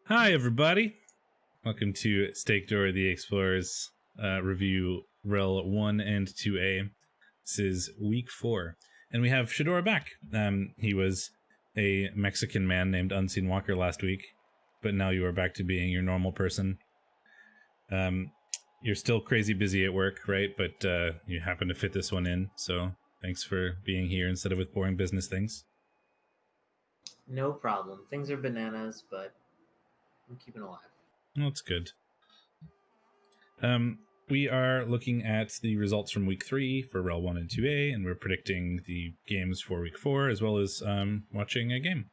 Hi, everybody. Welcome to Steakdorra the Explorers review REL 1 and 2A. This is week 4. And we have Shadorra back. He was a Mexican man named Unseen Walker last week, but now you are back to being your normal person. You're still crazy busy at work, right? But you happen to fit this one in, so thanks for being here instead of with boring business things. No problem. Things are bananas, but I'm keeping alive. That's good. We are looking at the results from week 3 for REL 1 and 2A, and we're predicting the games for week 4, as well as watching a game.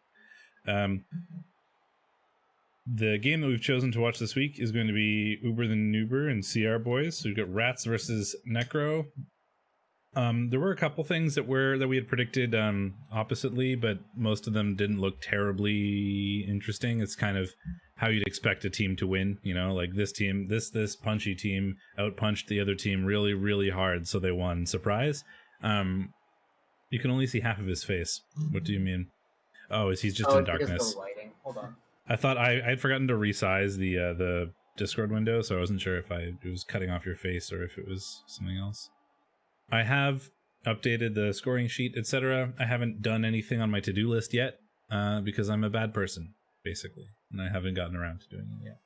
The game that we've chosen to watch this week is going to be Uber the Noober and CR Boys. So we've got Rats versus Necro. There were a couple things that we had predicted oppositely, but most of them didn't look terribly interesting. It's kind of how you'd expect a team to win, you know, like this team, this punchy team outpunched the other team really, really hard, so they won. Surprise. You can only see half of his face. What do you mean? Oh, he's just in darkness. The lighting. Hold on. I thought I'd forgotten to resize the Discord window, so I wasn't sure if it was cutting off your face or if it was something else. I have updated the scoring sheet, etc. I haven't done anything on my to-do list yet, because I'm a bad person, basically, and I haven't gotten around to doing it yet.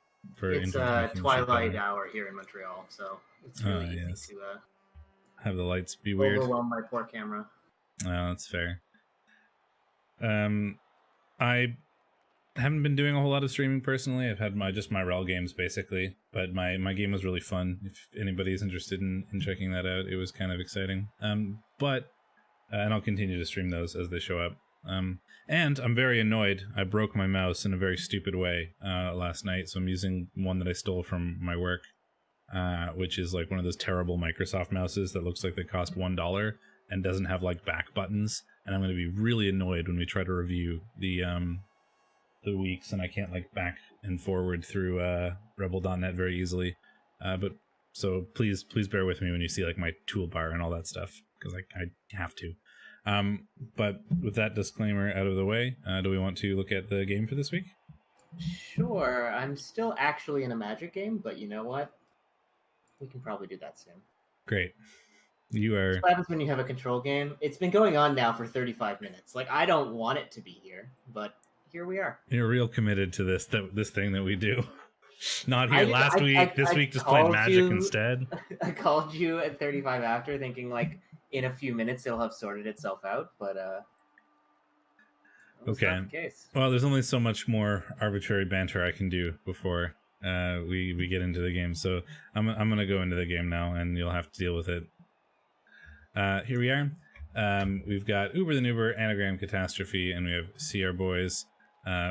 It's twilight hour here in Montreal, so it's really easy to have the lights be weird. Overwhelm my poor camera. Oh, that's fair. I haven't been doing a whole lot of streaming personally. I've had my REL games basically, but my game was really fun. If anybody's interested in checking that out, it was kind of exciting. And I'll continue to stream those as they show up. And I'm very annoyed. I broke my mouse in a very stupid way last night, so I'm using one that I stole from my work, which is like one of those terrible Microsoft mouses that looks like they cost $1 and doesn't have like back buttons. And I'm going to be really annoyed when we try to review the weeks and I can't like back and forward through REBBL.net very easily. But so please bear with me when you see like my toolbar and all that stuff, because I have to. But with that disclaimer out of the way, do we want to look at the game for this week? Sure. I'm still actually in a Magic game, but you know what? We can probably do that soon. Great. You are... What happens when you have a control game? It's been going on now for 35 minutes. Like, I don't want it to be here, but here we are. You're real committed to this thing that we do. Not here last week. This week just playing Magic instead. I called you at 35 after, thinking like in a few minutes it'll have sorted itself out, but okay. Not the case. Well, there's only so much more arbitrary banter I can do before we get into the game. So I'm gonna go into the game now, and you'll have to deal with it. Here we are. We've got Uber the Noober, Anagram Catastrophe, and we have CR Boys,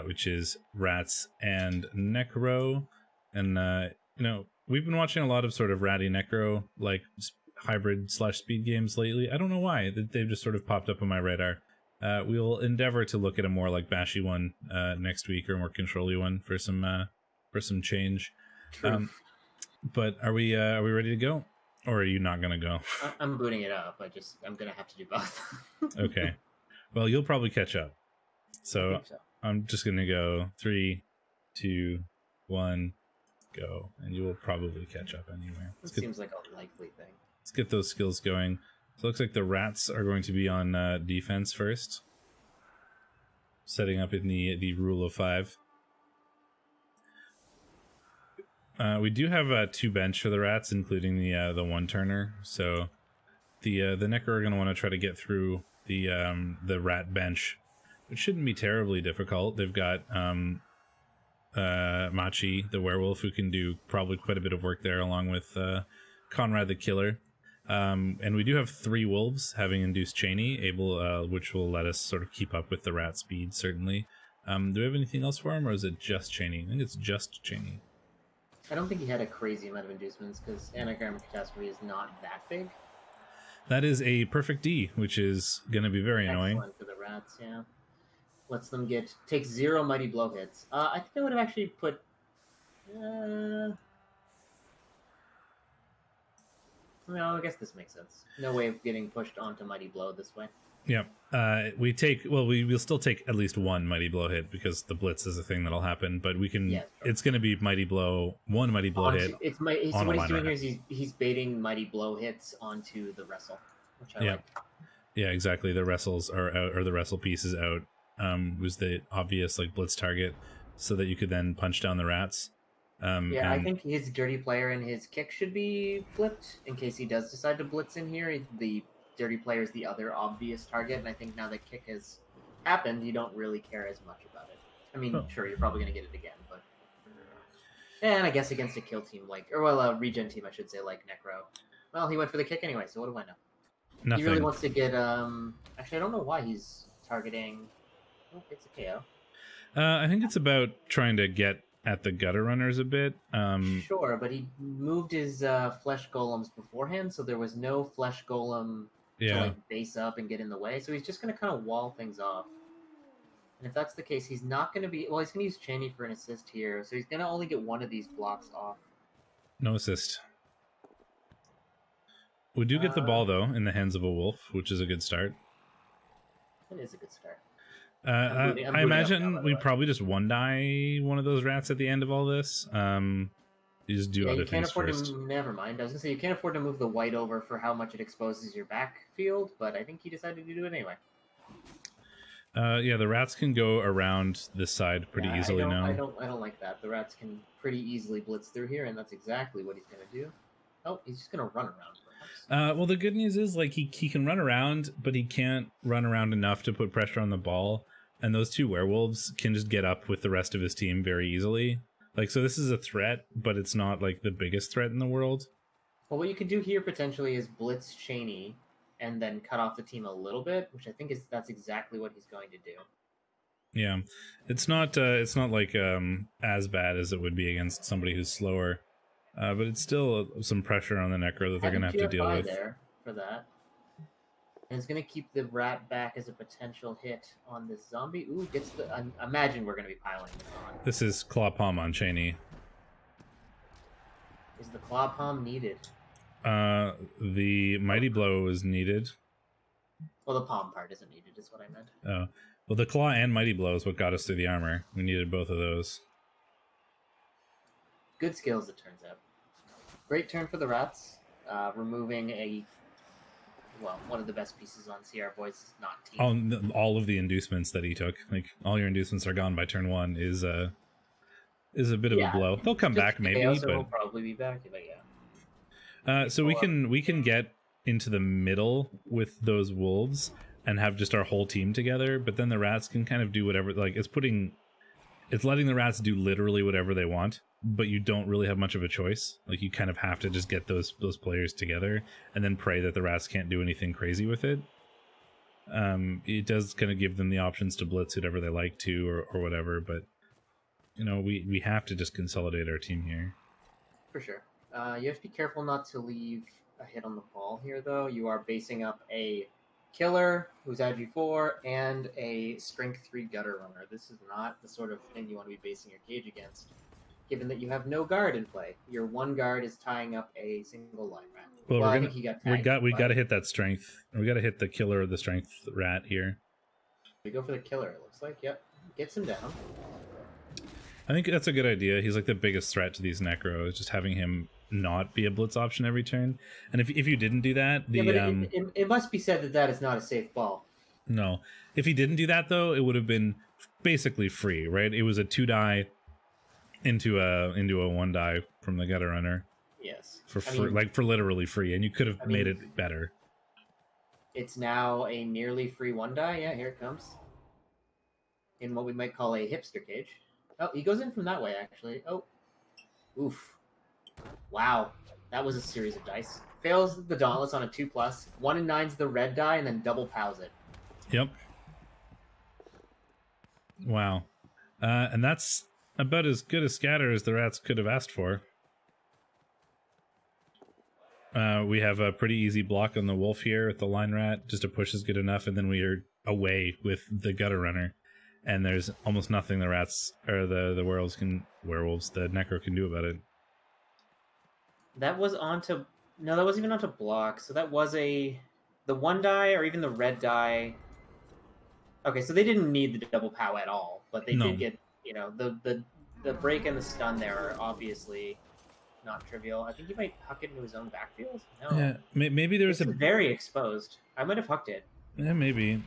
which is Rats and Necro. And we've been watching a lot of sort of ratty Necro like hybrid / speed games lately. I don't know why they've just sort of popped up on my radar. We'll endeavor to look at a more like bashy one next week, or a more control-y one for some change. But are we ready to go? Or are you not going to go? I'm booting it up. I'm going to have to do both. Okay. Well, you'll probably catch up. So I'm just going to go 3, 2, 1, go. And you will probably catch up anyway. It seems like a likely thing. Let's get those skills going. So it looks like the Rats are going to be on defense first. Setting up in the rule of 5. We do have 2 bench for the Rats, including the one-turner. So the Necro are going to want to try to get through the Rat bench, which shouldn't be terribly difficult. They've got Machi, the werewolf, who can do probably quite a bit of work there, along with Conrad the Killer. And we do have 3 wolves having induced Cheney, which will let us sort of keep up with the Rat speed, certainly. Do we have anything else for him, or is it just Cheney? I think it's just Cheney. I don't think he had a crazy amount of inducements, because Anagram Catastrophe is not that big. That is a perfect D, which is going to be very annoying. Excellent for the Rats, yeah. Lets them take 0 Mighty Blow hits. I think I would have actually put... No, I guess this makes sense. No way of getting pushed onto Mighty Blow this way. Yep. We'll still take at least one Mighty Blow hit because the Blitz is a thing that'll happen, but we can, Yeah, sure. it's going to be one Mighty Blow hit. So what he's doing here is he's baiting Mighty Blow hits onto the wrestle, which I like. Yeah, exactly. The wrestles are out, or the wrestle piece is out. Was the obvious like Blitz target so that you could then punch down the rats. I think his dirty player and his kick should be flipped in case he does decide to blitz in here. The dirty player is the other obvious target, and I think now that kick has happened, you don't really care as much about it. I mean, sure, you're probably going to get it again, but... And I guess against a kill team a regen team, I should say, like Necro. Well, he went for the kick anyway, so what do I know? Nothing. He really wants to get... Actually, I don't know why he's targeting... Oh, it's a KO. I think it's about trying to get at the gutter runners a bit. Sure, but he moved his flesh golems beforehand, so there was no flesh golem to base up and get in the way. So he's just going to kind of wall things off. And if that's the case, he's not going to be... Well, he's going to use Chaney for an assist here, so he's going to only get one of these blocks off. No assist. We do get the ball, though, in the hands of a wolf, which is a good start. It is a good start. I imagine we probably just one-die one of those rats at the end of all this. You just do other things first. Never mind. I was going to say, you can't afford to move the white over for how much it exposes your backfield, but I think he decided to do it anyway. The rats can go around this side pretty easily now. I don't like that. The rats can pretty easily blitz through here, and that's exactly what he's going to do. Oh, he's just going to run around, perhaps. Well, the good news is, like, he can run around, but he can't run around enough to put pressure on the ball. And those two werewolves can just get up with the rest of his team very easily. Like, so this is a threat, but it's not, like, the biggest threat in the world. Well, what you could do here, potentially, is blitz Chaney and then cut off the team a little bit, which I think that's exactly what he's going to do. Yeah. It's not like, as bad as it would be against somebody who's slower. But it's still some pressure on the Necro that they're going to have to deal with. There for that. And it's going to keep the rat back as a potential hit on this zombie. Ooh, gets the... imagine we're going to be piling this on. This is Claw Palm on Chaney. Is the Claw Palm needed? The Mighty Blow is needed. Well, the palm part isn't needed, is what I meant. Oh. Well, the Claw and Mighty Blow is what got us through the armor. We needed both of those. Good skills, it turns out. Great turn for the rats. Removing one of the best pieces on CR Boys' not team. All of the inducements that he took, like all your inducements are gone by turn 1, is a bit of a blow. They'll come back maybe, but he'll probably be back. But yeah. So we can get into the middle with those wolves and have just our whole team together, but then the rats can kind of do whatever. Like it's letting the rats do literally whatever they want, but you don't really have much of a choice. Like, you kind of have to just get those players together and then pray that the rats can't do anything crazy with it. It does kind of give them the options to blitz whatever they like to or whatever, but we have to just consolidate our team here. For sure. You have to be careful not to leave a hit on the ball here, though. You are basing up a killer who's at G4 and a strength 3 gutter runner. This is not the sort of thing you want to be basing your cage against, given that you have no guard in play. Your one guard is tying up a single line rat. Well, I think he got tagged. We got to hit that strength. We got to hit the killer of the strength rat here. We go for the killer, it looks like. Yep. Gets him down. I think that's a good idea. He's like the biggest threat to these Necros, just having him not be a blitz option every turn. And if you didn't do that, it must be said that is not a safe ball. No. If he didn't do that, though, it would have been basically free, right? It was a 2-die into a 1-die from the gutter runner. Yes. For literally free, and you could have made it better. It's now a nearly free 1-die. Yeah, here it comes. In what we might call a hipster cage. Oh, he goes in from that way, actually. Oh. Oof. Wow. That was a series of dice. Fails the Dauntless on a 2+. 1 and 9's the red die, and then double pows it. Yep. Wow. And that's about as good a scatter as the rats could have asked for. We have a pretty easy block on the wolf here with the line rat. Just a push is good enough, and then we are away with the gutter runner. And there's almost nothing the rats or the werewolves, the Necro can do about it. That was onto... No, that wasn't even onto block. So that was the 1 die or even the red die. Okay, so they didn't need the double POW at all, but they did get, you know, the break and the stun there are obviously not trivial. I think he might huck it into his own backfield. No. Yeah, maybe there's very exposed. I might have hucked it. Yeah, maybe.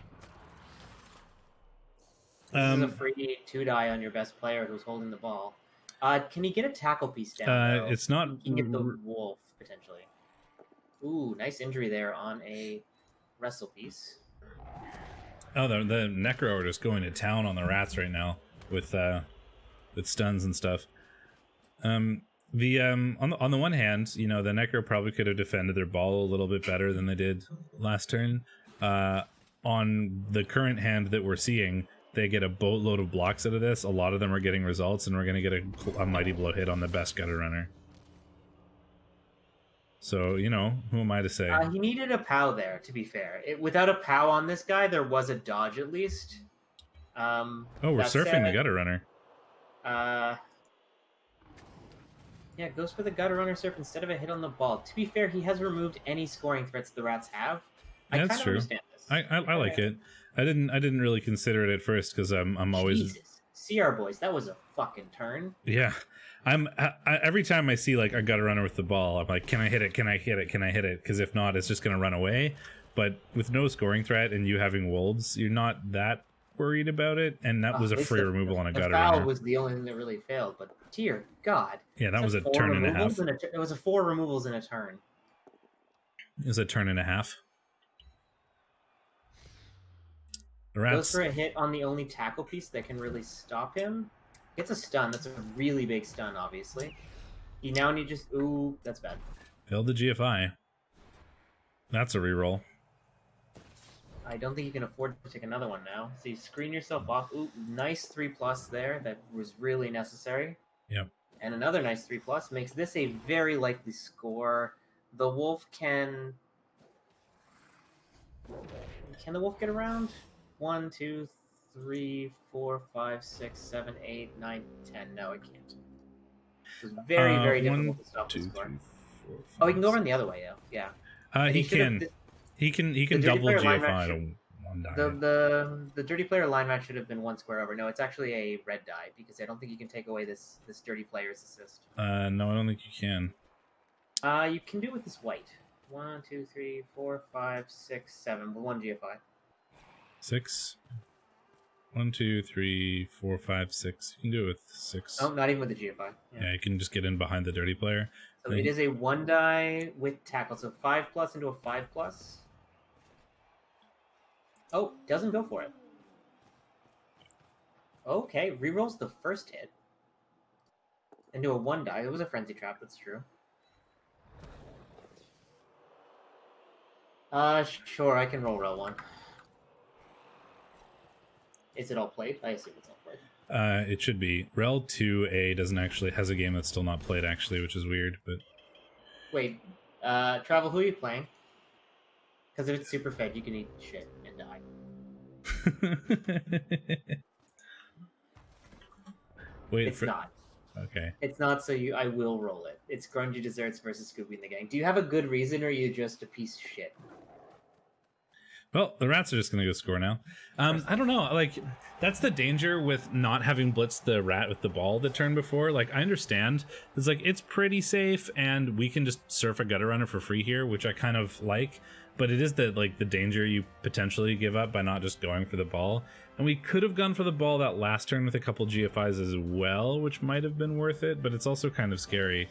This is a free 2 die on your best player who's holding the ball. Can he get a tackle piece down? It's not. He can get the wolf potentially. Ooh, nice injury there on a wrestle piece. Oh, the Necro are just going to town on the rats right now with stuns and stuff. On the one hand, you know, the Necro probably could have defended their ball a little bit better than they did last turn. On the current hand that we're seeing, they get a boatload of blocks out of this. A lot of them are getting results, and we're going to get a mighty blow hit on the best gutter runner. So, you know, who am I to say? He needed a POW there, to be fair. Without a POW on this guy, there was a dodge at least. Oh, we're surfing the gutter runner. Yeah, it goes for the gutter runner surf instead of a hit on the ball. To be fair, he has removed any scoring threats the rats have. Yeah, that's true. Understand this. I like it. I didn't really consider it at first because I'm always. Jesus. CR boys, that was a fucking turn. Yeah. Every time I see like a gutter runner with the ball, I'm like, can I hit it? Can I hit it? Can I hit it? Because if not, it's just gonna run away. But with no scoring threat and you having wolves, you're not that worried about it. And that was a free removal on a gutter runner. The foul was the only thing that really failed. But dear God, yeah, that was a turn and a half. It was a 4 removals in a turn. It was a turn and a half. The rats goes for a hit on the only tackle piece that can really stop him. Gets a stun. That's a really big stun, obviously. He now need just... Ooh, that's bad. Failed the GFI. That's a reroll. I don't think you can afford to take another one now. So you screen yourself off. Ooh, nice 3+ there. That was really necessary. Yep. And another nice 3+ makes this a very likely score. The wolf can... Can the wolf get around? 1, 2, 3, 4, 5, 6, 7, 8, 9, 10. No, it can't. It's very, very difficult to stop the score. 3, 4, 5, oh, he can go around the other way, though. Yeah. He can. He can double GFI to 1 die. The dirty player line match should have been 1 square over. No, it's actually a red die because I don't think you can take away this dirty player's assist. No, I don't think you can. You can do it with this white. 1, 2, 3, 4, 5, 6, 7 with 1 GFI. 6. 1, 2, 3, 4, 5, 6. You can do it with 6. Oh, not even with the GFI. Yeah, you can just get in behind the dirty player. So it is a 1 die with tackle. So 5+ into a 5+. Oh, doesn't go for it. Okay, rerolls the first hit. Into a 1 die. It was a frenzy trap, that's true. Sure, I can roll REL 1. Is it all played? I assume it's all played. It should be. REL 2A doesn't actually has a game that's still not played actually, which is weird. But wait, Travel, who are you playing? Because if it's super fed, you can eat shit and die. Wait, it's not. Okay. It's not. So I will roll it. It's Grungy Desserts versus Scooby and the Gang. Do you have a good reason, or are you just a piece of shit? Well, the rats are just going to go score now. I don't know. Like, that's the danger with not having blitzed the rat with the ball the turn before. Like, I understand. It's like, it's pretty safe, and we can just surf a gutter runner for free here, which I kind of like. But it is the danger you potentially give up by not just going for the ball. And we could have gone for the ball that last turn with a couple GFIs as well, which might have been worth it, but it's also kind of scary.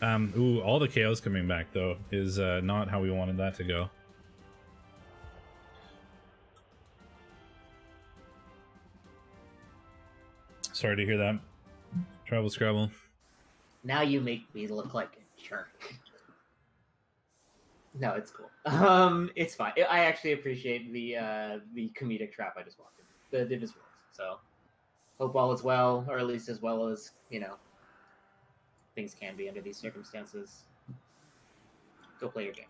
Ooh, all the KOs coming back, though, is not how we wanted that to go. Sorry to hear that. Travel Scrabble. Now you make me look like a jerk. No, it's cool. It's fine. I actually appreciate the comedic trap I just walked in. It just works. So, hope all is well, or at least as well as, you know, things can be under these circumstances. Go play your game.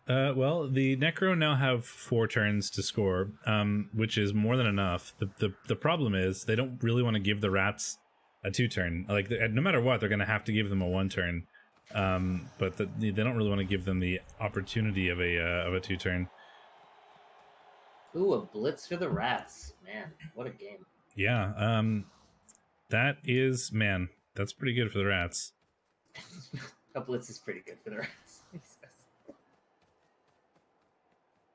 Well, the Necro now have 4 turns to score, which is more than enough. The problem is they don't really want to give the rats a 2-turn. Like, no matter what, they're going to have to give them a 1-turn But they don't really want to give them the opportunity of a 2-turn. Ooh, a blitz for the Rats. Man, what a game. Yeah, that is, man, that's pretty good for the Rats. A blitz is pretty good for the Rats.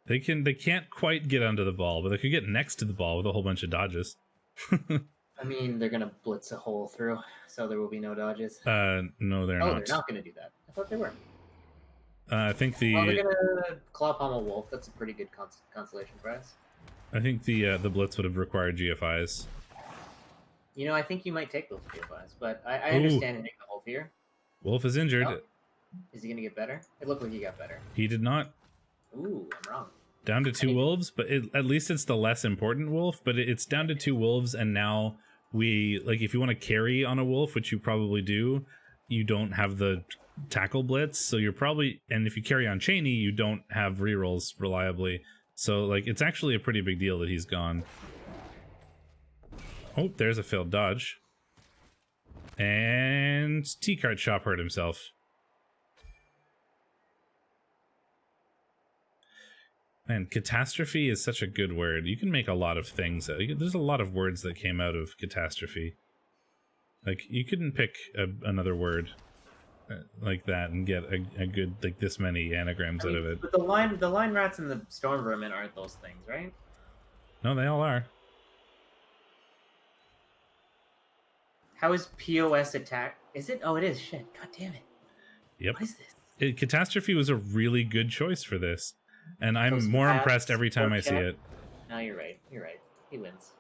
They can't quite get under the ball, but they could get next to the ball with a whole bunch of dodges. I mean, they're gonna blitz a hole through, so there will be no dodges. No, they're not. Oh, they're not gonna do that. I thought they were. I think the. Well, they're gonna claw palm a wolf. That's a pretty good consolation prize. I think the blitz would have required GFIs. You know, I think you might take those GFIs, but I understand taking the wolf here. Wolf is injured. Oh. Is he gonna get better? It looked like he got better. He did not. Ooh, I'm wrong. Down to 2 wolves, but at least it's the less important wolf. But it's down to 2 wolves, and now if you want to carry on a wolf, which you probably do, you don't have the tackle blitz, so you're probably, and if you carry on Cheney, you don't have rerolls reliably. So it's actually a pretty big deal that he's gone. Oh, there's a failed dodge, and T-Cart Shop hurt himself. Man, catastrophe is such a good word. You can make a lot of things. There's a lot of words that came out of catastrophe. You couldn't pick another word like that and get a good, this many anagrams out of it. But the line rats and the storm vermin aren't those things, right? No, they all are. How is POS attack? Is it? Oh, it is. Shit. God damn it. Yep. What is this? Catastrophe was a really good choice for this. And I'm Those more paths, impressed every time I see it. No, you're right. You're right. He wins.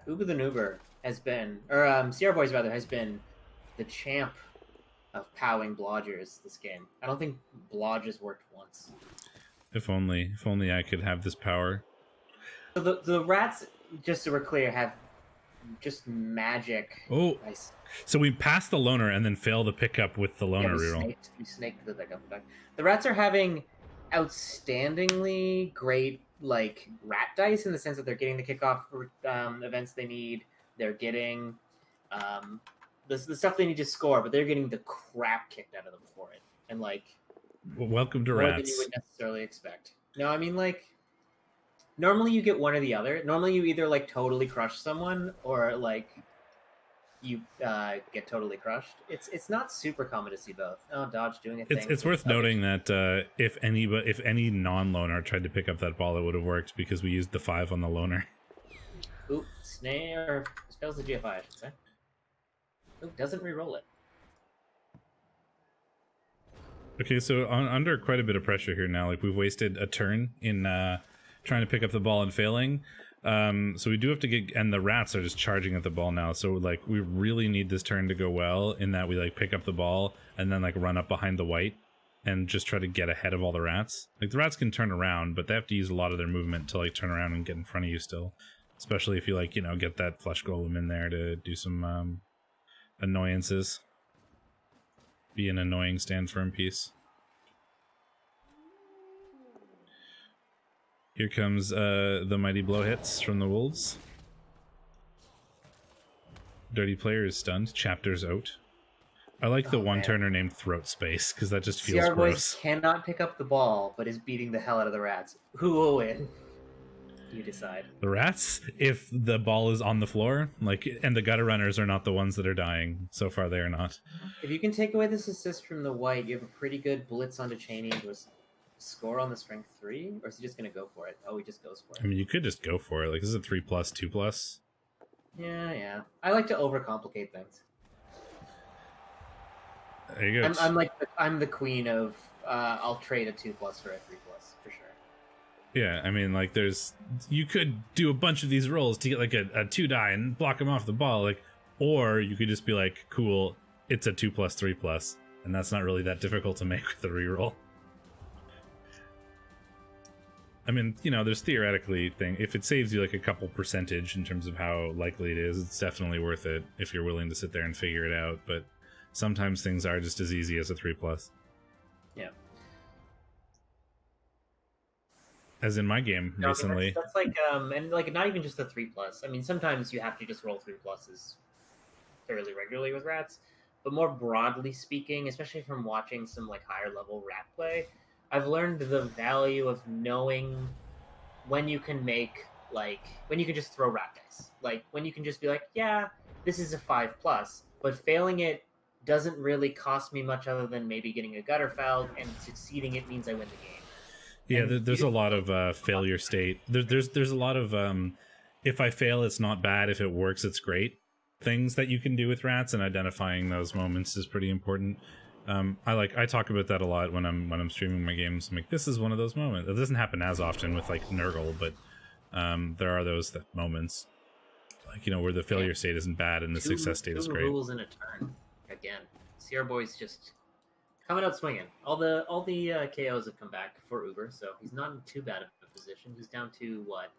Uber the Noober has been, or Sierra Boys rather, has been the champ of powing blodgers this game. I don't think blodge has worked once. If only I could have this power. So the rats, just so we're clear, have just magic. Oh, Nice. So we pass the loner and then fail the pickup with the loner reroll. We snaked the pickup. The rats are having outstandingly great rat dice in the sense that they're getting the kickoff events they need. They're getting the stuff they need to score, but they're getting the crap kicked out of them for it. And welcome to more rats. than you would necessarily expect. No, I mean normally you get one or the other. Normally you either totally crush someone or you get totally crushed. It's not super common to see both. Oh, dodge doing a thing. It's worth noting that if any non-loner tried to pick up that ball, it would have worked because we used the 5 on the loner. Oop, snare spells the GFI, I should say. Oop, doesn't re-roll it. Okay, so under quite a bit of pressure here now. We've wasted a turn in trying to pick up the ball and failing. So we do have to get, and the rats are just charging at the ball now. So we really need this turn to go well in that we pick up the ball and then run up behind the white and just try to get ahead of all the rats. The rats can turn around, but they have to use a lot of their movement to turn around and get in front of you still. Especially if you get that flesh golem in there to do some annoyances. Be an annoying stand firm piece. Here comes the mighty blow hits from the wolves. Dirty player is stunned. Chapter's out. I like the one-turner named Throat Space because that just feels Sierra gross. Boys cannot pick up the ball, but is beating the hell out of the rats. Who will win? You decide. The rats, if the ball is on the floor, and the gutter runners are not the ones that are dying. So far, they are not. If you can take away this assist from the white, you have a pretty good blitz onto Cheney into a score on the strength 3, or is he just gonna go for it? Oh, he just goes for it. I mean, you could just go for it. This is a 3+, 2+. Yeah. I like to overcomplicate things. There you go. I'm the queen of I'll trade a 2+ for a 3+ for sure. Yeah, I mean, you could do a bunch of these rolls to get a 2 die and block him off the ball, or you could just be cool, it's a 2+, 3+, and that's not really that difficult to make with a reroll. I mean, there's theoretically if it saves you a couple percentage in terms of how likely it is, it's definitely worth it if you're willing to sit there and figure it out. But sometimes things are just as easy as a 3+. Yeah. As in my game recently. That's like and like not even just the 3+. I mean, sometimes you have to just roll 3+s fairly regularly with rats, but more broadly speaking, especially from watching some like higher level rat play, I've learned the value of knowing when you can make when you can just throw rat dice, like when you can just be like, yeah, this is a 5+, but failing it doesn't really cost me much other than maybe getting a gutter fouled, and succeeding it means I win the game. Yeah, there's a lot of failure state. There's a lot of if I fail, it's not bad. If it works, it's great. Things that you can do with rats, and identifying those moments is pretty important. I talk about that a lot when I'm streaming my games. I'm like, this is one of those moments. It doesn't happen as often with like Nurgle, but there are those moments, like, you know, where the failure state isn't bad and the success state is great. Rules in a turn again. Sierra Boy's just coming out swinging. All the KOs have come back for Uber, so he's not in too bad of a position. He's down to what?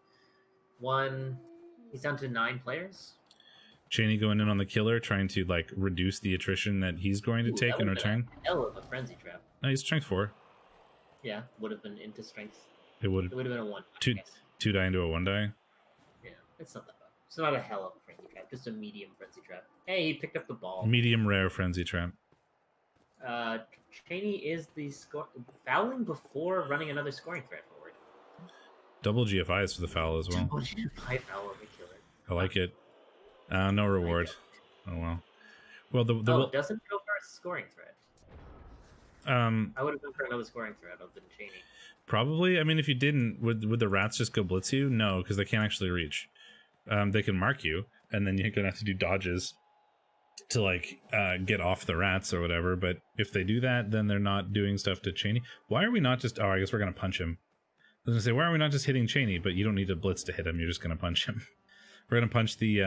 He's down to 9 players. Cheney going in on the killer, trying to like reduce the attrition that he's going to take in return. Hell of a frenzy trap. No, he's strength 4. Yeah, would have been into strength. It would have been a 1. 2 die into a 1 die. Yeah, it's not that bad. It's not a hell of a frenzy trap, just a medium frenzy trap. Hey, he picked up the ball. Medium rare frenzy trap. Cheney is the fouling before running another scoring threat forward. Double GFIs for the foul as well. Double GFI foul on the killer. I like it. No reward. Oh well. Well, it doesn't go for a scoring threat. I would have gone for another scoring threat other than Cheney. Probably. I mean, if you didn't, would the rats just go blitz you? No, because they can't actually reach. They can mark you, and then you're gonna have to do dodges to like get off the rats or whatever. But if they do that, then they're not doing stuff to Cheney. Why are we not just? Oh, I guess we're gonna punch him. I was gonna say, why are we not just hitting Cheney? But you don't need a blitz to hit him. You're just gonna punch him. We're gonna punch the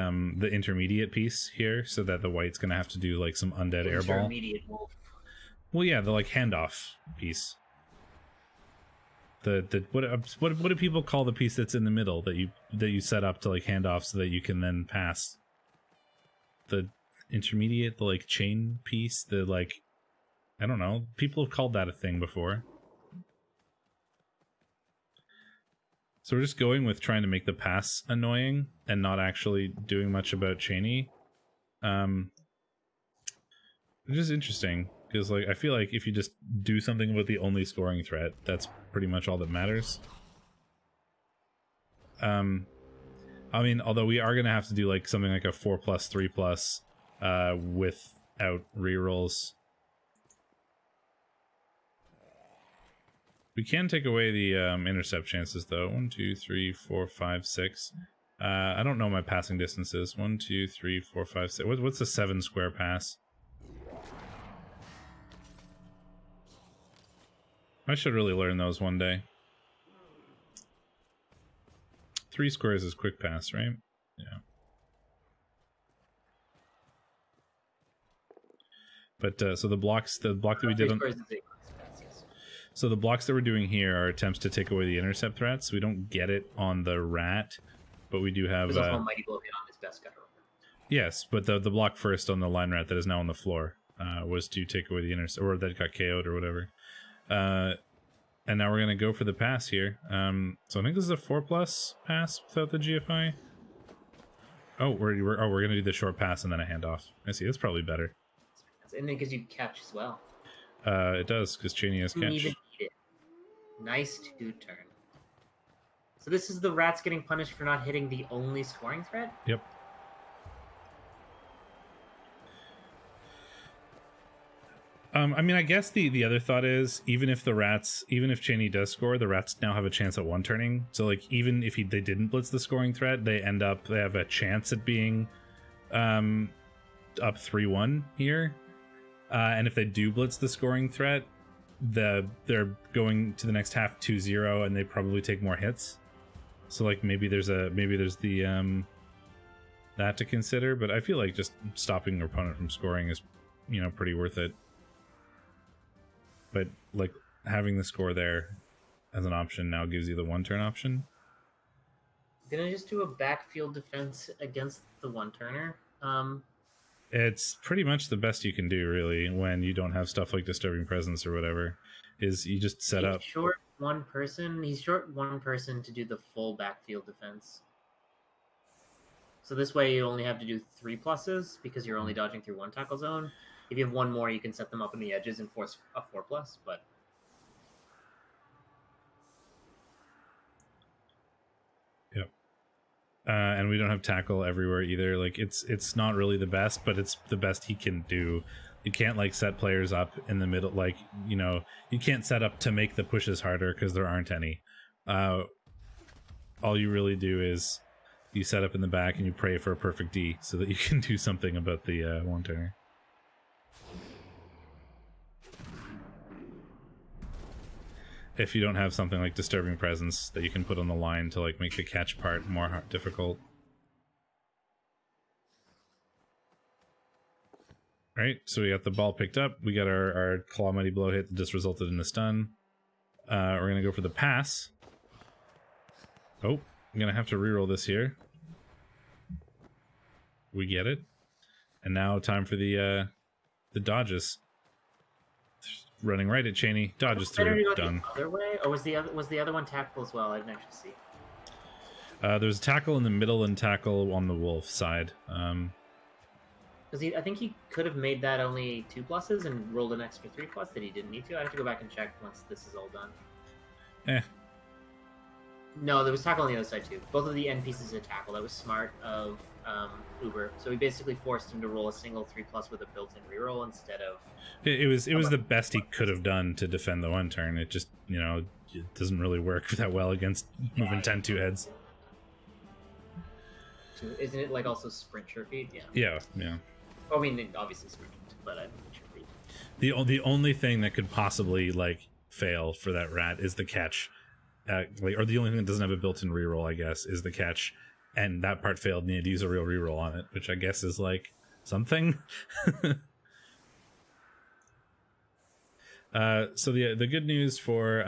intermediate piece here, so that the white's gonna have to do like some undead airball. Intermediate wolf. Well, yeah, the like handoff piece. What do people call the piece that's in the middle that you set up to like hand off so that you can then pass? The intermediate, the like chain piece, the like, I don't know. People have called that a thing before. So we're just going with trying to make the pass annoying and not actually doing much about Cheney. Which is interesting, because like I feel like if you just do something about the only scoring threat, that's pretty much all that matters. I mean, although we are gonna have to do like something like a 4+, 3+, without rerolls. We can take away the intercept chances, though. 1, 2, 3, 4, 5, 6. I don't know my passing distances. 1, 2, 3, 4, 5, 6. What's a 7 square pass? I should really learn those one day. 3 squares is quick pass, right? Yeah. But so the block that we did on. So the blocks that we're doing here are attempts to take away the intercept threats. We don't get it on the rat, but we do have. There's also a mighty blow hit on his best gutter. Yes, but the block first on the line rat that is now on the floor was to take away the intercept, or that got KO'd or whatever. And now we're gonna go for the pass here. So I think this is a 4+ pass without the GFI. Oh, we're gonna do the short pass and then a handoff. I see. That's probably better. And then because you catch as well. It does, because Cheney has catch. Even need it. Nice 2-turn. So this is the rats getting punished for not hitting the only scoring threat? Yep. I mean, I guess the other thought is, even if Cheney does score, the rats now have a chance at 1-turning. So like, even if they didn't blitz the scoring threat, they have a chance at being up 3-1 here. And if they do blitz the scoring threat, they're going to the next half 2-0, and they probably take more hits. So like maybe there's the that to consider. But I feel like just stopping your opponent from scoring is, you know, pretty worth it. But like having the score there as an option now gives you the 1-turn option. Gonna just do a backfield defense against the 1-turner. It's pretty much the best you can do, really, when you don't have stuff like Disturbing Presence or whatever, is you just set up. He's short one person to do the full backfield defense. So this way you only have to do 3 pluses because you're only dodging through 1 tackle zone. If you have 1 more, you can set them up on the edges and force a 4 plus, but... Yep. And we don't have tackle everywhere either. Like, it's not really the best, but it's the best he can do. You can't, like, set players up in the middle. Like, you know, you can't set up to make the pushes harder because there aren't any. All you really do is you set up in the back and you pray for a perfect D so that you can do something about the one-turner. If you don't have something like Disturbing Presence that you can put on the line to, like, make the catch part more difficult. Right, so we got the ball picked up. We got our Claw Mighty Blow hit that just resulted in a stun. We're going to go for the pass. Oh, I'm going to have to reroll this here. We get it. And now time for the dodges. Running right at Cheney. Dodges through. Done. The other way? Or was the other one tackle as well? I didn't actually see. There's tackle in the middle and tackle on the wolf side. Because I think he could have made that only 2 pluses and rolled an extra 3 plus that he didn't need to. I have to go back and check once this is all done. No, there was tackle on the other side too. Both of the end pieces of tackle. That was smart of Uber. So we basically forced him to roll a single 3 plus with a built-in reroll instead of. It was the best he could have done to defend the 1 turn. It just, you know, it doesn't really work that well against moving 10-2 heads. Isn't it like also sprint sure feet? Yeah. I mean, obviously sprint, but I'm sure feet. The only thing that could possibly, like, fail for that rat is the catch. Or the only thing that doesn't have a built-in reroll, I guess, is the catch. And that part failed, needed to use a real reroll on it, which I guess is, like, something. So the good news for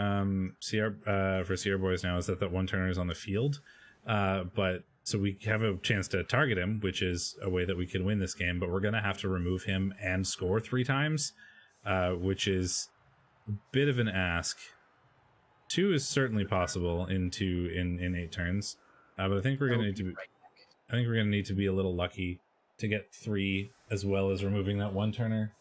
Sierra Boys now is that 1 turner is on the field. But so we have a chance to target him, which is a way that we can win this game, but we're going to have to remove him and score 3 times, which is a bit of an ask. 2 is certainly possible in 8 turns, but I think we're going to need to be, a little lucky to get 3 as well as removing that 1 turner.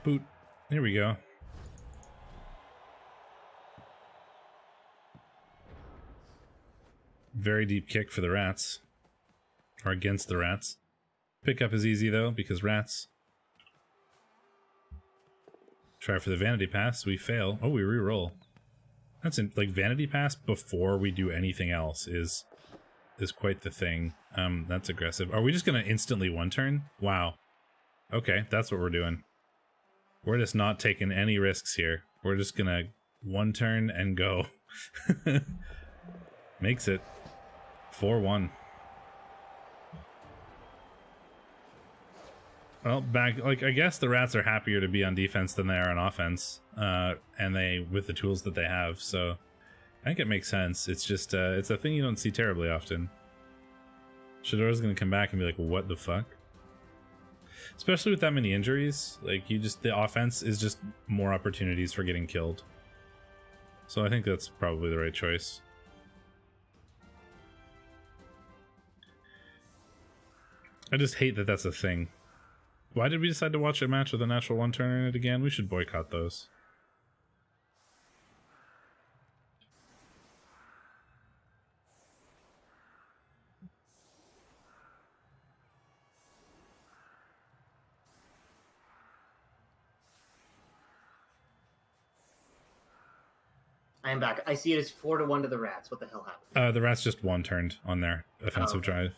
Boot. Here we go. Very deep kick for the rats. Or against the rats. Pickup is easy though, because rats. Try for the vanity pass. We fail. Oh, we re-roll. That's like vanity pass before we do anything else is quite the thing. That's aggressive. Are we just gonna instantly 1 turn? Wow. Okay, that's what we're doing. We're just not taking any risks here. We're just gonna 1 turn and go. Makes it 4-1. Well, I guess the rats are happier to be on defense than they are on offense, and they with the tools that they have. So I think it makes sense. It's just it's a thing you don't see terribly often. Shadorra's gonna come back and be like, "What the fuck?" Especially with that many injuries, like the offense is just more opportunities for getting killed. So I think that's probably the right choice. I just hate that that's a thing. Why did we decide to watch a match with a natural 1 turner in it again? We should boycott those. I am back. I see it as 4-1 to the rats. What the hell happened? The rats just 1 turned on their offensive drive.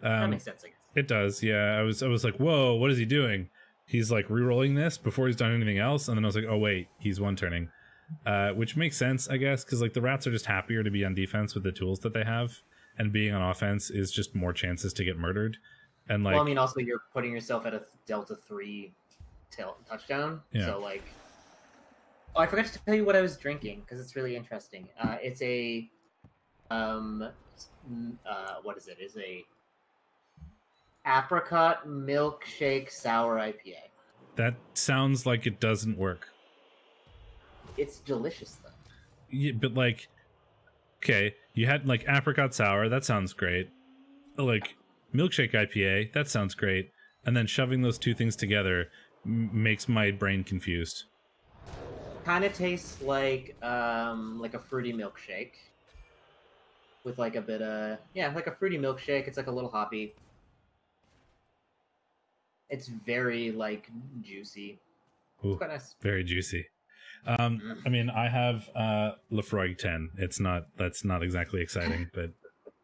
That makes sense, I guess. It does, yeah. I was like, whoa, what is he doing? He's like re-rolling this before he's done anything else, and then I was like, oh wait, he's 1 turning. Which makes sense, I guess, because like the rats are just happier to be on defense with the tools that they have, and being on offense is just more chances to get murdered. And like, well, I mean, also you're putting yourself at a Delta 3 touchdown. Yeah. So like, oh, I forgot to tell you what I was drinking because it's really interesting. It's a what is it? It's a apricot milkshake sour IPA. that sounds like it doesn't work. It's delicious though. Yeah, but like, okay, you had like apricot sour. That sounds great. Like milkshake IPA. That sounds great. And then shoving those two things together makes my brain confused. Kind of tastes like a fruity milkshake with like a bit of like a fruity milkshake. It's like a little hoppy. It's very like juicy. Ooh, it's quite nice. Very juicy. I mean, I have Lefroy 10. That's not exactly exciting, but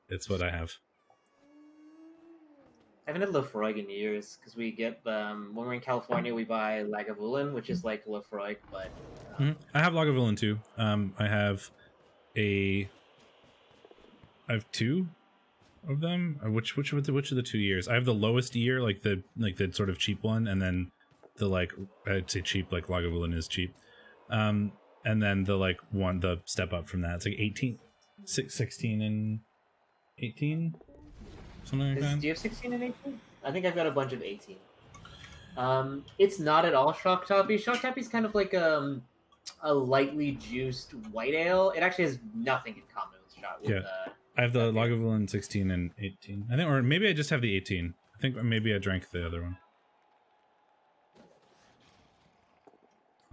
it's what I have. I haven't had Lefroy in years because we get when we're in California we buy Lagavulin, which is like Lefroy, but I have Lagavulin too. I have two of them. Which are the 2 years? I have the lowest year, like the sort of cheap one, and then the like, I'd say cheap, like Lagavulin is cheap. And then the step up from that, it's like 18, 16 and 18, something like that. Do you have 16 and 18? I think I've got a bunch of 18. It's not at all Shock Toppy. Shock Toppy's kind of like a lightly juiced white ale. It actually has nothing in common with Shock. I have the Lagavulin 16 and 18. I think, or maybe I just have the 18. I think maybe I drank the other one.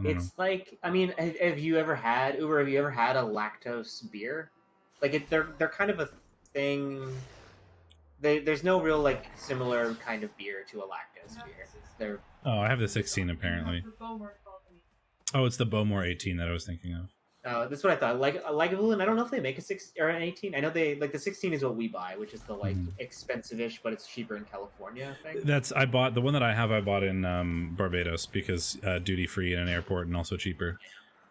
It's like, I mean, have you ever had a lactose beer? Like, they're kind of a thing. There's no real like similar kind of beer to a lactose beer. I have the 16 apparently. Oh, it's the Bowmore 18 that I was thinking of. That's what I thought. Like Lagavulin, I don't know if they make a 6 or an 18. I know they like the 16 is what we buy, which is the like expensive-ish, but it's cheaper in California. I think. I bought the one that I have. I bought in Barbados because duty free in an airport and also cheaper.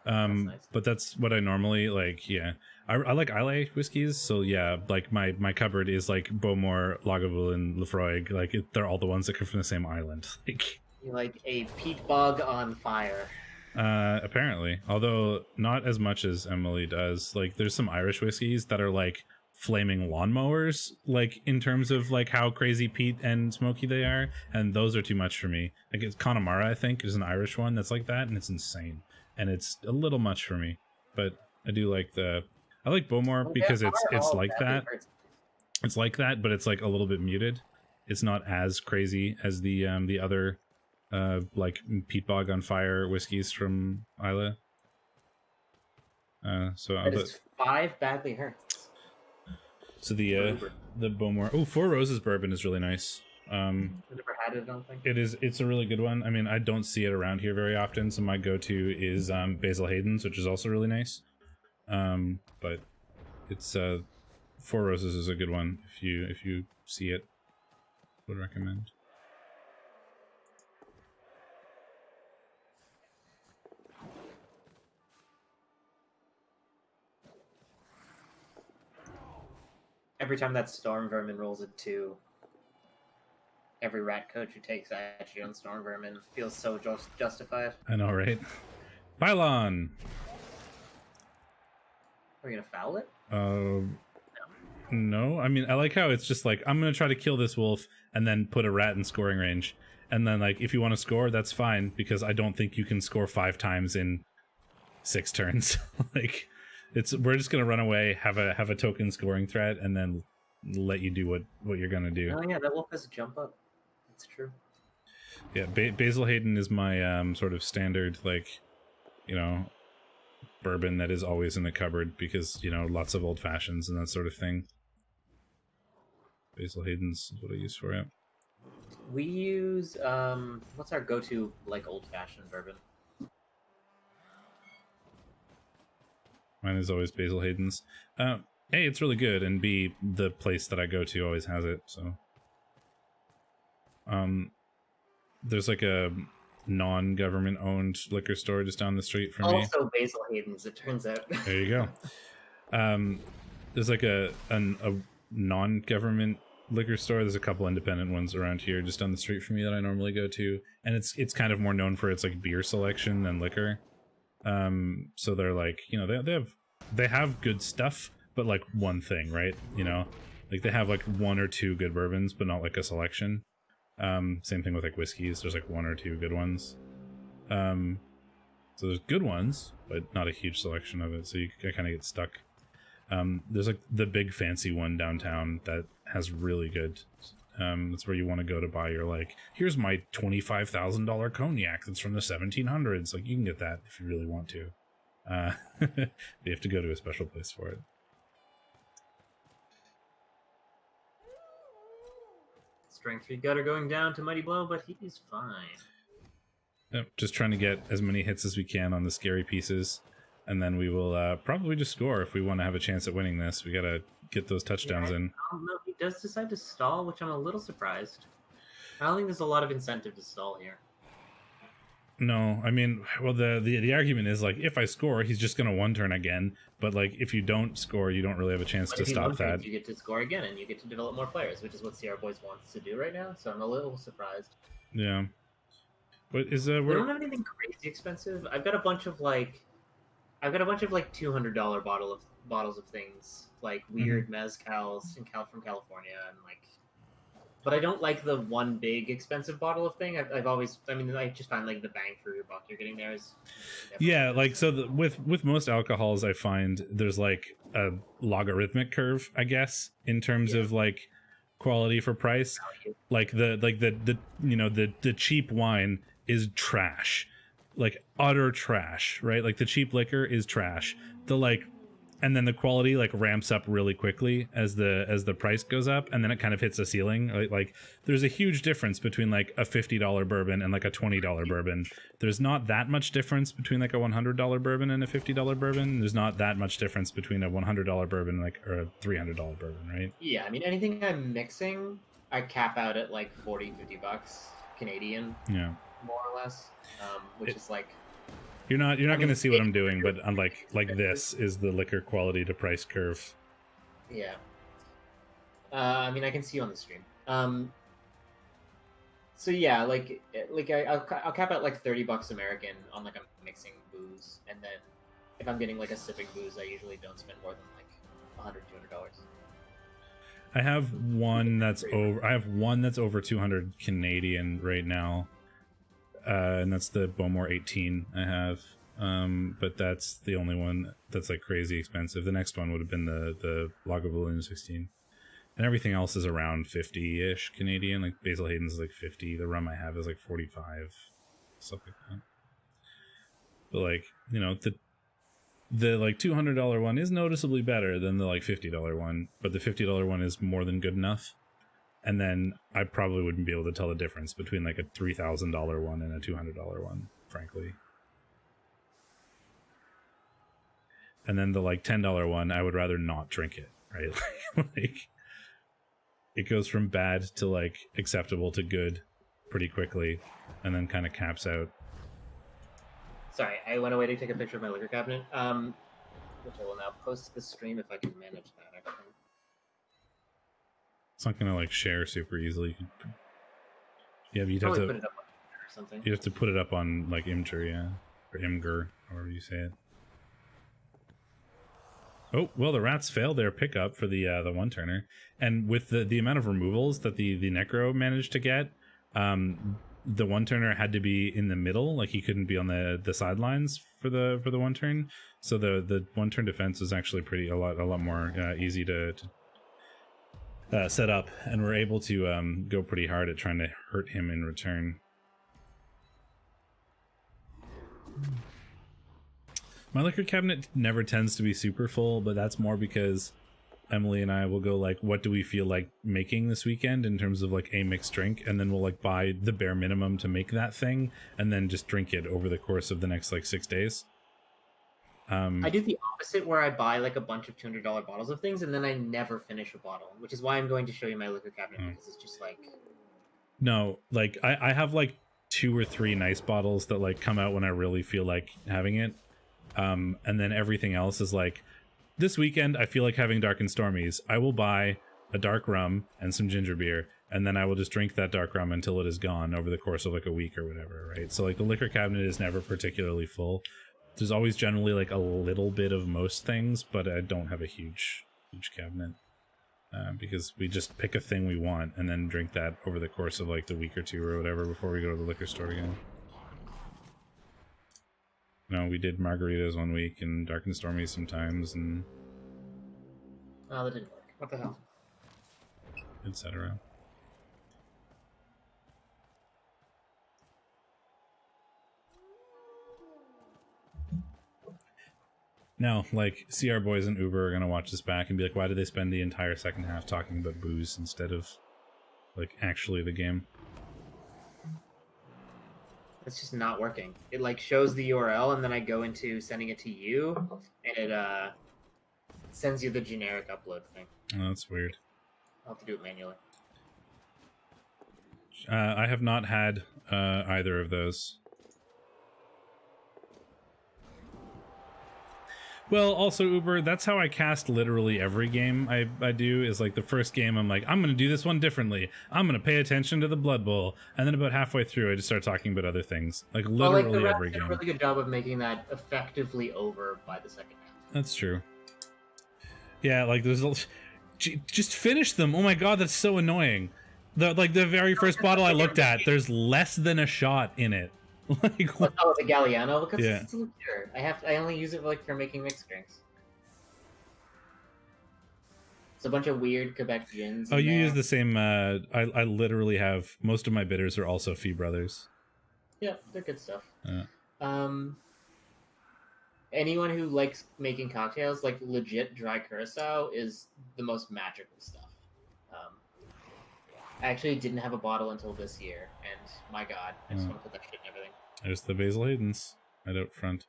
Nice. But that's what I normally like. Yeah, I like Islay whiskeys. So yeah, like my cupboard is like Bowmore, Lagavulin, Lefroy. Like they're all the ones that come from the same island. Like you like a peat bog on fire. Apparently, although not as much as Emily does. Like there's some Irish whiskeys that are like flaming lawnmowers, like in terms of like how crazy peat and smoky they are, and those are too much for me. Like it's Connemara, I think, is an Irish one that's like that, and it's insane, and it's a little much for me. But I do like I like Bowmore because it's like that. It's like that, but it's like a little bit muted. It's not as crazy as the other like peat bog on fire whiskeys from Islay. It's 5 badly hurts. So the Bowmore, Four Roses bourbon is really nice. I've never had it, I don't think. It's a really good one. I mean, I don't see it around here very often, so my go-to is Basil Hayden's, which is also really nice. But it's Four Roses is a good one if you see it. Would recommend. Every time that Storm Vermin rolls a 2, every rat coach who takes action on Storm Vermin feels so justified. I know, right? Pylon! Are you gonna foul it? No. I mean, I like how it's just like, I'm gonna try to kill this wolf and then put a rat in scoring range. And then, like, if you want to score, that's fine, because I don't think you can score 5 times in 6 turns. Like... we're just gonna run away, have a token scoring threat, and then let you do what you're gonna do. Oh yeah, that wolf has a jump up. That's true. Yeah, Basil Hayden is my sort of standard, like, bourbon that is always in the cupboard because lots of old fashions and that sort of thing. Basil Hayden's is what I use for it. We use what's our go-to like old fashioned bourbon? Mine is always Basil Hayden's. A, it's really good, and B, the place that I go to always has it, so. There's like a non-government owned liquor store just down the street from me. Also Basil Hayden's, it turns out. There you go. There's like a non-government liquor store. There's a couple independent ones around here just down the street from me that I normally go to, and it's kind of more known for its like beer selection than liquor. So they're like, you know, they have good stuff, but like one thing, right? You know, like they have like one or two good bourbons, but not like a selection. Same thing with like whiskeys. There's like one or two good ones. So there's good ones, but not a huge selection of it. So you kind of get stuck. There's like the big fancy one downtown that has really good. That's where you want to go to buy your like, here's my $25,000 cognac that's from the 1700s. Like you can get that if you really want to. You have to go to a special place for it. Strength 3 gutter going down to Mighty Blow, but he's fine. Yep, just trying to get as many hits as we can on the scary pieces, and then we will probably just score if we want to have a chance at winning this. We gotta get those touchdowns in. I don't know. He does decide to stall, which I'm a little surprised. I don't think there's a lot of incentive to stall here. No, I mean, well, the argument is like, if I score, he's just gonna one turn again. But like, if you don't score, you don't really have a chance to stop that. You get to score again, and you get to develop more players, which is what CR Boys wants to do right now. So I'm a little surprised. Yeah. But is we don't have anything crazy expensive. I've got a bunch of like $200 bottles of things, like weird mezcals from California, and like. But I don't like the one big expensive bottle of thing. I just find like the bang for your buck you're getting there is. Yeah, like so with most alcohols, I find there's like a logarithmic curve, I guess, in terms of like quality for price. Like the cheap wine is trash, like utter trash, right? Like the cheap liquor is trash. And then the quality like ramps up really quickly as the price goes up, and then it kind of hits a ceiling. Like there's a huge difference between like a $50 bourbon and like a $20 bourbon. There's not that much difference between like a $100 bourbon and a $50 bourbon. There's not that much difference between a $100 bourbon or a $300 bourbon, right? Yeah, I mean anything I'm mixing, I cap out at like $40-$50 Canadian. Yeah, more or less, which is like. You're not going to see what I'm doing, but unlike this is the liquor quality to price curve. Yeah. I mean, I can see you on the stream. So yeah, I'll cap out like $30 American on like a mixing booze, and then if I'm getting like a sipping booze, I usually don't spend more than like $100-$200. I have one that's over 200 Canadian right now. And that's the Bowmore 18 I have, but that's the only one that's like crazy expensive. The next one would have been the Lagavulin 16, and everything else is around 50-ish Canadian. Like Basil Hayden's is like 50. The rum I have is like 45, stuff like that. But like, you know, the like $200 one is noticeably better than the like $50 one, but the $50 one is more than good enough. And then I probably wouldn't be able to tell the difference between like a $3,000 one and a $200 one, frankly. And then the like $10 one, I would rather not drink it, right? Like it goes from bad to like acceptable to good pretty quickly, and then kind of caps out. Sorry, I went away to take a picture of my liquor cabinet, which I will now post to the stream if I can manage that. It's not gonna like share super easily. Yeah, but you'd have to put it up on or something. You'd have to put it up on like Imgur, yeah, or Imgur, however you say it. Oh well, the rats failed their pickup for the one turner, and with the amount of removals that the necro managed to get, the one turner had to be in the middle, like he couldn't be on the sidelines for the one turn. So the one turn defense was actually a lot more easy to set up, and we're able to go pretty hard at trying to hurt him in return. My liquor cabinet never tends to be super full, but that's more because Emily and I will go like, what do we feel like making this weekend in terms of like a mixed drink, and then we'll like buy the bare minimum to make that thing, and then just drink it over the course of the next like 6 days. I do the opposite, where I buy like a bunch of $200 bottles of things, and then I never finish a bottle, which is why I'm going to show you my liquor cabinet, because it's just like... No, like I have like 2 or 3 nice bottles that like come out when I really feel like having it. And then everything else is like, this weekend I feel like having Dark and Stormies. I will buy a dark rum, and some ginger beer, and then I will just drink that dark rum until it is gone over the course of like a week or whatever, right? So like the liquor cabinet is never particularly full. There's always generally like a little bit of most things, but I don't have a huge cabinet because we just pick a thing we want and then drink that over the course of like the week or two or whatever before we go to the liquor store again. No, we did margaritas one week and dark and stormy sometimes, and Oh, that didn't work. What the hell? etc. Now, like, CR Boys and Uber are gonna watch this back and be like, why did they spend the entire second half talking about booze instead of, like, actually the game? It's just not working. It, like, shows the URL, and then I go into sending it to you, and it, sends you the generic upload thing. Oh, that's weird. I'll have to do it manually. I have not had either of those. Well, also, Uber, that's how I cast literally every game I do, is like the first game I'm like, I'm going to do this one differently. I'm going to pay attention to the Blood Bowl. And then about halfway through, I just start talking about other things. Like literally every game. Did a really good job of making that effectively over by the second half. That's true. Yeah, like there's just finish them. Oh my god, that's so annoying. The very first bottle I looked at, there's less than a shot in it. Like, what? Oh, the Galliano? Because yeah. It's a liqueur. I only use it for making mixed drinks. It's a bunch of weird Quebec gins. Oh, you use the same. I literally have most of my bitters are also Fee Brothers. Yeah, they're good stuff. Yeah. Anyone who likes making cocktails, like legit dry curacao, is the most magical stuff. I actually didn't have a bottle until this year, and my god, I just want to put that shit in everything. There's the Basil Haydens right out front.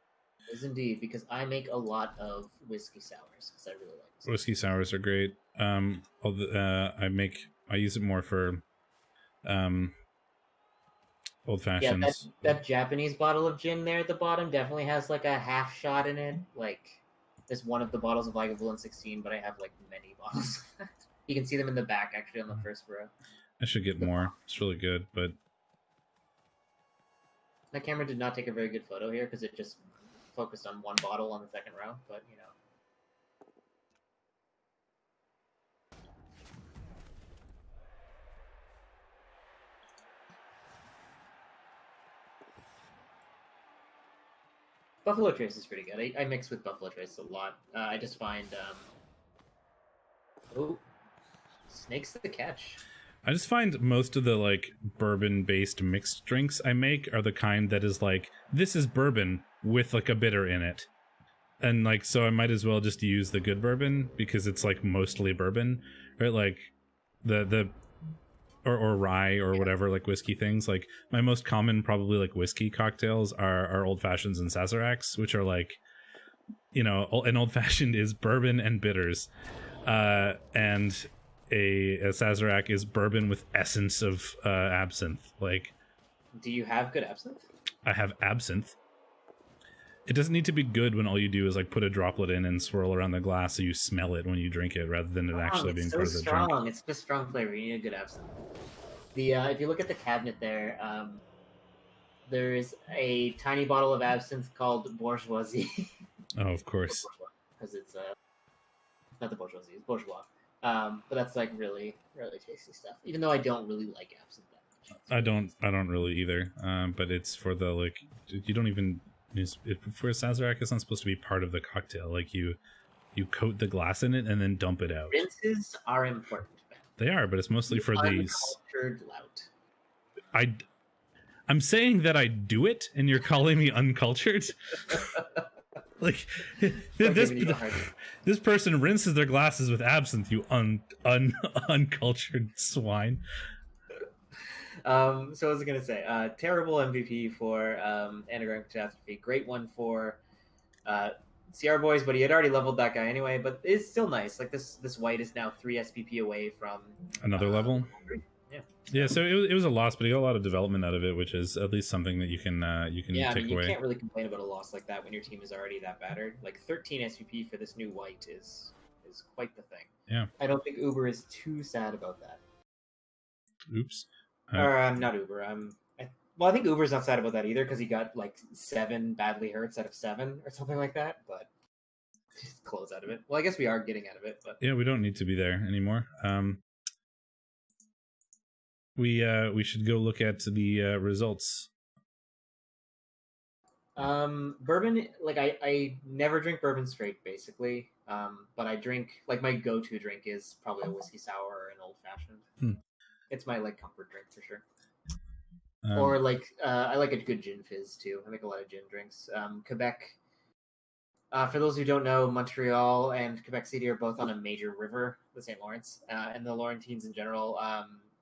It is indeed, because I make a lot of whiskey sours, because I really like this. Whiskey sours are great. I use it more for old fashions. Yeah, that Japanese bottle of gin there at the bottom definitely has like a half shot in it. Like, there's one of the bottles of Lagavulin 16, but I have like many bottles of that. You can see them in the back, actually, on the first row. I should get more. It's really good, but my camera did not take a very good photo here because it just focused on one bottle on the second row, but you know. Buffalo Trace is pretty good. I mix with Buffalo Trace a lot. I just find Snake's the catch. I just find most of the like bourbon-based mixed drinks I make are the kind that is like, this is bourbon with like a bitter in it. And like, so I might as well just use the good bourbon because it's like mostly bourbon, right? Like or rye or whatever, like whiskey things. Like my most common probably like whiskey cocktails are old fashions and sazeracs, which are like, you know, an old fashioned is bourbon and bitters. And a sazerac is bourbon with essence of absinthe. Like, do you have good absinthe? I have absinthe. It doesn't need to be good when all you do is like put a droplet in and swirl around the glass so you smell it when you drink it, rather than it actually being part of the drink. It's just strong flavor. You need a good absinthe. The if you look at the cabinet there, there is a tiny bottle of absinthe called Bourgeoisie. Oh, of course. Because it's not the Bourgeoisie, it's Bourgeois. But that's like really, really tasty stuff. Even though I don't really like absinthe that much. I don't really either. But it's for the like, you don't even. For a sazerac, it's not supposed to be part of the cocktail. Like you coat the glass in it and then dump it out. Rinses are important. They are, but it's mostly for these. Uncultured lout. I'm saying that I do it, and you're calling me uncultured. Like this person rinses their glasses with absinthe. You uncultured swine. So what was I gonna say? Terrible MVP for Anagram Catastrophe. Great one for CR Boys, but he had already leveled that guy anyway. But it's still nice. Like this white is now 3 SPP away from another level. 3. Yeah. So it was a loss, but he got a lot of development out of it, which is at least something that you can take away. You can't really complain about a loss like that when your team is already that battered. Like 13 SPP for this new white is is quite the thing. Yeah. I don't think Uber is too sad about that. Oops. Or not Uber. I think Uber's not sad about that either because he got like 7 badly hurts out of 7 or something like that. But just close out of it. Well, I guess we are getting out of it, but yeah, we don't need to be there anymore. We should go look at the results. Bourbon, like I never drink bourbon straight, basically. But I drink, like, my go-to drink is probably a whiskey sour or an old fashioned. It's my like comfort drink for sure. Or like I like a good gin fizz too. I make a lot of gin drinks. Quebec. For those who don't know, Montreal and Quebec City are both on a major river, the St. Lawrence, and the Laurentines in general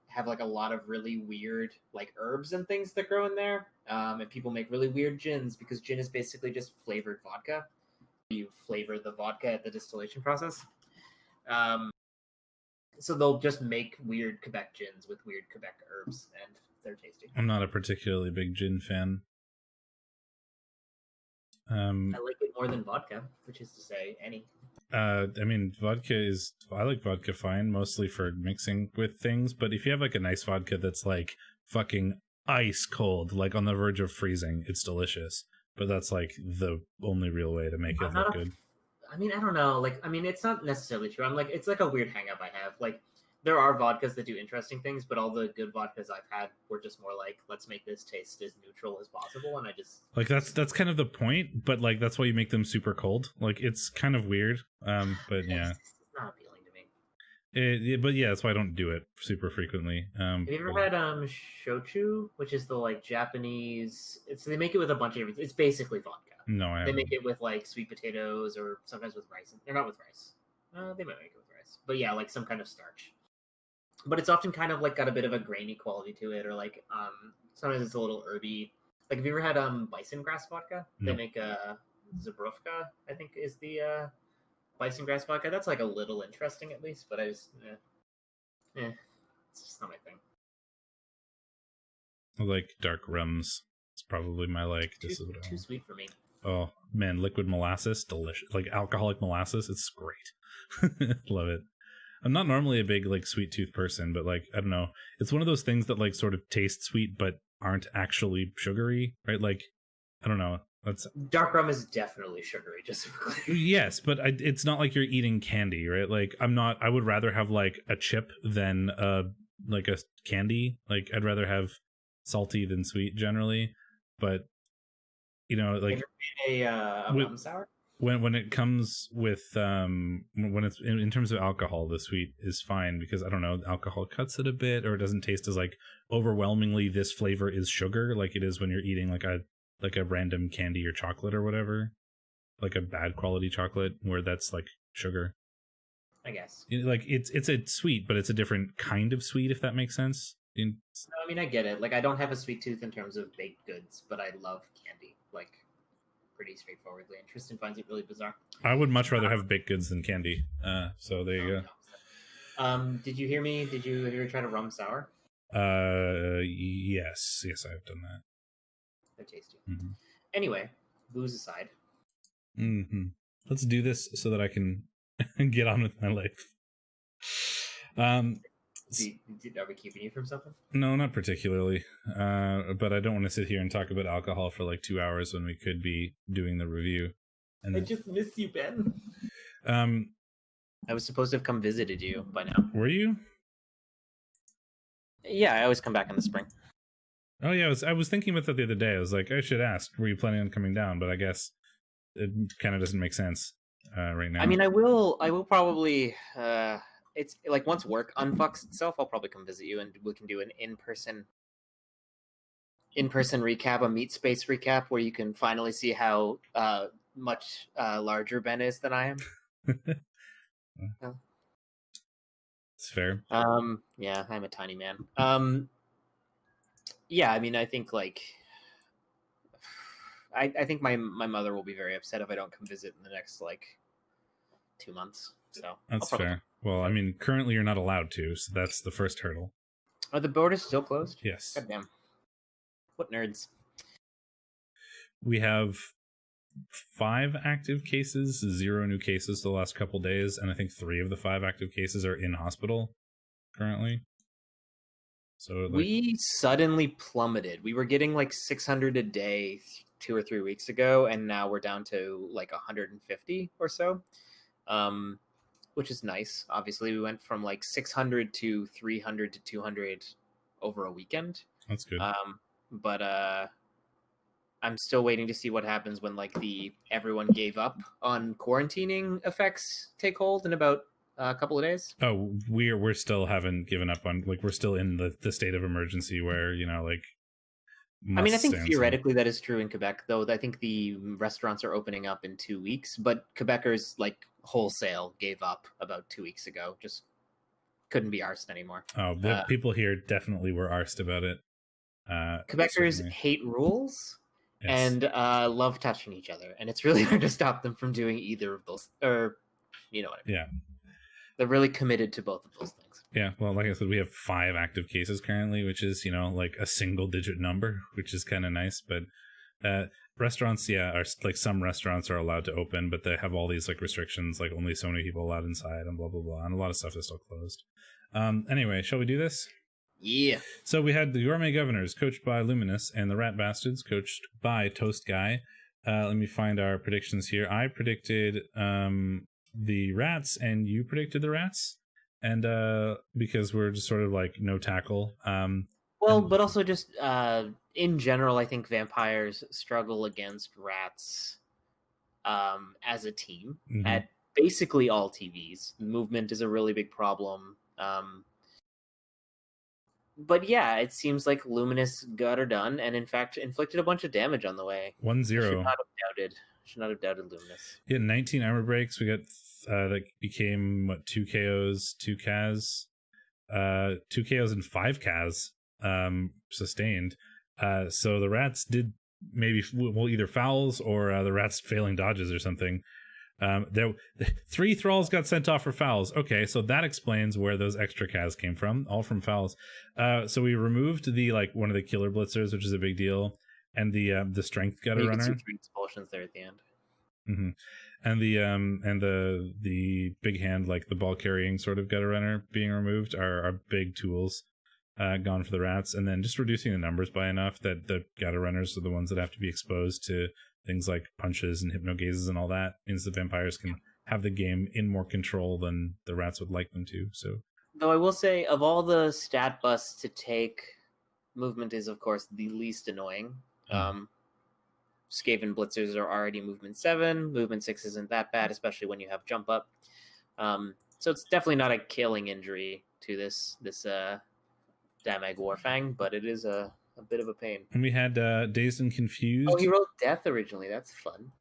have like a lot of really weird like herbs and things that grow in there. And people make really weird gins because gin is basically just flavored vodka. You flavor the vodka at the distillation process. So they'll just make weird Quebec gins with weird Quebec herbs, and they're tasty. I'm not a particularly big gin fan. I like it more than vodka, which is to say, any. I mean, I like vodka fine, mostly for mixing with things, but if you have like a nice vodka that's like fucking ice cold, like on the verge of freezing, it's delicious. But that's like the only real way to make it look good. I mean, I don't know. Like, I mean, it's not necessarily true. It's like a weird hang up I have. Like, there are vodkas that do interesting things, but all the good vodkas I've had were just more like, let's make this taste as neutral as possible. And I just like that's kind of the point, but like that's why you make them super cold. Like it's kind of weird. But yeah, it's not appealing to me. But yeah, that's why I don't do it super frequently. Have you ever had shochu, which is the like Japanese? They make it with a bunch of. It's basically vodka. No, I haven't. They make it with like sweet potatoes or sometimes with rice. They're not with rice. They might make it with rice, but yeah, like some kind of starch. But it's often kind of like got a bit of a grainy quality to it, or like sometimes it's a little herby. Like, have you ever had bison grass vodka? No. They make Zabrovka, I think, is the bison grass vodka. That's like a little interesting at least, but I just it's just not my thing. I like dark rums. It's probably my like. Too sweet for me. Oh man, liquid molasses, delicious. Like alcoholic molasses, it's great. Love it. I'm not normally a big like sweet tooth person, but like I don't know, it's one of those things that like sort of taste sweet but aren't actually sugary, right? Like I don't know. That's dark rum is definitely sugary, just so clear. Yes, but it's not like you're eating candy, right? Like I would rather have like a chip than like a candy. Like I'd rather have salty than sweet generally, but you know, like a rum sour. When it comes with when it's in terms of alcohol, the sweet is fine because I don't know, alcohol cuts it a bit, or it doesn't taste as like overwhelmingly this flavor is sugar like it is when you're eating like a random candy or chocolate or whatever, like a bad quality chocolate where that's like sugar. I guess like it's a sweet, but it's a different kind of sweet, if that makes sense. No, I mean I get it. Like I don't have a sweet tooth in terms of baked goods, but I love candy. Like. Pretty straightforwardly, and Tristan finds it really bizarre. I would much rather have baked goods than candy. So there you go. Did you hear me? Have you ever tried a rum sour? Yes, I've done that. They're tasty. Mm-hmm. Anyway, booze aside. Mm-hmm. Let's do this so that I can get on with my life. Are we keeping you from something? No, not particularly. But I don't want to sit here and talk about alcohol for like 2 hours when we could be doing the review. And I just miss you, Ben. I was supposed to have come visited you by now. Were you? Yeah, I always come back in the spring. Oh yeah, I was thinking about that the other day. I was like, I should ask, were you planning on coming down? But I guess it kind of doesn't make sense right now. I mean, I will probably. It's like once work unfucks itself, I'll probably come visit you and we can do an in-person recap, a meat space recap, where you can finally see how much larger Ben is than I am. It's fair. Yeah, I'm a tiny man. Yeah, I mean, I think like I think my mother will be very upset if I don't come visit in the next like 2 months. So that's fair. Well, I mean, currently you're not allowed to, so that's the first hurdle. Are the borders still closed? Yes. God damn. What nerds. We have 5 active cases, 0 new cases the last couple days, and I think 3 of the 5 active cases are in hospital currently. So we suddenly plummeted. We were getting like 600 a day 2 or 3 weeks ago, and now we're down to like 150 or so, which is nice. Obviously, we went from like 600 to 300 to 200 over a weekend. That's good. But I'm still waiting to see what happens when like everyone gave up on quarantining effects take hold in about a couple of days. Oh, we're still haven't given up on, like, we're still in the state of emergency where, you know, like, I mean, I think theoretically that is true in Quebec, though. I think the restaurants are opening up in 2 weeks, but Quebecers like wholesale gave up about 2 weeks ago. Just couldn't be arsed anymore. Oh, the people here definitely were arsed about it. Quebecers certainly hate rules. Yes. And love touching each other, and it's really hard to stop them from doing either of those, or you know what I mean. Yeah, they're really committed to both of those things. Yeah, well, like I said, we have 5 active cases currently, which is, you know, like a single-digit number, which is kind of nice. But restaurants, yeah, are like, some restaurants are allowed to open, but they have all these like restrictions, like only so many people allowed inside, and blah blah blah, and a lot of stuff is still closed. Anyway, shall we do this? Yeah. So we had the Gourmet Governors, coached by Luminous, and the Rat Bastards, coached by Toast Guy. Let me find our predictions here. I predicted the Rats, and you predicted the Rats. And because we're just sort of like no tackle. But also just in general, I think vampires struggle against rats as a team at basically all TVs. Movement is a really big problem. But yeah, it seems like Luminous got her done, and in fact inflicted a bunch of damage on the way. 1-0. Should not have doubted Luminous. Yeah, 19 armor breaks. We got that became 2 KOs, 2 CAS, 2 KOs and 5 CAS sustained. So the Rats did maybe either fouls or the Rats failing dodges or something. There 3 thralls got sent off for fouls. Okay, so that explains where those extra CAS came from, all from fouls. So we removed the one of the killer blitzers, which is a big deal, and the strength gutter runner. You can see 3 expulsions there at the end. Mm-hmm. And the big hand, like the ball carrying sort of gutter runner being removed, are big tools gone for the Rats, and then just reducing the numbers by enough that the gutter runners are the ones that have to be exposed to things like punches and hypno gazes and all that, means the vampires can have the game in more control than the Rats would like them to. So, though I will say, of all the stat busts to take, movement is of course the least annoying. Skaven blitzers are already movement 7. Movement 6 isn't that bad, especially when you have jump up. So it's definitely not a killing injury to this Damag Warfang, but it is a bit of a pain. And we had Dazed and Confused. Oh, he rolled death originally. That's fun.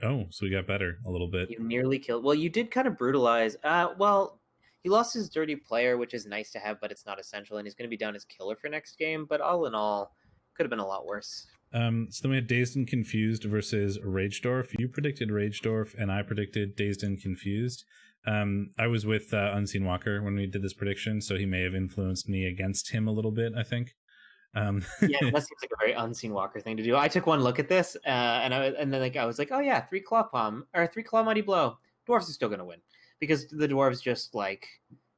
Oh, so we got better a little bit. You nearly killed. Well, you did kind of brutalize. He lost his dirty player, which is nice to have, but it's not essential, and he's going to be down as killer for next game. But all in all, could have been a lot worse. So then we had Dazed and Confused versus Ragedorf. You predicted Ragedorf, and I predicted Dazed and Confused. I was with Unseen Walker when we did this prediction, so he may have influenced me against him a little bit, I think. Yeah, that seems like a very Unseen Walker thing to do. I took one look at this, and then I was like, oh yeah, 3 claw palm or 3 claw mighty blow. Dwarves are still going to win because the dwarves just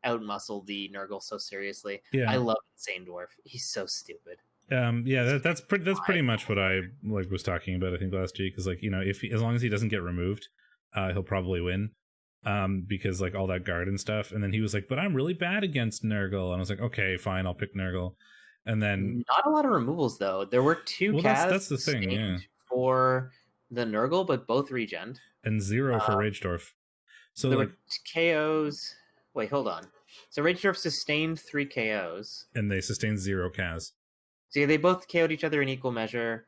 outmuscle the Nurgle so seriously. Yeah. I love Insane Dwarf. He's so stupid. That's pretty much what I was talking about, I think, last week, is as long as he doesn't get removed, he'll probably win, because all that guard and stuff. And then he was like, but I'm really bad against Nurgle, and I was like, okay, fine, I'll pick Nurgle. And then not a lot of removals though. There were 2 CAS that's the thing, yeah, for the Nurgle, but both regen, and 0 for Ragedorf. So there were KOs. Wait, hold on. So Ragedorf sustained 3 KOs, and they sustained 0 CAS. So they both KO'd each other in equal measure,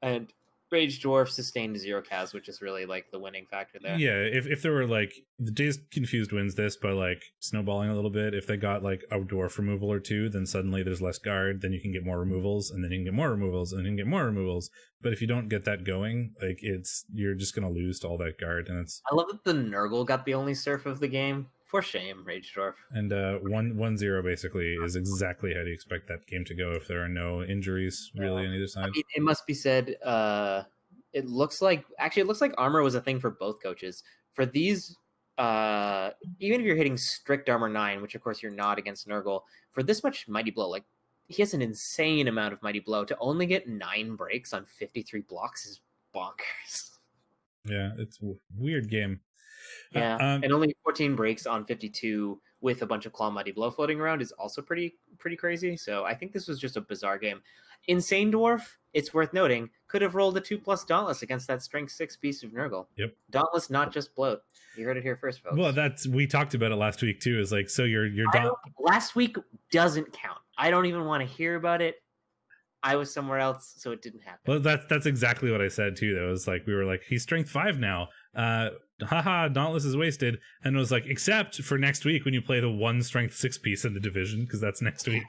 and Ragedorf sustained 0 CAS, which is really the winning factor there. Yeah, if there were the Dazed Confused wins this by snowballing a little bit. If they got a dwarf removal or 2, then suddenly there's less guard, then you can get more removals, and then you can get more removals, and then you can get more removals. But if you don't get that going, you're just gonna lose to all that guard, and it's. I love that the Nurgle got the only surf of the game. For shame, Ragedorf. And 1-0 basically is exactly how you expect that game to go if there are no injuries really on either side. I mean, it must be said, it looks like armor was a thing for both coaches. For these, even if you're hitting strict armor 9, which of course you're not against Nurgle, for this much Mighty Blow, like he has an insane amount of Mighty Blow. To only get 9 breaks on 53 blocks is bonkers. Yeah, it's a weird game. Yeah, and only 14 breaks on 52 with a bunch of Claw Mighty Blow floating around is also pretty crazy. So I think this was just a bizarre game. Insane Dwarf, it's worth noting, could have rolled a 2+ Dauntless against that Strength 6 piece of Nurgle. Yep. Dauntless, not just bloat. You heard it here first, folks. Well, we talked about it last week too. Is like, so your last week doesn't count. I don't even want to hear about it. I was somewhere else, so it didn't happen. Well, that's exactly what I said too. That was like, we were like, he's Strength 5 now. Haha, Dauntless is wasted. And it was like, except for next week when you play the 1 Strength 6 piece in the division, because that's next week.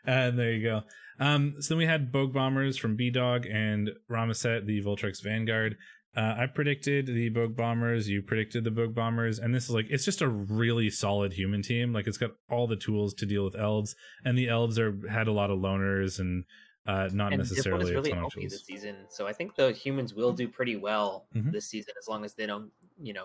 And there you go. So then we had Bogue Bombers from B-Dog and Ramaset, the Voltrex Vanguard. I predicted the Bogue Bombers, you predicted the Bogue Bombers, and this is like, it's just a really solid human team. Like, it's got all the tools to deal with elves, and the elves had a lot of loners and not necessarily really a ton of OP tools this season. So I think the humans will do pretty well Mhm. this season, as long as they don't,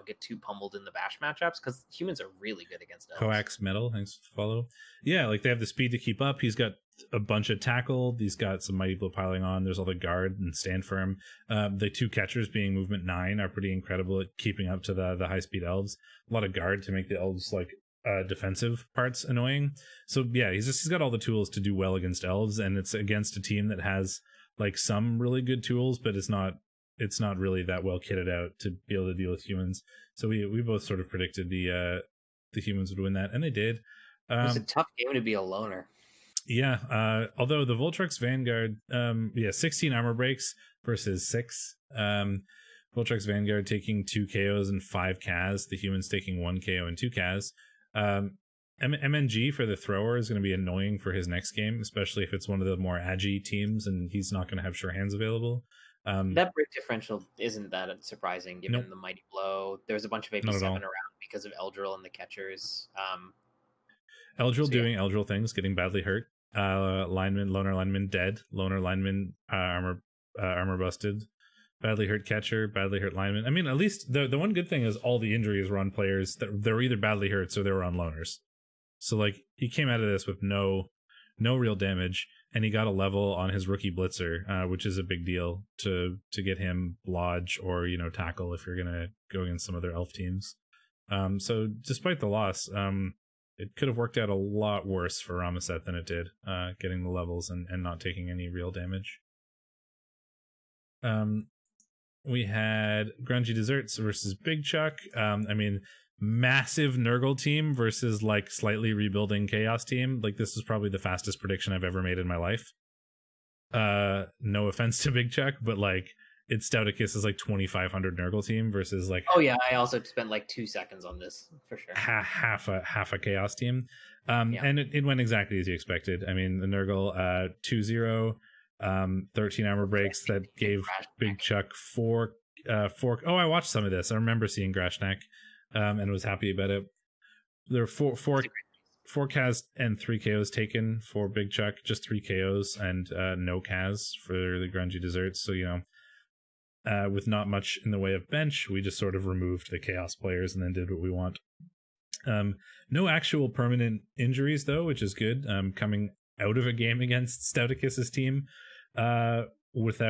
get too pummeled in the bash matchups, because humans are really good against elves. Coax Metal, thanks for the follow. Yeah, like they have the speed to keep up. He's got a bunch of tackle. He's got some Mighty Blow piling on. There's all the guard and stand firm. The 2 catchers being movement 9 are pretty incredible at keeping up to the high speed elves. A lot of guard to make the elves like defensive parts annoying. So yeah, he's got all the tools to do well against elves, and it's against a team that has like some really good tools, but it's not really that well kitted out to be able to deal with humans. So we both sort of predicted the humans would win that, and they did. It was a tough game to be a loner. Yeah, although the Voltrex Vanguard, 16 armor breaks versus 6. Voltrex Vanguard taking 2 KOs and 5 KAs. The humans taking 1 KO and 2 KAs. MNG for the thrower is going to be annoying for his next game, especially if it's one of the more agi teams and he's not going to have sure hands available. That break differential isn't that surprising given the Mighty Blow. There's a bunch of AP7 around because of Eldril and the catchers. Eldril doing Eldril things, getting badly hurt. Loner lineman dead. Loner lineman armor busted. Badly hurt catcher, badly hurt lineman. I mean, at least the one good thing is all the injuries were on players that they were either badly hurt or they were on loners. So like he came out of this with no real damage, and he got a level on his rookie blitzer, which is a big deal to get him lodge or tackle if you're gonna go against some other elf teams. So despite the loss, it could have worked out a lot worse for Ramaset than it did, getting the levels and not taking any real damage. We had Grungy Desserts versus Big Chuck. Massive Nurgle team versus like slightly rebuilding Chaos team. Like, this is probably the fastest prediction I've ever made in my life. No offense to Big Chuck, but like it's Stouticus is like 2,500 Nurgle team versus like. Oh yeah, I also spent like 2 seconds on this for sure. Half a Chaos team, and it went exactly as you expected. I mean, the Nurgle 2-0. 13 armor breaks that gave Big Chuck 4. Oh, I watched some of this. I remember seeing Grashnak, and was happy about it. There were four KAs and 3 KOs taken for Big Chuck, just 3 KOs and no KAs for the Grungy Desserts. So with not much in the way of bench, we just sort of removed the Chaos players and then did what we want. No actual permanent injuries though, which is good. Coming out of a game against Stouticus's team. There are worse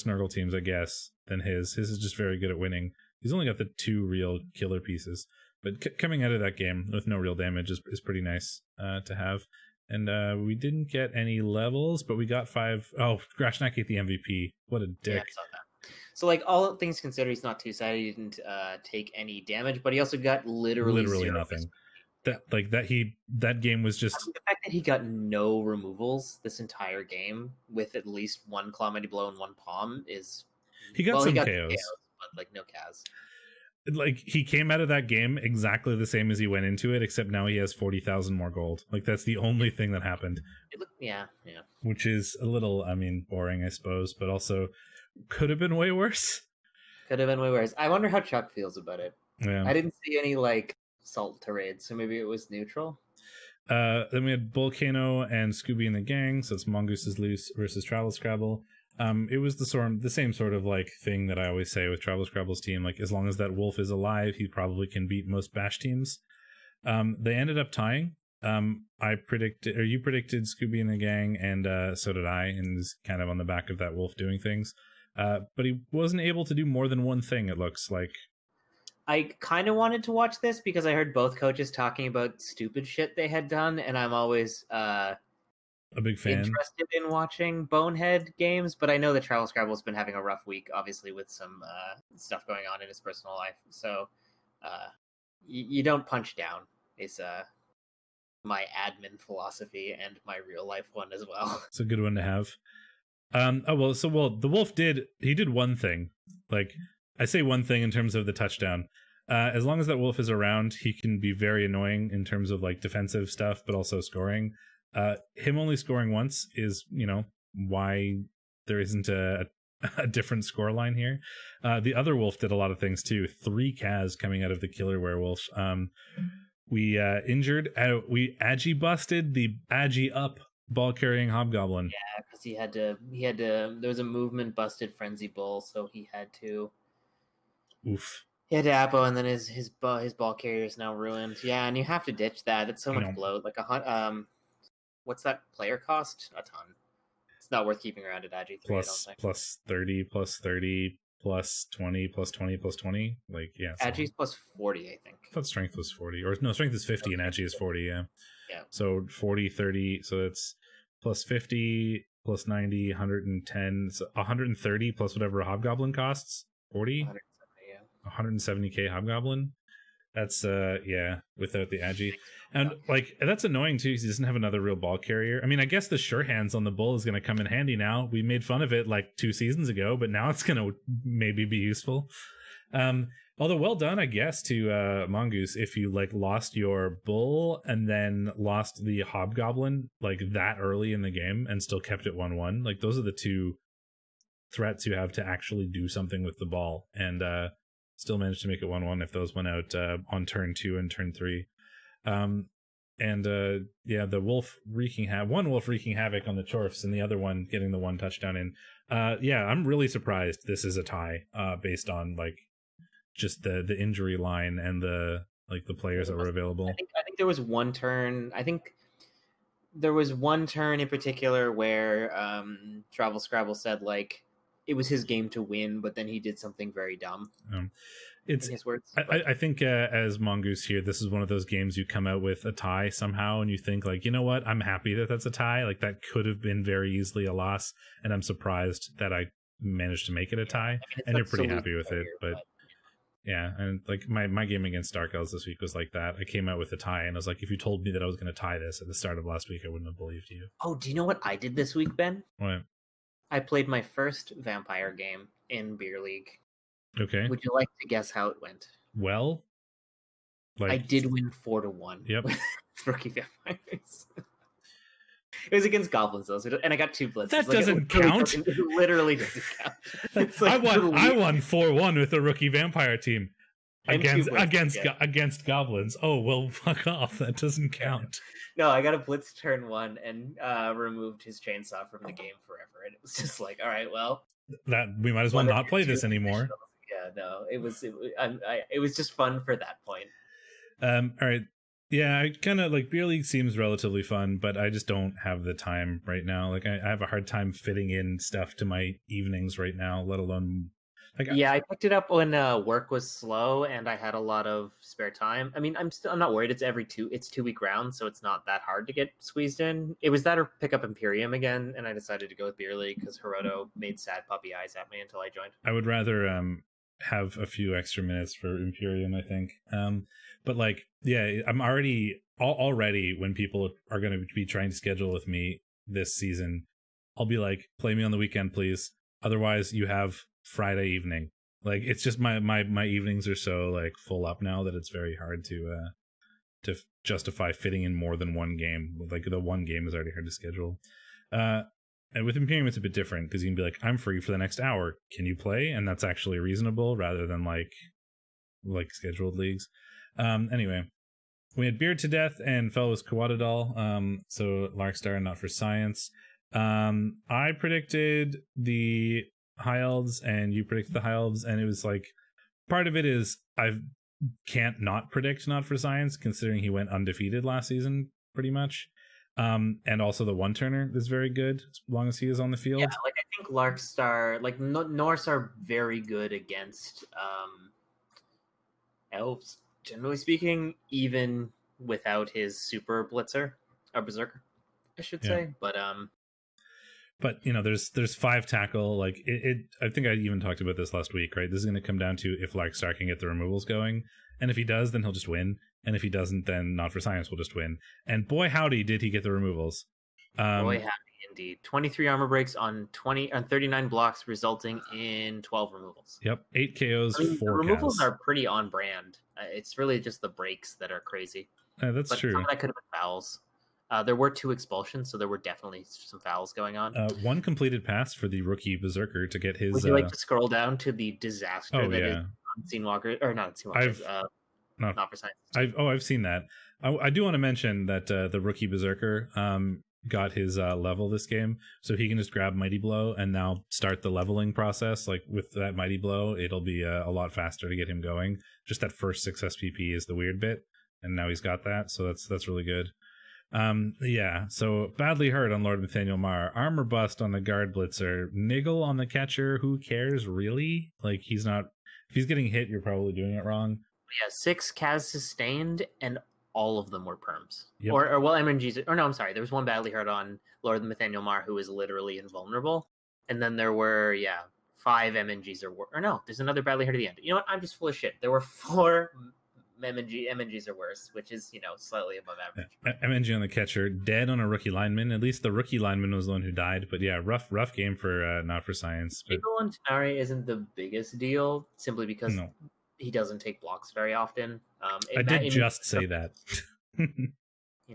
Nurgle teams, I guess, than his. His is just very good at winning. He's only got the 2 real killer pieces, but coming out of that game with no real damage is pretty nice to have. And we didn't get any levels, but we got 5. Oh, Grashnak ate the MVP. What a dick. Yeah, I saw that. So, like, all things considered, he's not too sad. He didn't take any damage, but he also got literally nothing. That game was just the fact that he got no removals this entire game with at least 1 Claw Mighty Blow and 1 Palm is he got some KOs, but like no KAs. Like, he came out of that game exactly the same as he went into it, except now he has 40,000 more gold. Like, that's the only thing that happened. Yeah. Which is a little, boring, I suppose, but also could have been way worse. I wonder how Chuck feels about it. Yeah. I didn't see any like salt to raid, so maybe it was neutral. Then we had Volcano and Scooby in the gang, so it's Mongoose is Loose versus Travel Scrabble. It was the same sort of like thing that I always say with Travel Scrabble's team. Like, as long as that wolf is alive, he probably can beat most bash teams. They ended up tying. You predicted Scooby and the gang, and so did I, and was kind of on the back of that wolf doing things. But he wasn't able to do more than one thing, it looks like. I kind of wanted to watch this because I heard both coaches talking about stupid shit they had done, and I'm always a big fan, interested in watching bonehead games. But I know that Travel Scrabble's been having a rough week, obviously with some stuff going on in his personal life. So you don't punch down is my admin philosophy and my real life one as well. It's a good one to have. The wolf did one thing. Like, I say one thing in terms of the touchdown. As long as that wolf is around, he can be very annoying in terms of like defensive stuff, but also scoring. Him only scoring once is, why there isn't a different score line here. The other wolf did a lot of things too. 3 Kaz coming out of the killer werewolf. We agi busted the agi up ball carrying hobgoblin. Yeah, because he had to. There was a movement busted frenzy bull, so he had to. Oof. He had to Apo, and then his ball carrier is now ruined. Yeah, and you have to ditch that. It's so much bloat. Like what's that player cost? A ton. It's not worth keeping around at Agi 3. Plus 30, plus 30, plus 20, plus 20, plus 20. Like, yeah. Agi's plus 40, I think. I thought strength was 40. Or no, strength is 50 and Agi is 40, yeah. Yeah. So 40, 30, so it's plus 50, plus 90, 110, so 130 plus whatever a hobgoblin costs. 40? 170k hobgoblin. That's without the agi. And like, that's annoying too, because he doesn't have another real ball carrier. I mean, I guess the sure hands on the bull is going to come in handy now. We made fun of it like 2 seasons ago, but now it's going to maybe be useful. Although, well done, I guess, to Mongoose, if you like lost your bull and then lost the hobgoblin like that early in the game and still kept it 1-1. Like, those are the 2 threats you have to actually do something with the ball, and still managed to make it 1-1 if those went out on turn 2 and turn 3. The wolf wreaking one wolf wreaking havoc on the Chorfs and the other one getting the 1 touchdown in. I'm really surprised this is a tie based on like just the injury line and the players that were available. I think there was one turn. I think there was one turn in particular where Travel Scrabble said like it was his game to win, but then he did something very dumb. It's his words. I think as Mongoose here, this is one of those games you come out with a tie somehow, and you think like, you know what, I'm happy that that's a tie. Like, that could have been very easily a loss, and I'm surprised that I managed to make it a tie. And you're pretty happy with it, but yeah. And like my game against Dark Elves this week was like that. I came out with a tie, and I was like, if you told me that I was going to tie this at the start of last week, I wouldn't have believed you. Oh, do you know what I did this week, Ben? What? I played my first vampire game in Beer League. Okay. Would you like to guess how it went? Well, I did win 4-1. Yep. With rookie vampires. It was against goblins though, and I got 2 blitzes. That doesn't count. It literally doesn't count. I won 4-1 with a rookie vampire team against goblins. Oh well, fuck off. That doesn't count. No, I got a blitz turn 1 and removed his chainsaw from the game forever, and it was just like, all right, well, that we might as well not play this anymore. Yeah, no, it was just fun for that point. All right. Yeah, I kind of like Beer League seems relatively fun, but I just don't have the time right now. Like, I have a hard time fitting in stuff to my evenings right now, let alone like. Yeah, I picked it up when work was slow and I had a lot of spare time. I mean, I'm not worried. It's 2-week round, so it's not that hard to get squeezed in. It was that or pick up Imperium again, and I decided to go with Beer League because Hiroto made sad puppy eyes at me until I joined. I would rather have a few extra minutes for Imperium, I think. But like, yeah, I'm already when people are going to be trying to schedule with me this season, I'll be like, play me on the weekend, please. Otherwise, you have Friday evening. Like, it's just my evenings are so like full up now that it's very hard to justify fitting in more than one game. Like, the one game is already hard to schedule. And with Imperium, it's a bit different because you can be like, I'm free for the next hour. Can you play? And that's actually reasonable rather than like scheduled leagues. Anyway, we had Beard to Death and Fellows Kawadadal. So Larkstar, Not for Science. I predicted the high elves and you predicted the high elves, and it was like part of it is I can't not predict Not for Science considering he went undefeated last season pretty much. And also the one turner is very good as long as he is on the field. Yeah, like I think Larkstar, like Norse are very good against elves, generally speaking, even without his super blitzer or berserker, I should say. But you know, there's 5 tackle. Like it I think I even talked about this last week, right? This is going to come down to if Larkstar can get the removals going, and if he does, then he'll just win. And if he doesn't, then Not for Science will just win. And boy howdy did he get the removals. Boy howdy indeed. 23 armor breaks on 39 blocks, resulting in 12 removals. Yep, 8 KOs, 4 the removals casts. are pretty on brand. It's really just the breaks that are crazy. That's true. Some of that could have been fouls. There were 2 expulsions, so there were definitely some fouls going on. 1 completed pass for the rookie Berserker to get his... Would you like to scroll down to the disaster that is Unseen Walker, or not Unseen Walkers, Not for Science? I've seen that. I do want to mention that the rookie Berserker got his level this game, so he can just grab Mighty Blow and now start the leveling process. Like with that Mighty Blow, it'll be a lot faster to get him going. Just that first 6 SPP is the weird bit, and now he's got that, so that's really good. So badly hurt on Lord Nathaniel Marr, armor bust on the guard blitzer, niggle on the catcher. Who cares, really? Like, he's not, if he's getting hit, you're probably doing it wrong. Yeah, 6 Kaz sustained, and all of them were perms. Yep. Or well, MNGs, or no, I'm sorry, there was one badly hurt on Lord Nathaniel Marr who was literally invulnerable, and then there were 5 MNGs or no, there's another badly hurt at the end. You know what? I'm just full of shit. There were 4 MNGs are worse, which is, slightly above average. MNG on the catcher, dead on a rookie lineman. At least the rookie lineman was the one who died. But yeah, rough game for Not for Science. But Eagle on Tenari isn't the biggest deal, simply because he doesn't take blocks very often. I did just say that. And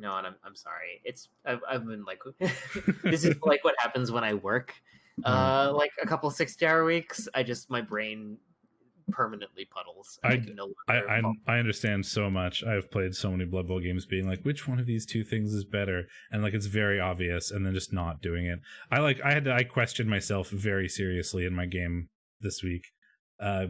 I'm sorry. I've been like, this is like what happens when I work, like a couple 60-hour weeks. My brain permanently puddles. I understand so much. I've played so many Blood Bowl games being like, which one of these 2 things is better? And like, it's very obvious, and then just not doing it. I questioned myself very seriously in my game this week,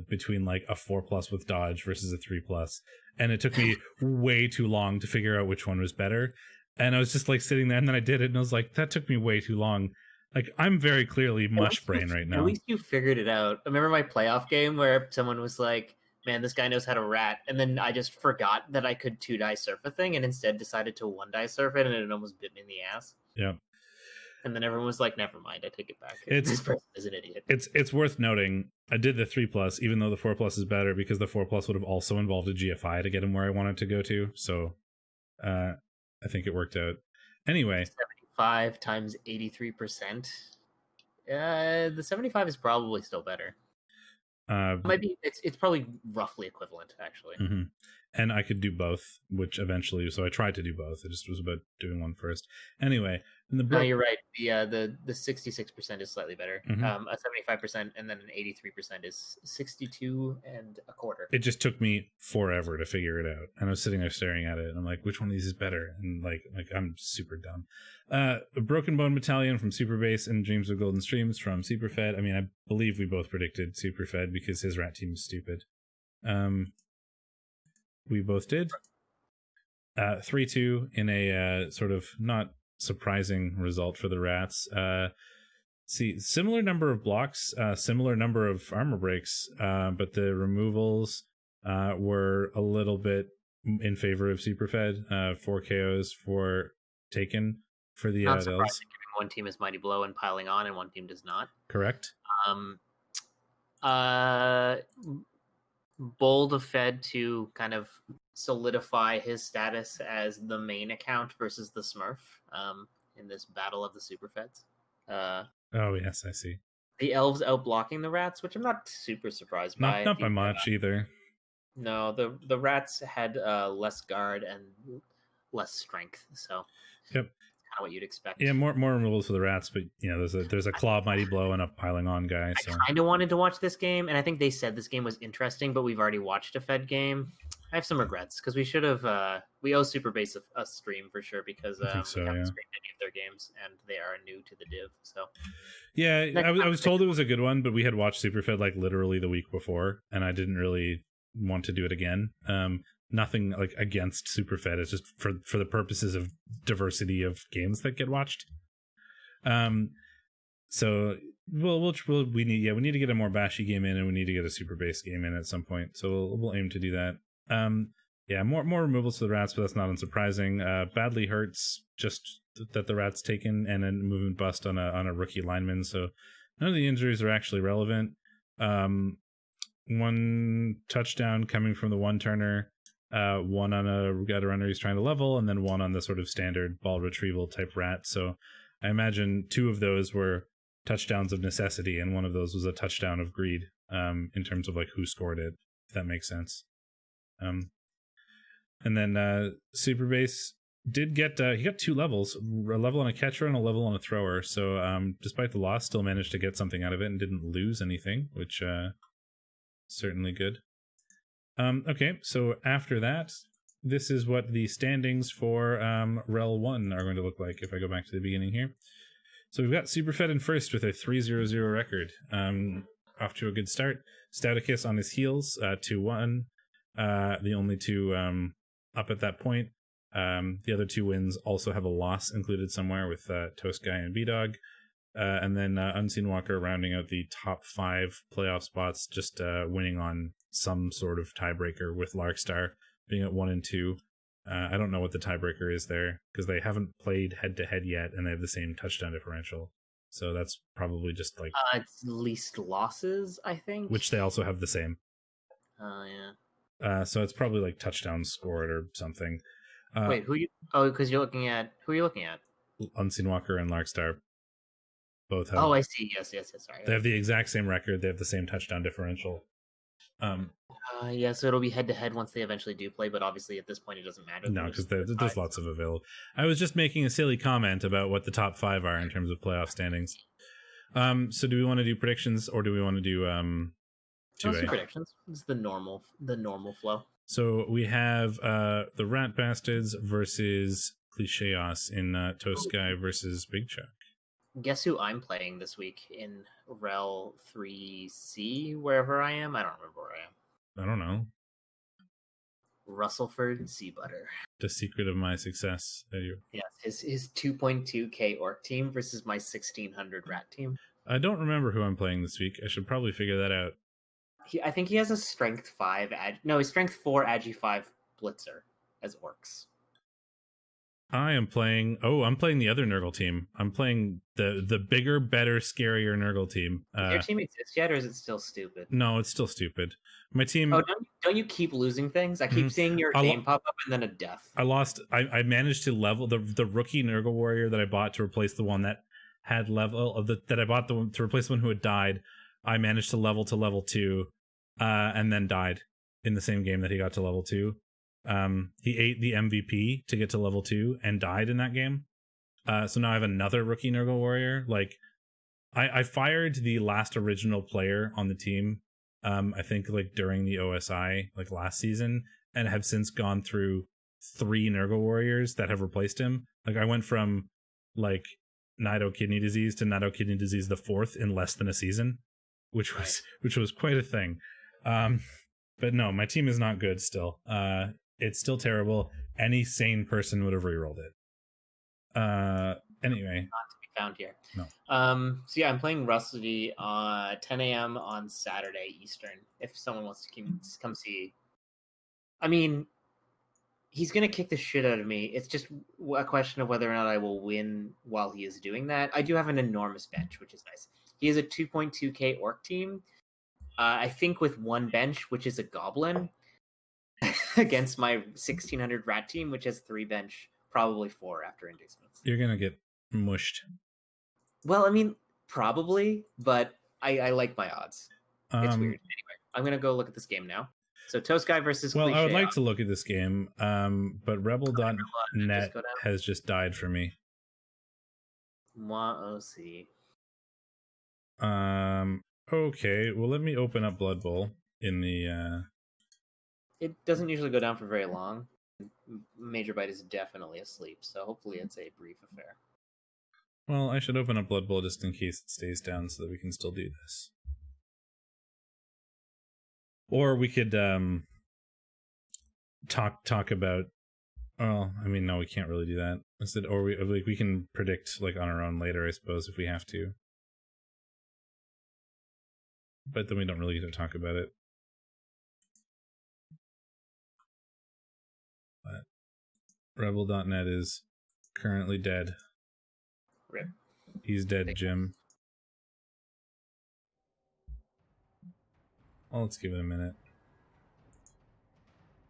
between like a 4+ with dodge versus a 3+. And it took me way too long to figure out which one was better. And I was just like sitting there, and then I did it, and I was like, that took me way too long. Like, I'm very clearly mush brain right now. At least you figured it out. I remember my playoff game where someone was like, man, this guy knows how to rat. And then I just forgot that I could 2-die surf a thing and instead decided to 1-die surf it, and it almost bit me in the ass. Yeah. And then everyone was like, never mind, I take it back. This person is an idiot. It's worth noting, I did the 3+, even though the 4+ is better, because the 4+ would have also involved a GFI to get him where I wanted to go to. So I think it worked out. Anyway. 75 times 83%. The 75 is probably still better. Might be. It's probably roughly equivalent, actually. Mm-hmm. And I could do both, which eventually. So I tried to do both. It just was about doing one first. Anyway, no, you're right. The 66% is slightly better. Mm-hmm. A 75% and then an 83% is 62 1/4. It just took me forever to figure it out, and I was sitting there staring at it, and I'm like, which one of these is better? And like I'm super dumb. A Broken Bone Battalion from Superbase and Dreams of Golden Streams from Superfed. I mean, I believe we both predicted Superfed because his rat team is stupid. We both did. 3-2 in a sort of not surprising result for the Rats. Similar number of blocks, similar number of armor breaks, but the removals were a little bit in favor of Superfed. 4 KOs for taken for the not surprising, given one team is Mighty Blow and piling on, and one team does not. Correct. Bold of Fed to kind of solidify his status as the main account versus the Smurf in this battle of the Superfeds. Oh yes, I see. The elves out blocking the rats, which I'm not super surprised by. Not by much either. No, the rats had less guard and less strength, so yep, kind of what you'd expect. Yeah, more removals for the Rats, but there's a claw Mighty Blow and a piling on guy. So I kind of wanted to watch this game, and I think they said this game was interesting, but we've already watched a Fed game. I have some regrets because we should have. We owe Superbase a stream for sure because I think so, we haven't yeah. streamed any of their games and they are new to the div. So Yeah, Next I was told it was a good one, but we had watched Superfed like literally the week before, and I didn't really want to do it again. Nothing like against Superfed. It's just for the purposes of diversity of games that get watched. So we need to get a more bashy game in, and we need to get a super base game in at some point. So we'll aim to do that. More removals to the rats, but that's not unsurprising. Badly hurts just that the rat's taken, and a movement bust on a rookie lineman. So none of the injuries are actually relevant. One touchdown coming from the one turner, one on a gutter runner he's trying to level, and then one on the sort of standard ball retrieval type rat. So I imagine two of those were touchdowns of necessity, and one of those was a touchdown of greed, in terms of like who scored it, if that makes sense. And then Superbase did get he got 2 levels, a level on a catcher and a level on a thrower. So despite the loss, still managed to get something out of it and didn't lose anything, which certainly good. Okay, so after that, this is what the standings for REL 1 are going to look like if I go back to the beginning here. So we've got Superfed in first with a 3-0-0 record. Off to a good start. Stouticus on his heels, 2-1. The only two up at that point. The other 2 wins also have a loss included somewhere with Toast Guy and B-Dog. And then Unseen Walker rounding out the top 5 playoff spots, just winning on some sort of tiebreaker with Larkstar being at 1 and 2. I don't know what the tiebreaker is there because they haven't played head to head yet, and they have the same touchdown differential. So that's probably just like it's least losses, I think. Which they also have the same. Yeah. So it's probably like touchdowns scored or something. Wait, who you? Oh, because you're looking at who are you looking at? Unseen Walker and Larkstar both have. Oh, I see. Yes. Sorry. They have the exact same record. They have the same touchdown differential. Yeah, so it'll be head to head once they eventually do play, but obviously at this point it doesn't matter. No, because there's lots of available. I was just making a silly comment about what the top 5 are in terms of playoff standings. So do we want to do predictions or do we want to do 2A? Predictions. It's the normal flow. So we have the Rat Bastards versus Clicheos in Toast Guy versus Big Chuck. Guess who I'm playing this week in REL 3C, wherever I am? I don't remember where I am. I don't know. Russellford Sea Butter. The secret of my success. Yes, his 2.2k orc team versus my 1600 rat team. I don't remember who I'm playing this week. I should probably figure that out. I think he has a strength 5 he's strength 4 agi 5 blitzer as orcs. I'm playing the other Nurgle team. I'm playing the bigger, better, scarier Nurgle team. Does your team exist yet, or is it still stupid? No, it's still stupid. My team. Oh, don't you keep losing things? I keep seeing your name pop up and then a death. I lost. I managed to level the rookie Nurgle warrior that I bought to replace the one that had level of that I bought to replace the one who had died. I managed to level 2, and then died in the same game that he got to level 2. He ate the MVP to get to level 2 and died in that game. So now I have another rookie Nurgle warrior. Like, I fired the last original player on the team. I think like during the OSI like last season, and have since gone through 3 Nurgle warriors that have replaced him. Like I went from like Nido Kidney Disease to Nido Kidney Disease the 4th in less than a season, which was quite a thing. But no, my team is not good still. It's still terrible. Any sane person would have rerolled it. Anyway. Not to be found here. No. So yeah, I'm playing Rusty 10 a.m. on Saturday Eastern. If someone wants to come see. I mean, he's going to kick the shit out of me. It's just a question of whether or not I will win while he is doing that. I do have an enormous bench, which is nice. He has a 2.2k orc team. I think with 1 bench, which is a goblin, against my 1600 rat team, which has 3 bench, probably 4 after inducements. You're gonna get mushed. Well, I mean, probably, but I like my odds. It's weird. Anyway, I'm gonna go look at this game now. So Toast Guy versus Well, Cliché. I would like to look at this game, but REBBL.net has just died for me. Moi aussi. Okay, well let me open up Blood Bowl in the It doesn't usually go down for very long. Major Bite is definitely asleep, so hopefully it's a brief affair. Well, I should open up Blood Bowl just in case it stays down so that we can still do this. Or we could talk about. Well, I mean, no, we can't really do that. Instead, or we can predict like on our own later, I suppose, if we have to. But then we don't really get to talk about it. But REBBL.net is currently dead. Rip. He's dead, Jim. Well, let's give it a minute.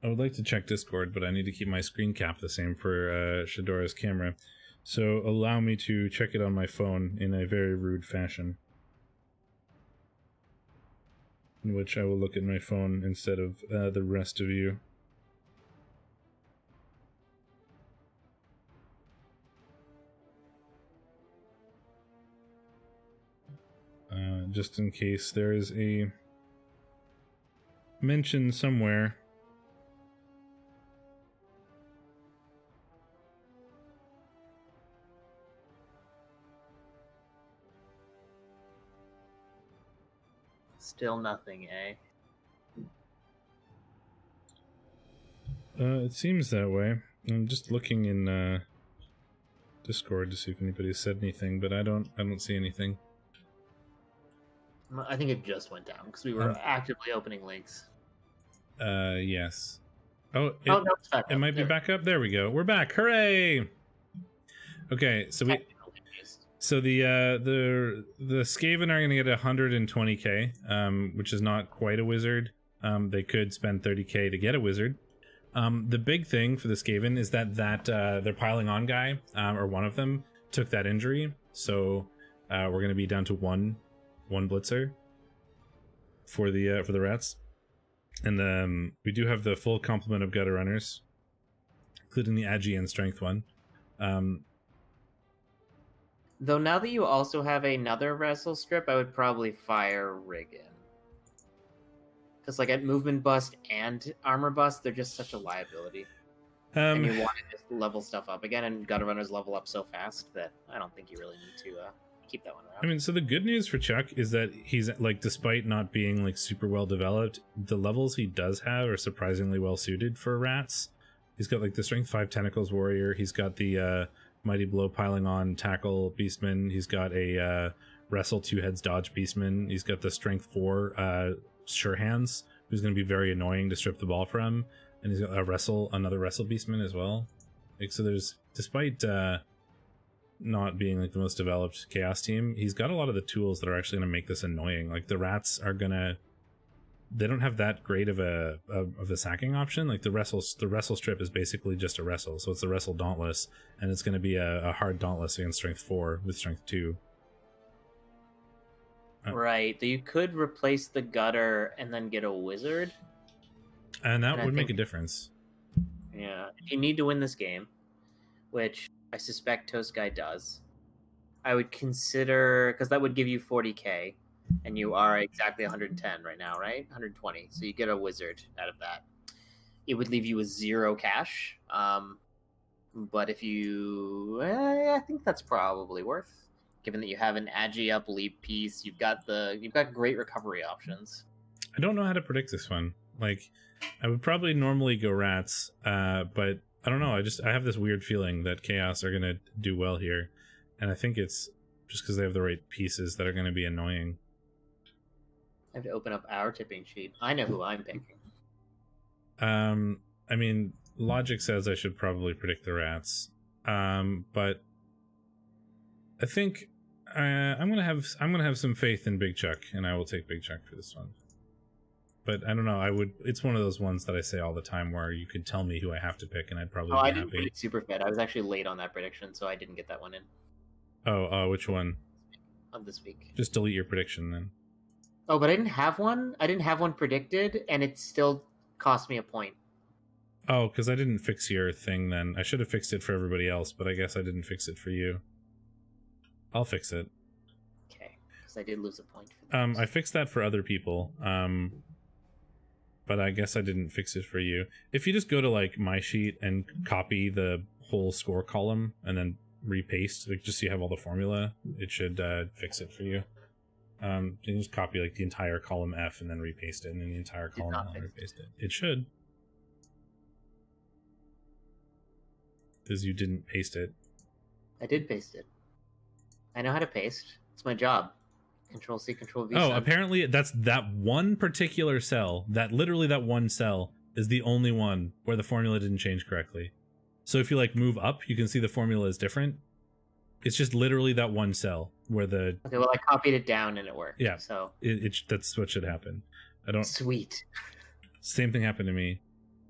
I would like to check Discord, but I need to keep my screen cap the same for Shadorra's camera. So allow me to check it on my phone in a very rude fashion. In which I will look at my phone instead of the rest of you. Just in case there is a mention somewhere. Still nothing, eh? It seems that way. I'm just looking in Discord to see if anybody said anything, but I don't see anything. I think it just went down because we were actively opening links. Yes. Oh, no, it's back up. It might be back up. There we go. We're back. Hooray! Okay, so the Skaven are going to get 120k, which is not quite a wizard. They could spend 30k to get a wizard. The big thing for the Skaven is that their piling on guy, or one of them, took that injury. So we're going to be down to one blitzer for the rats. And we do have the full complement of gutter runners, including the Agi and strength one. Though now that you also have another wrestle strip, I would probably fire Riggin. Because like at movement bust and armor bust, they're just such a liability. And you want to just level stuff up again, and gutter runners level up so fast that I don't think you really need to keep that one around. I mean, so the good news for Chuck is that he's like, despite not being like super well developed, the levels he does have are surprisingly well suited for rats. He's got like the strength 5 tentacles warrior. He's got the mighty blow piling on tackle beastman. He's got a wrestle 2 heads dodge beastman. He's got the strength 4 sure hands, who's going to be very annoying to strip the ball from. And he's got another wrestle beastman as well. Like, so there's, despite not being like the most developed chaos team, he's got a lot of the tools that are actually going to make this annoying. Like the rats are gonna, they don't have that great of a sacking option. Like the wrestle strip is basically just a wrestle, so it's the wrestle dauntless, and it's going to be a hard dauntless against strength 4 with strength 2. Right. You could replace the gutter and then get a wizard, and that would make a difference. Yeah, if you need to win this game, which I suspect Toast Guy does, I would consider, because that would give you 40k, and you are exactly 110 right now, right? 120. So you get a wizard out of that. It would leave you with 0 cash. But if you, I think that's probably worth, given that you have an Agi up leap piece. You've got great recovery options. I don't know how to predict this one. Like, I would probably normally go rats, but I don't know. I have this weird feeling that Chaos are going to do well here. And I think it's just because they have the right pieces that are going to be annoying. I have to open up our tipping sheet. I know who I'm picking. I mean, logic says I should probably predict the rats. But I think I'm gonna have some faith in Big Chuck, and I will take Big Chuck for this one. But I don't know. It's one of those ones that I say all the time where you could tell me who I have to pick, and I'd probably be happy. I didn't predict super fit. I was actually late on that prediction, so I didn't get that one in. Oh, which one? Of this week. Just delete your prediction then. Oh, but I didn't have one. I didn't have one predicted, and it still cost me a point. Oh, because I didn't fix your thing then. I should have fixed it for everybody else, but I guess I didn't fix it for you. I'll fix it. Okay, because I did lose a point for that. I fixed that for other people. but I guess I didn't fix it for you. If you just go to like my sheet and copy the whole score column and then repaste, like just so you have all the formula, it should fix it for you. You can just copy like the entire column F and then repaste it, and then the entire column L and repaste it. It should. Because you didn't paste it. I did paste it. I know how to paste. It's my job. Control C, Control V. Oh, apparently that's that one particular cell. That literally that one cell is the only one where the formula didn't change correctly. So if you like move up, you can see the formula is different. It's just literally that one cell where the... Okay, well I copied it down and it worked. Yeah, so that's what should happen. I don't... Sweet. Same thing happened to me.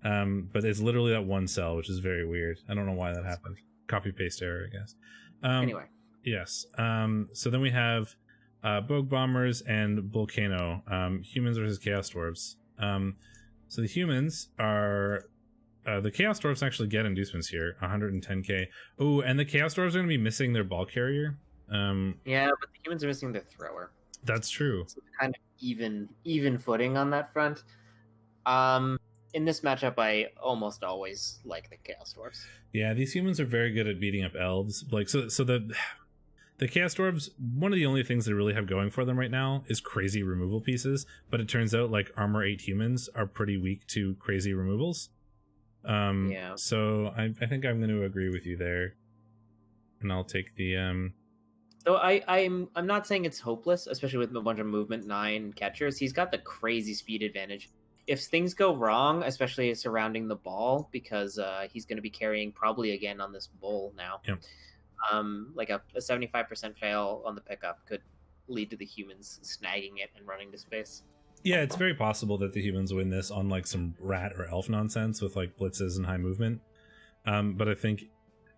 But it's literally that one cell, which is very weird. I don't know why that happened. Copy paste error, I guess. Anyway. Yes. So then we have Bogue Bombers and Volcano. Humans versus Chaos Dwarves. So the humans are... the Chaos Dwarves actually get inducements here, 110k. Oh, and the Chaos Dwarves are going to be missing their ball carrier. Yeah, but the humans are missing their thrower. That's true. So kind of even footing on that front. In this matchup, I almost always like the Chaos Dwarves. Yeah, these humans are very good at beating up elves. Like so the Chaos Dwarves, one of the only things they really have going for them right now is crazy removal pieces. But it turns out like Armor 8 humans are pretty weak to crazy removals. Yeah. So I think I'm going to agree with you there, and I'll take the. So I'm not saying it's hopeless, especially with a bunch of movement 9 catchers. He's got the crazy speed advantage. If things go wrong, especially surrounding the ball, because he's going to be carrying probably again on this bull now. Yep. Like a 75% fail on the pickup could lead to the humans snagging it and running to space. Yeah, it's very possible that the humans win this on like some rat or elf nonsense with like blitzes and high movement. But I think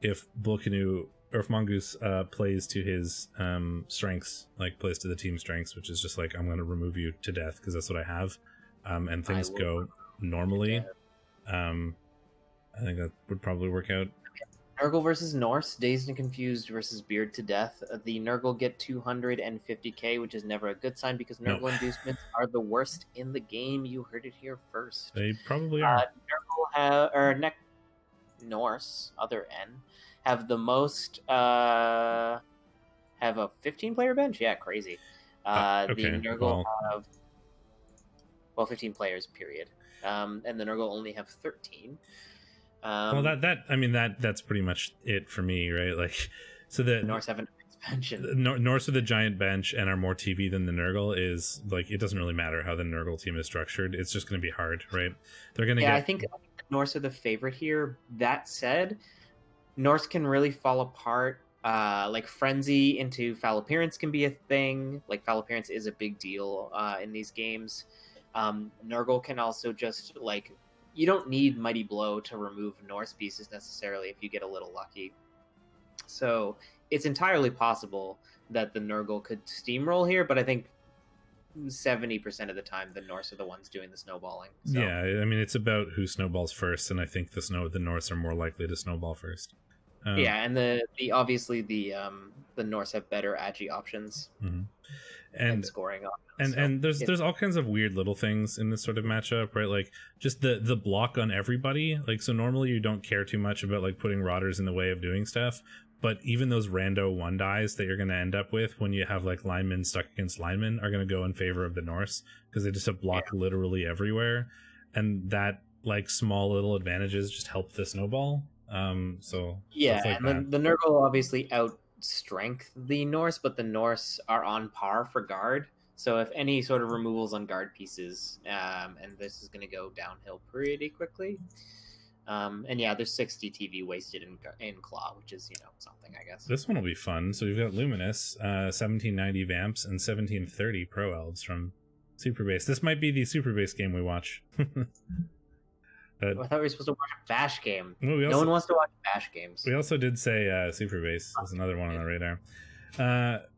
if Bullcanoe or if Mongoose plays to his strengths, like plays to the team strengths, which is just like I'm going to remove you to death because that's what I have, and things go normally, I think that would probably work out. Nurgle versus Norse, Dazed and Confused versus Beard to Death. The Nurgle get 250k, which is never a good sign because Nurgle inducements are the worst in the game. You heard it here first. They probably are. Nurgle Norse, other N, have the most, have a 15-player bench? Yeah, crazy. Okay, the Nurgle have, 15 players, period. And the Nurgle only have 13. Well, that's pretty much it for me, right? Like, so the Norse have an expansion. Norse with a giant bench and are more TV than the Nurgle is like it doesn't really matter how the Nurgle team is structured. It's just going to be hard, right? They're going to get. I think Norse are the favorite here. That said, Norse can really fall apart. Like Frenzy into foul appearance can be a thing. Like foul appearance is a big deal in these games. Nurgle can also just like. You don't need Mighty Blow to remove Norse pieces necessarily if you get a little lucky. So it's entirely possible that the Nurgle could steamroll here, but I think 70% of the time the Norse are the ones doing the snowballing. So. Yeah, I mean it's about who snowballs first, and I think the Norse are more likely to snowball first. Yeah, and the obviously the Norse have better agi options. Mm-hmm. And scoring options. And there's all kinds of weird little things in this sort of matchup, right? Like just the block on everybody. Like so normally you don't care too much about like putting rotters in the way of doing stuff, but even those rando 1 dies that you're going to end up with when you have like linemen stuck against linemen are going to go in favor of the Norse because they just have block literally everywhere, and that like small little advantages just help the snowball. So yeah, like and the Nurgle obviously strength the Norse, but the Norse are on par for guard. So if any sort of removals on guard pieces, and this is going to go downhill pretty quickly. And yeah, there's 60 TV wasted in Claw, which is something I guess. This one will be fun. So we've got Luminous, 1790 Vamps, and 1730 Pro Elves from Superbase. This might be the Superbase game we watch. I thought we were supposed to watch a Bash game. Well, no one wants to watch Bash games. We also did say Superbase is another one on the radar.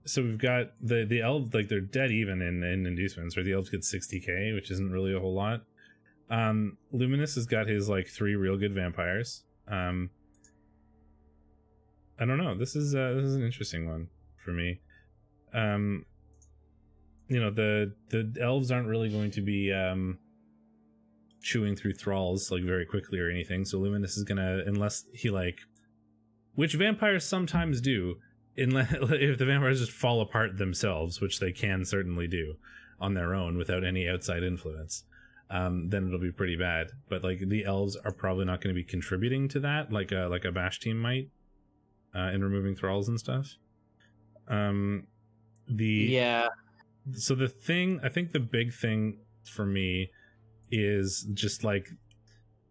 So we've got the elves, like they're dead even in inducements, where the elves get 60k, which isn't really a whole lot. Luminous has got his like 3 real good vampires. I don't know. This is an interesting one for me. The elves aren't really going to be chewing through thralls like very quickly or anything. So Luminous is gonna, unless he like, which vampires sometimes do, unless if the vampires just fall apart themselves, which they can certainly do on their own without any outside influence, then it'll be pretty bad. But like the elves are probably not going to be contributing to that, like a bash team might, in removing thralls and stuff. So the thing, I think the big thing for me is just like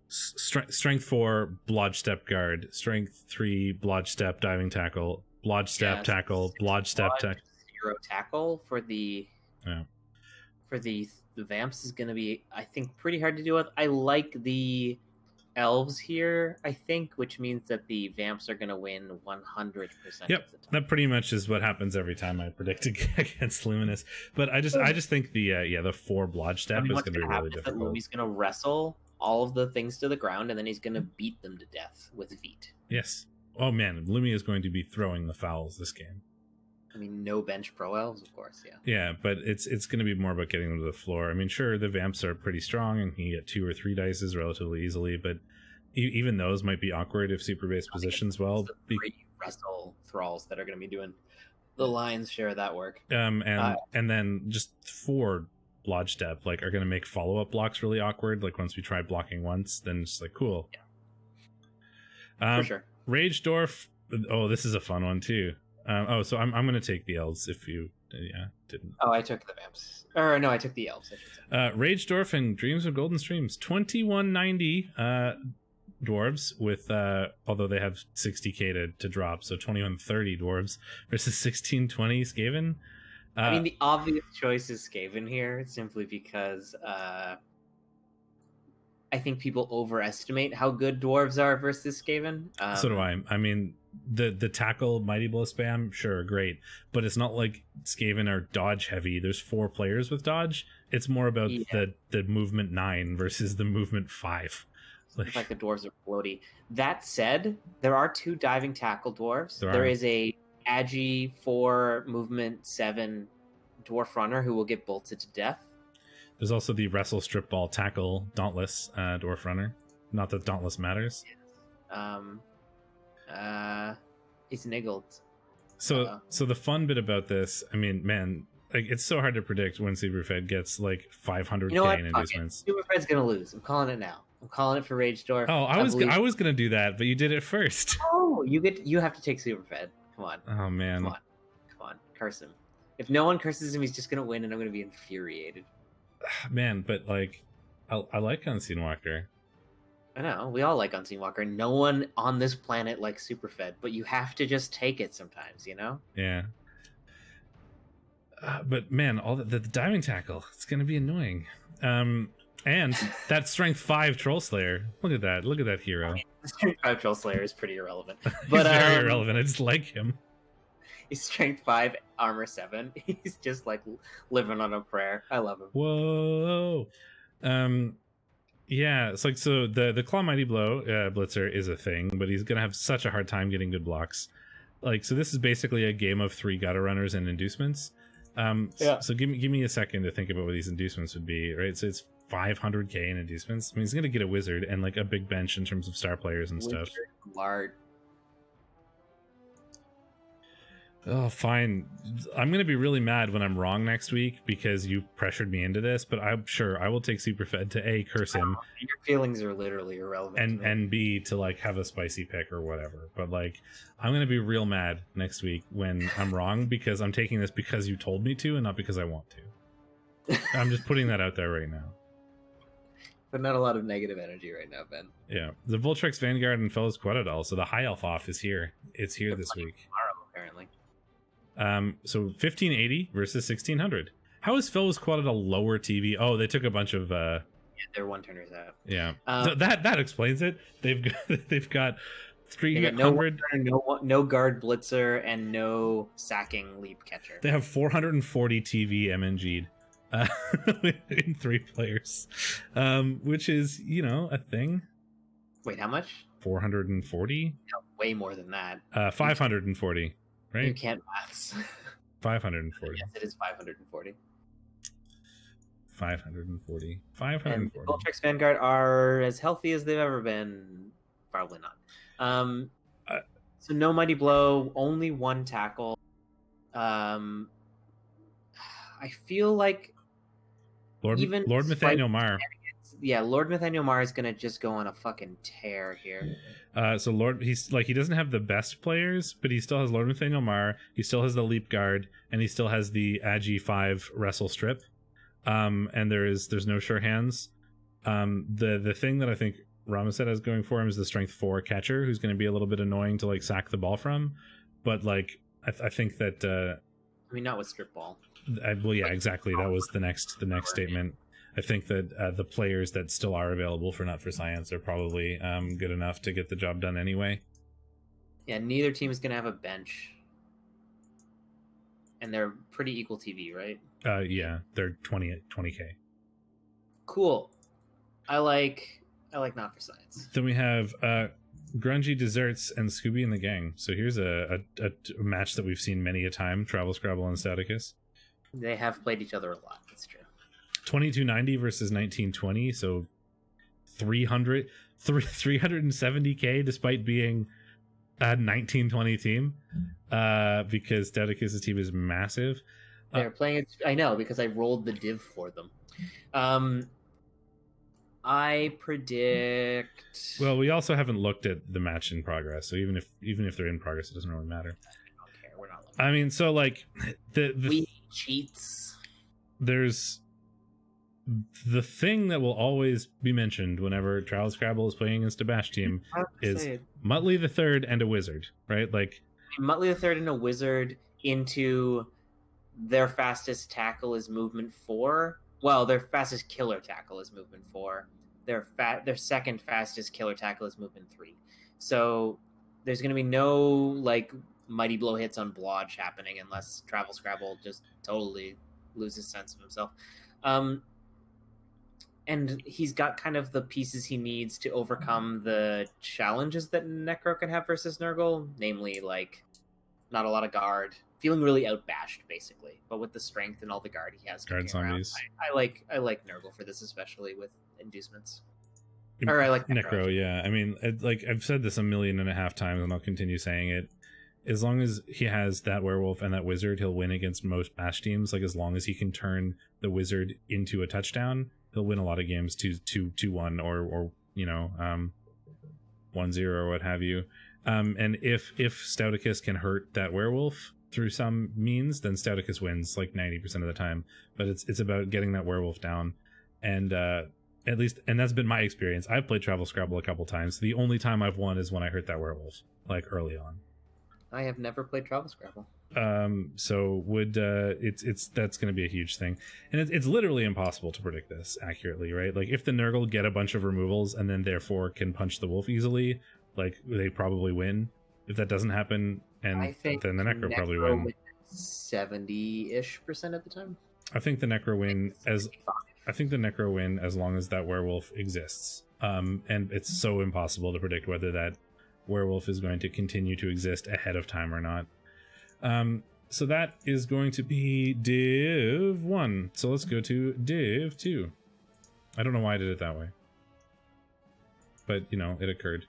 strength 4 blodge step guard, strength 3 blodge step diving tackle, blodge step tackle, blodge step tackle. 0 tackle for the vamps is going to be, I think, pretty hard to deal with. I like the elves here, I think, which means that the vamps are going to win 100% of the time. That pretty much is what happens every time I predict against Luminous. But I just think the 4 blodge step is going to be really difficult. He's going to wrestle all of the things to the ground, and then he's going to beat them to death with feet. Yes. Oh man, Lumi is going to be throwing the fouls this game. I mean, no bench pro elves, of course, yeah. Yeah, but it's going to be more about getting them to the floor. I mean, sure, the vamps are pretty strong, and he can get 2 or 3 dices relatively easily, but even those might be awkward if super base positions well. The 3 wrestle thralls that are going to be doing the lion's share of that work. And then just 4 blodge step like are going to make follow-up blocks really awkward. Like once we try blocking once, then it's like cool. Yeah. For sure. Rage Dwarf. Oh, this is a fun one too. So I'm going to take the elves if you didn't. Oh, I took the vamps. Or no, I took the elves, I should say. Rage Dwarf and Dreams of Golden Streams, 2190 dwarves with although they have 60k to drop, so 2130 dwarves versus 1620 Skaven. I mean, the obvious choice is Skaven here, simply because I think people overestimate how good dwarves are versus Skaven. So do I. I mean, the tackle Mighty Blow spam, sure, great, but it's not like Skaven are dodge heavy. There's 4 players with dodge. It's more about the movement 9 versus the movement 5. Like the dwarves are floaty. That said, there are 2 diving tackle dwarves. There is a Agi 4 movement 7 dwarf runner who will get bolted to death. There's also the wrestle strip ball tackle Dauntless dwarf runner. Not that Dauntless matters. He's niggled. So the fun bit about this, I mean, man, like it's so hard to predict when Superfed gets like 500k in inducements. Superfed's gonna lose. I'm calling it now. I'm calling it for Rage Dwarf. Oh, I was gonna do that, but you did it first. Oh, you have to take Superfed. Come on. Oh man. Come on. Curse him. If no one curses him, he's just gonna win, and I'm gonna be infuriated. Man, but like, I like Unseen Walker. I know, we all like Unseen Walker. No one on this planet likes Superfed, but you have to just take it sometimes, you know? Yeah. But man, all the diving tackle, it's gonna be annoying. And that strength 5 Troll Slayer. Look at that hero. I mean, strength 5 Troll Slayer is pretty irrelevant. But he's very irrelevant. I just like him. He's strength 5, armor 7. He's just like living on a prayer. I love him. Whoa. Yeah, it's like, so the Claw Mighty Blow Blitzer is a thing, but he's gonna have such a hard time getting good blocks. Like, so this is basically a game of 3 gutter runners and inducements. So give me a second to think about what these inducements would be, right? So it's 500k in inducements. I mean, he's gonna get a wizard and like a big bench in terms of star players and stuff. Lard. Oh, fine. I'm gonna be really mad when I'm wrong next week because you pressured me into this, but I'm sure I will take Superfed to A, curse him. Your feelings are literally irrelevant. And B, to like have a spicy pick or whatever. But like, I'm gonna be real mad next week when I'm wrong because I'm taking this because you told me to and not because I want to. I'm just putting that out there right now. But not a lot of negative energy right now, Ben. Yeah. The Voltrex Vanguard and Fellows Quetzal. So the High Elf off is here. It's here this week. Tomorrow, apparently. So 1580 versus 1600. How is Fellows Quetzal lower TV? Oh, they took a bunch of yeah, they're one turners out. Yeah. So that explains it. They've got 300 no guard blitzer and no sacking leap catcher. They have 440 TV MNG'd. In 3 players, which is, you know, a thing. Wait, how much? 440? No, way more than that. 540, right? You can't maths. 540. Yes, it is 540. 540. And 540. Goldtrek's Vanguard are as healthy as they've ever been. Probably not. So no Mighty Blow, only one tackle. I feel like Lord Nathaniel Marr. Yeah, Lord Nathaniel Marr is gonna just go on a fucking tear here. So Lord, he doesn't have the best players, but he still has Lord Nathaniel Marr. He still has the Leap Guard, and he still has the Agi 5 Wrestle Strip. And there's no sure hands. The thing that I think Ramaset has going for him is the Strength 4 catcher, who's going to be a little bit annoying to like sack the ball from. But like I think that I mean, not with Strip Ball. Well, yeah, exactly. That was the next statement. I think that the players that still are available for Not for Science are probably good enough to get the job done anyway. Yeah, neither team is going to have a bench. And they're pretty equal TV, right? Yeah, they're 20K. Cool. I like Not for Science. Then we have Grungy Desserts and Scooby and the Gang. So here's a match that we've seen many a time, Travel Scrabble and Staticus. They have played each other a lot, that's true. 2290 versus 1920, so 370k despite being a 1920 team, because Staticus' team is massive. They're playing it. I know, because I rolled the div for them. I predict. Well, we also haven't looked at the match in progress, so even if they're in progress, it doesn't really matter. I don't care. We're not. I mean, so like we cheats. There's the thing that will always be mentioned whenever Travel Scrabble is playing against a bash team is Muttley the Third and a wizard, right? Like Muttley the Third and a wizard into their fastest tackle is movement 4. Well, their fastest killer tackle is movement 4. Their second fastest killer tackle is movement 3. So there's going to be no like Mighty Blow hits on Blodge happening unless Travel Scrabble just totally loses sense of himself. And he's got kind of the pieces he needs to overcome the challenges that Necro can have versus Nurgle, namely like not a lot of guard, feeling really outbashed basically, but with the strength and all the guard he has. Guard zombies. I like Nurgle for this, especially with inducements. Or I like Necro. Yeah, I mean, like I've said this 1.5 million times, and I'll continue saying it. As long as he has that werewolf and that wizard, he'll win against most bash teams. Like as long as he can turn the wizard into a touchdown, he'll win a lot of games 2-1 or 1-0 or what have you. And if Stouticus can hurt that werewolf through some means, then Stouticus wins like 90% of the time. But it's about getting that werewolf down, and at least, and that's been my experience. I've played Travel Scrabble a couple times. The only time I've won is when I hurt that werewolf, like early on. I have never played Travel Scrabble. So would it's that's going to be a huge thing, and it's literally impossible to predict this accurately, right? Like if the Nurgle get a bunch of removals and then therefore can punch the wolf easily, like they probably win. If that doesn't happen, and then the Necro probably win 70-ish% of the time. I think the Necro win as long as that werewolf exists. And it's so impossible to predict whether that werewolf is going to continue to exist ahead of time or not. So that is going to be Div 1. So let's go to Div 2. I don't know why I did it that way, but it occurred.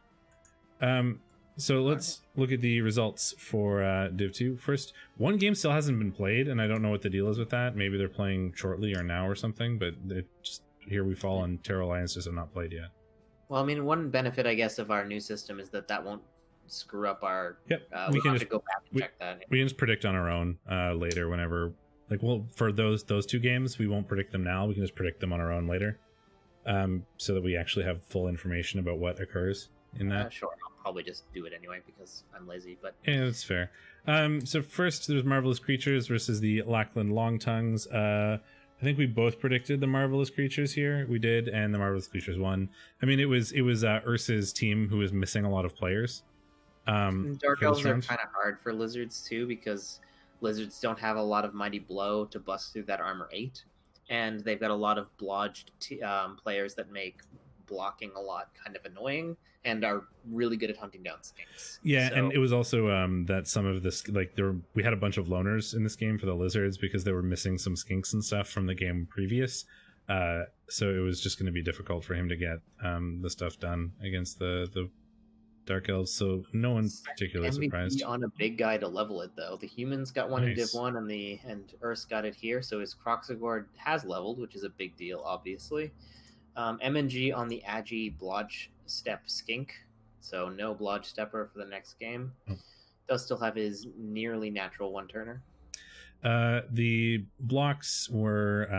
So let's look at the results for Div 2. First, one game still hasn't been played, and I don't know what the deal is with that. Maybe they're playing shortly or now or something, but here we fall, and Terror Alliances have not played yet. Well, I mean, one benefit, I guess, of our new system is that won't screw up our... Yep, we can just go back and check that. We can just predict on our own later whenever... for those 2 games, we won't predict them now. We can just predict them on our own later, so that we actually have full information about what occurs in that. Sure, I'll probably just do it anyway because I'm lazy, but... Yeah, that's fair. So first, there's Marvelous Creatures versus the Lackland Longtongues. I think we both predicted the Marvelous Creatures here. We did, and the Marvelous Creatures won. I mean, it was Ursa's team who was missing a lot of players. Dark Elves are kind of hard for Lizards too, because Lizards don't have a lot of Mighty Blow to bust through that Armor 8, and they've got a lot of blodged players that make blocking a lot kind of annoying and are really good at hunting down skinks. Yeah, so... and it was also that some of this, we had a bunch of loners in this game for the Lizards because they were missing some skinks and stuff from the game previous. So it was just going to be difficult for him to get the stuff done against the Dark Elves, so no one's particularly MVP surprised. on a big guy to level it though. The humans got one in Div Nice. 1 and Urs got it here, so his Croxagord has leveled, which is a big deal, obviously. MNG on the Agi Blodge Step Skink, so no Blodge Stepper for the next game. Oh. Does still have his nearly natural one-turner. The blocks were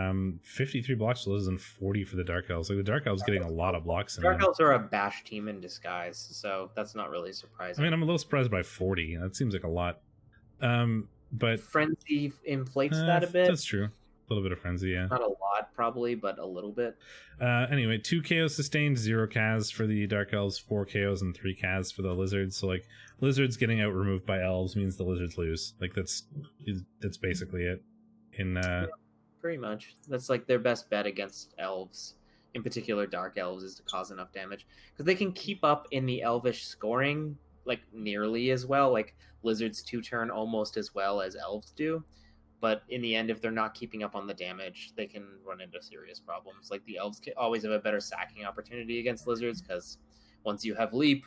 53 blocks for Lizards and 40 for the Dark Elves. Like the Dark Elves getting a lot of blocks in Dark them. Elves are a bash team in disguise, so that's not really surprising. I mean, I'm a little surprised by 40. That seems like a lot. But Frenzy inflates that a bit. That's true. A little bit of Frenzy, yeah. Not a lot, probably, but a little bit. Anyway, 2 KOs sustained, 0 Kaz for the Dark Elves, 4 KOs and 3 Kaz for the Lizards. So, like, Lizards getting out removed by Elves means the Lizards lose. Like, that's basically it. Yeah, pretty much. That's, like, their best bet against Elves. In particular, Dark Elves, is to cause enough damage. Because they can keep up in the Elvish scoring, like, nearly as well. Like, Lizards 2-turn almost as well as Elves do. But in the end, if they're not keeping up on the damage, they can run into serious problems. Like the Elves always have a better sacking opportunity against Lizards because once you have Leap,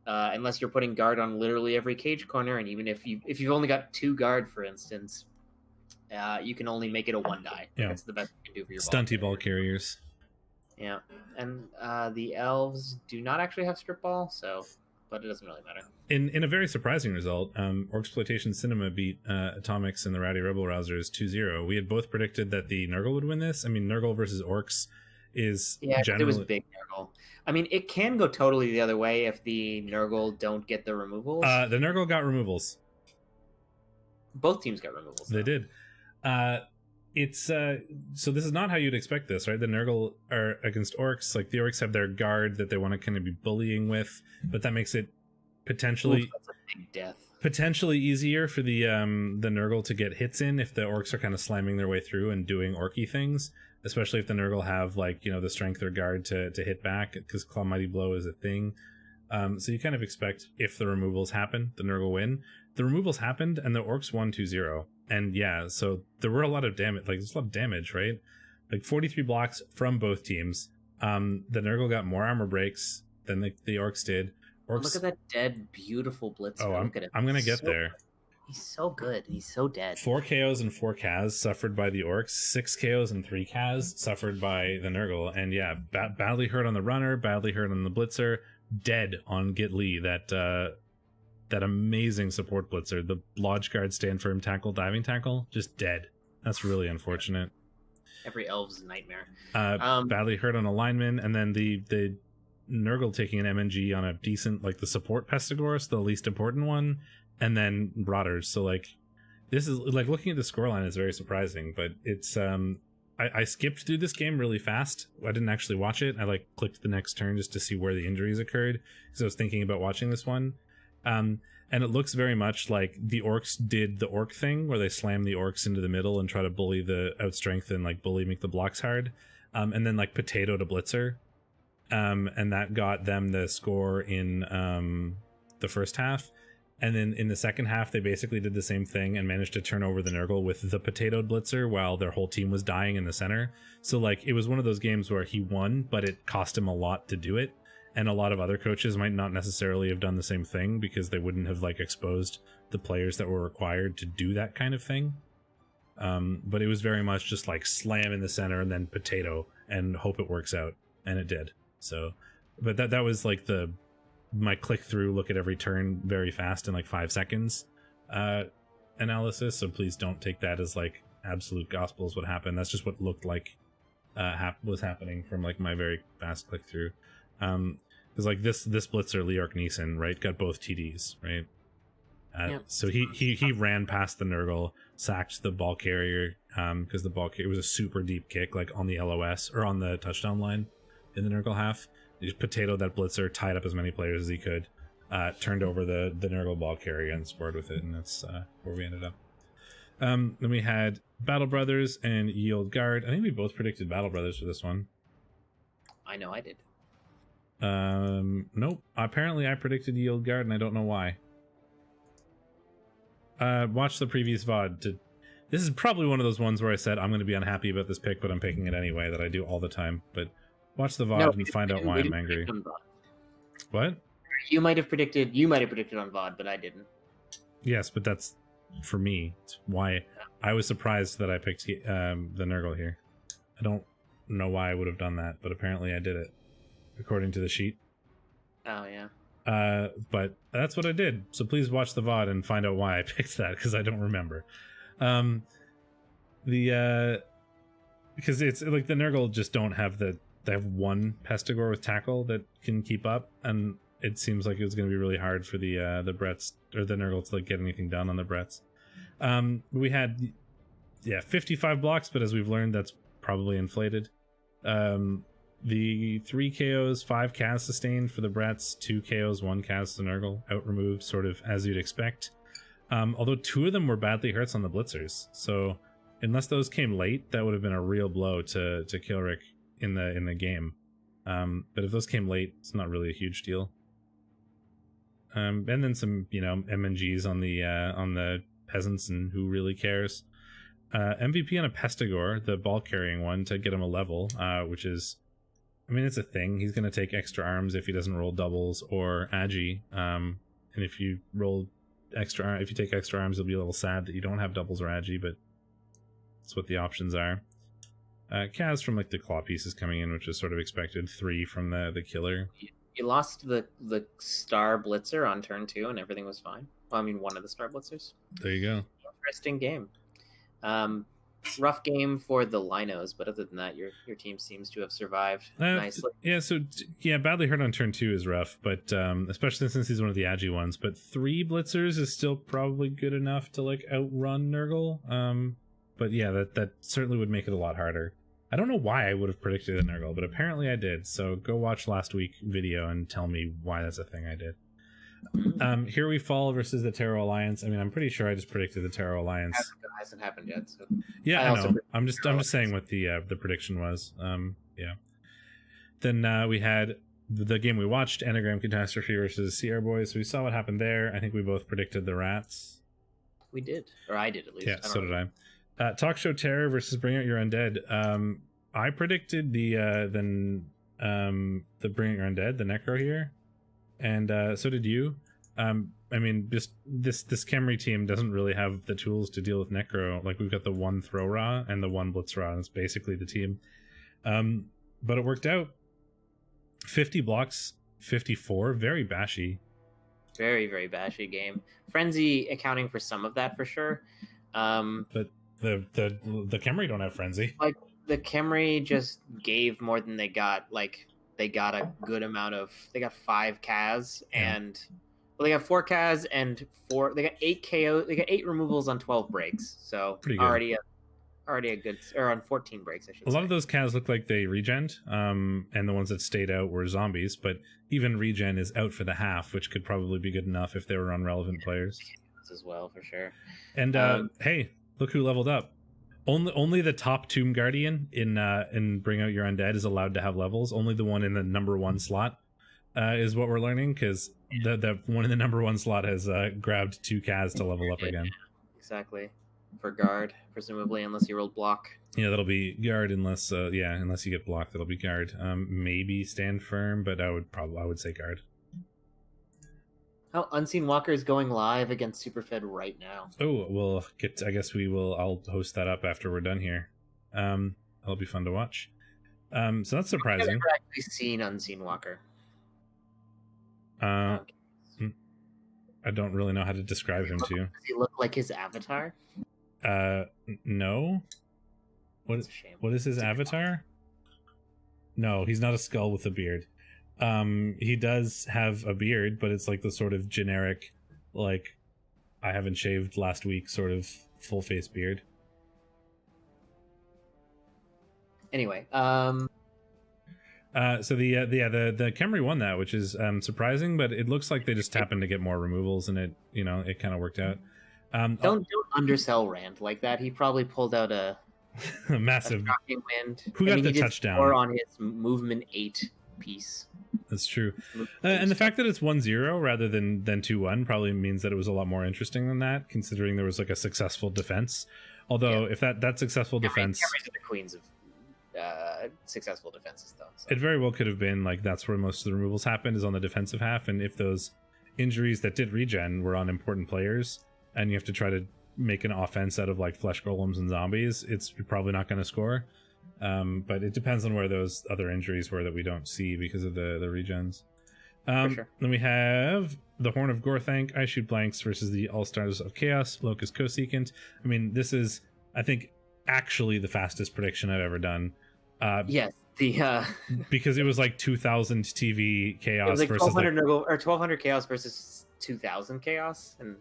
unless you're putting guard on literally every cage corner, and even if you've only got 2 guard, for instance, you can only make it a 1 die. Yeah, that's the best you can do for your stunty ball carriers. Yeah, and the Elves do not actually have strip ball, so. But it doesn't really matter. In a very surprising result, Orcsploitation Cinema beat Atomics and the Rowdy Rebel Rousers 2-0. We had both predicted that the Nurgle would win this. I mean, Nurgle versus Orcs is generally... it was big Nurgle. I mean, it can go totally the other way if the Nurgle don't get the removals. The Nurgle got removals. Both teams got removals. They did. It's so this is not how you'd expect this, right? The Nurgle are against Orcs. Like the Orcs have their guard that they want to kind of be bullying with, but that makes it potentially that's a big death. Potentially easier for the Nurgle to get hits in if the Orcs are kind of slamming their way through and doing orky things, especially if the Nurgle have, like, you know, the strength or guard to hit back, because Claw Mighty Blow is a thing. So you kind of expect if the removals happen, the Nurgle win. The removals happened and the Orcs won 2-0. And yeah, so there were a lot of damage, like there's a lot of damage, right? Like 43 blocks from both teams. The Nurgle got more armor breaks than the Orcs did. Orcs... Look at that dead, beautiful Blitzer. Oh, Look at him. I'm gonna get there. He's so good. He's so dead. 4 KOs and 4 Kaz suffered by the Orcs. 6 KOs and 3 Kaz suffered by the Nurgle. And yeah, badly hurt on the runner, badly hurt on the Blitzer, dead on Git Lee. That amazing support Blitzer. The Lodge Guard stand firm tackle, diving tackle, just dead. That's really unfortunate. Every elf's nightmare. Badly hurt on a lineman, and then the Nurgle taking an MNG on a decent, like the support Pestigorus, the least important one, and then Rotters. So like, this is like looking at the scoreline is very surprising, but it's I skipped through this game really fast. I didn't actually watch it. I like clicked the next turn just to see where the injuries occurred because I was thinking about watching this one. And it looks very much like the Orcs did the Orc thing where they slam the Orcs into the middle and try to bully the outstrength and like bully, make the blocks hard. And then like potato to Blitzer. And that got them the score in the first half. And then in the second half, they basically did the same thing and managed to turn over the Nurgle with the potatoed Blitzer while their whole team was dying in the center. So like it was one of those games where he won, but it cost him a lot to do it. And a lot of other coaches might not necessarily have done the same thing because they wouldn't have like exposed the players that were required to do that kind of thing. But it was very much just like slam in the center and then potato and hope it works out. And it did. So, but that was like my click through, look at every turn very fast in like 5 seconds analysis. So please don't take that as like absolute gospel is what happened. That's just what looked like was happening from like my very fast click through. Because like this Blitzer, Leorc Neeson, right, got both TDs, right? Yep. So he ran past the Nurgle, sacked the ball carrier, because the ball carrier was a super deep kick, like on the LOS or on the touchdown line in the Nurgle half. He just potatoed that Blitzer, tied up as many players as he could, turned over the Nurgle ball carrier and scored with it, and that's where we ended up. Then we had Battle Brothers and Yield Guard. I think we both predicted Battle Brothers for this one. I know I did. Nope. Apparently I predicted Yield Guard and I don't know why. Watch the previous VOD This is probably one of those ones where I said I'm going to be unhappy about this pick, but I'm picking it anyway, that I do all the time. But watch the VOD and find out why I'm angry. What? You might have predicted on VOD, but I didn't. Yes, but that's for me. It's why I was surprised that I picked the Nurgle here. I don't know why I would have done that, but apparently I did it, according to the sheet. Oh, yeah. But that's what I did. So please watch the VOD and find out why I picked that, because I don't remember. Because it's like the Nurgle just don't have they have one Pestigore with tackle that can keep up, and it seems like it's going to be really hard for the Bretts or the Nurgle to like get anything done on the Bretts. We had 55 blocks, but as we've learned, that's probably inflated. The 3 KOs, 5 Cas sustained for the Bretts, 2 KOs, 1 Cas to Nurgle, out removed, sort of as you'd expect. Although 2 of them were badly hurts on the Blitzers, so unless those came late, that would have been a real blow to Kilrick in the game. But if those came late, it's not really a huge deal. And then some, MNGs on the peasants, and who really cares. MVP on a Pestigore, the ball carrying one, to get him a level, which is, it's a thing. He's going to take extra arms if he doesn't roll doubles or agi. And if you take extra arms, you'll be a little sad that you don't have doubles or agi, but that's what the options are. Kaz from like the claw pieces coming in, which is sort of expected. 3 from the killer. You lost the star blitzer on turn 2 and everything was fine. Well, one of the star blitzers. There you go. Interesting game. Rough game for the Linos, but other than that, your team seems to have survived nicely. Badly hurt on turn 2 is rough, but especially since he's one of the agi ones. But 3 blitzers is still probably good enough to like outrun Nurgle. But yeah, that certainly would make it a lot harder. I don't know why I would have predicted a Nurgle, but apparently I did. So go watch last week's video and tell me why that's a thing I did. Here We Fall versus the Terror Alliance. I'm pretty sure I just predicted the Terror Alliance. Hasn't happened yet. So. Yeah, I know. I'm just saying what the prediction was. Yeah. Then we had the game we watched, Anagram Catastrophe versus Sierra Boys. So we saw what happened there. I think we both predicted the Rats. We did, or I did at least. Yeah, so did I. Talk Show Terror versus Bring Out Your Undead. I predicted the Bring Out Your Undead, the Necro here, and so did you. Just this Khemri team doesn't really have the tools to deal with Necro. Like, we've got the 1 Throw Raw and the 1 Blitz Raw, and it's basically the team. But it worked out. 50 blocks, 54, very bashy. Very, very bashy game. Frenzy accounting for some of that for sure. But the Khemri don't have Frenzy. Like, the Khemri just gave more than they got. Like, they got a good amount of. They got 5 Kaz and. Well, they got 4 Kaz and 4. They got 8 KO. They got 8 removals on 12 breaks. So pretty good. Already a good, or on 14 breaks, I should say. A lot of those Kaz look like they regened, and the ones that stayed out were zombies. But even regen is out for the half, which could probably be good enough if they were on relevant players as well, for sure. And hey, look who leveled up. Only the top Tomb Guardian in Bring Out Your Undead is allowed to have levels. Only the one in the number 1 slot is what we're learning, because the one in the number 1 slot has grabbed 2 Kaz to level up again. Exactly. For guard, presumably, unless you rolled block. Yeah, that'll be guard unless you get blocked, that'll be guard. Maybe stand firm, but I would say guard. Oh, Unseen Walker is going live against Superfed right now. Oh, well, I guess I'll host that up after we're done here. That'll be fun to watch. So that's surprising. I've never actually seen Unseen Walker. I don't really know how to describe him to you. Does he look like his avatar? No. What is his avatar? No, he's not a skull with a beard. He does have a beard, but it's like the sort of generic, like, I haven't shaved last week sort of full face beard. Anyway, so the Khemri won that, which is surprising, but it looks like they just happened to get more removals, and it kind of worked out. Don't undersell Rand like that. He probably pulled out a massive shocking wind. Who got the touchdown? Or on his movement 8 piece. That's true. And the fact that it's 1-0 rather than 2-1 probably means that it was a lot more interesting than that, considering there was like a successful defense. Although if that successful defense, Camrys are the queens of successful defenses, though. So. It very well could have been like that's where most of the removals happened, is on the defensive half. And if those injuries that did regen were on important players, and you have to try to make an offense out of like flesh golems and zombies, it's probably not going to score. But it depends on where those other injuries were that we don't see because of the regens. Sure. Then we have the Horn of Gorthank, I Shoot Blanks versus the All-Stars of Chaos, Locust Cosecant. I mean, this is, I think, actually the fastest prediction I've ever done. Yes, the because it was like 2,000 TV Chaos, it was like versus 1,200 Chaos versus 2,000 Chaos, and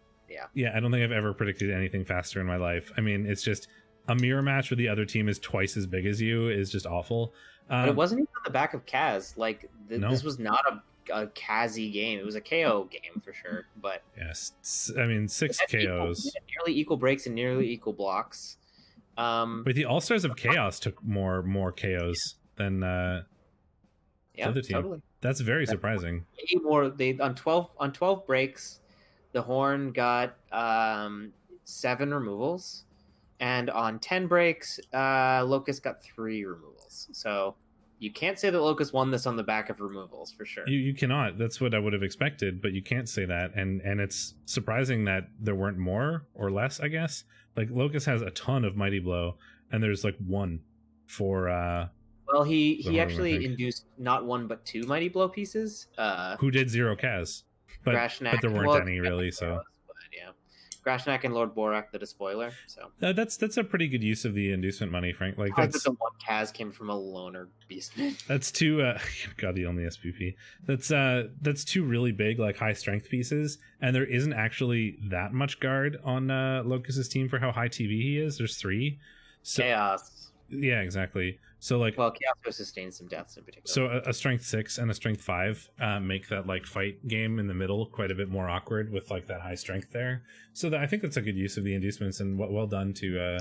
yeah, I don't think I've ever predicted anything faster in my life. I mean, it's just a mirror match where the other team is twice as big as you is just awful. But it wasn't even on the back of Kaz. Like this was not a Kazi game. It was a KO game for sure. But yes, I mean 6 KOs, nearly equal breaks and nearly equal blocks. But the All Stars of Chaos took more KOs than the other team. Totally. That's very surprising. They on 12 breaks, the Horn got 7 removals, and on 10 breaks, Locust got 3 removals. So you can't say that Locust won this on the back of removals for sure. You cannot. That's what I would have expected, but you can't say that. And it's surprising that there weren't more or less, I guess. Like Locust has a ton of Mighty Blow, and there's like 1 for well, he actually induced not 1 but 2 Mighty Blow pieces. Who did 0 Kaz, but there weren't any really. So yeah, Grashnak and Lord Borak the despoiler. So that's a pretty good use of the inducement money, Frank. Like that's the 1 Kaz came from a loner beastman. That's 2 God, the only SPP. That's 2 really big like high strength pieces, and there isn't actually that much guard on Locust's team for how high TV he is. There's 3. So, Chaos. Yeah, exactly. So like, well, Chaos will sustain some deaths in particular. So a strength 6 and a strength 5 make that like fight game in the middle quite a bit more awkward with like that high strength there. So I think that's a good use of the inducements, and well done to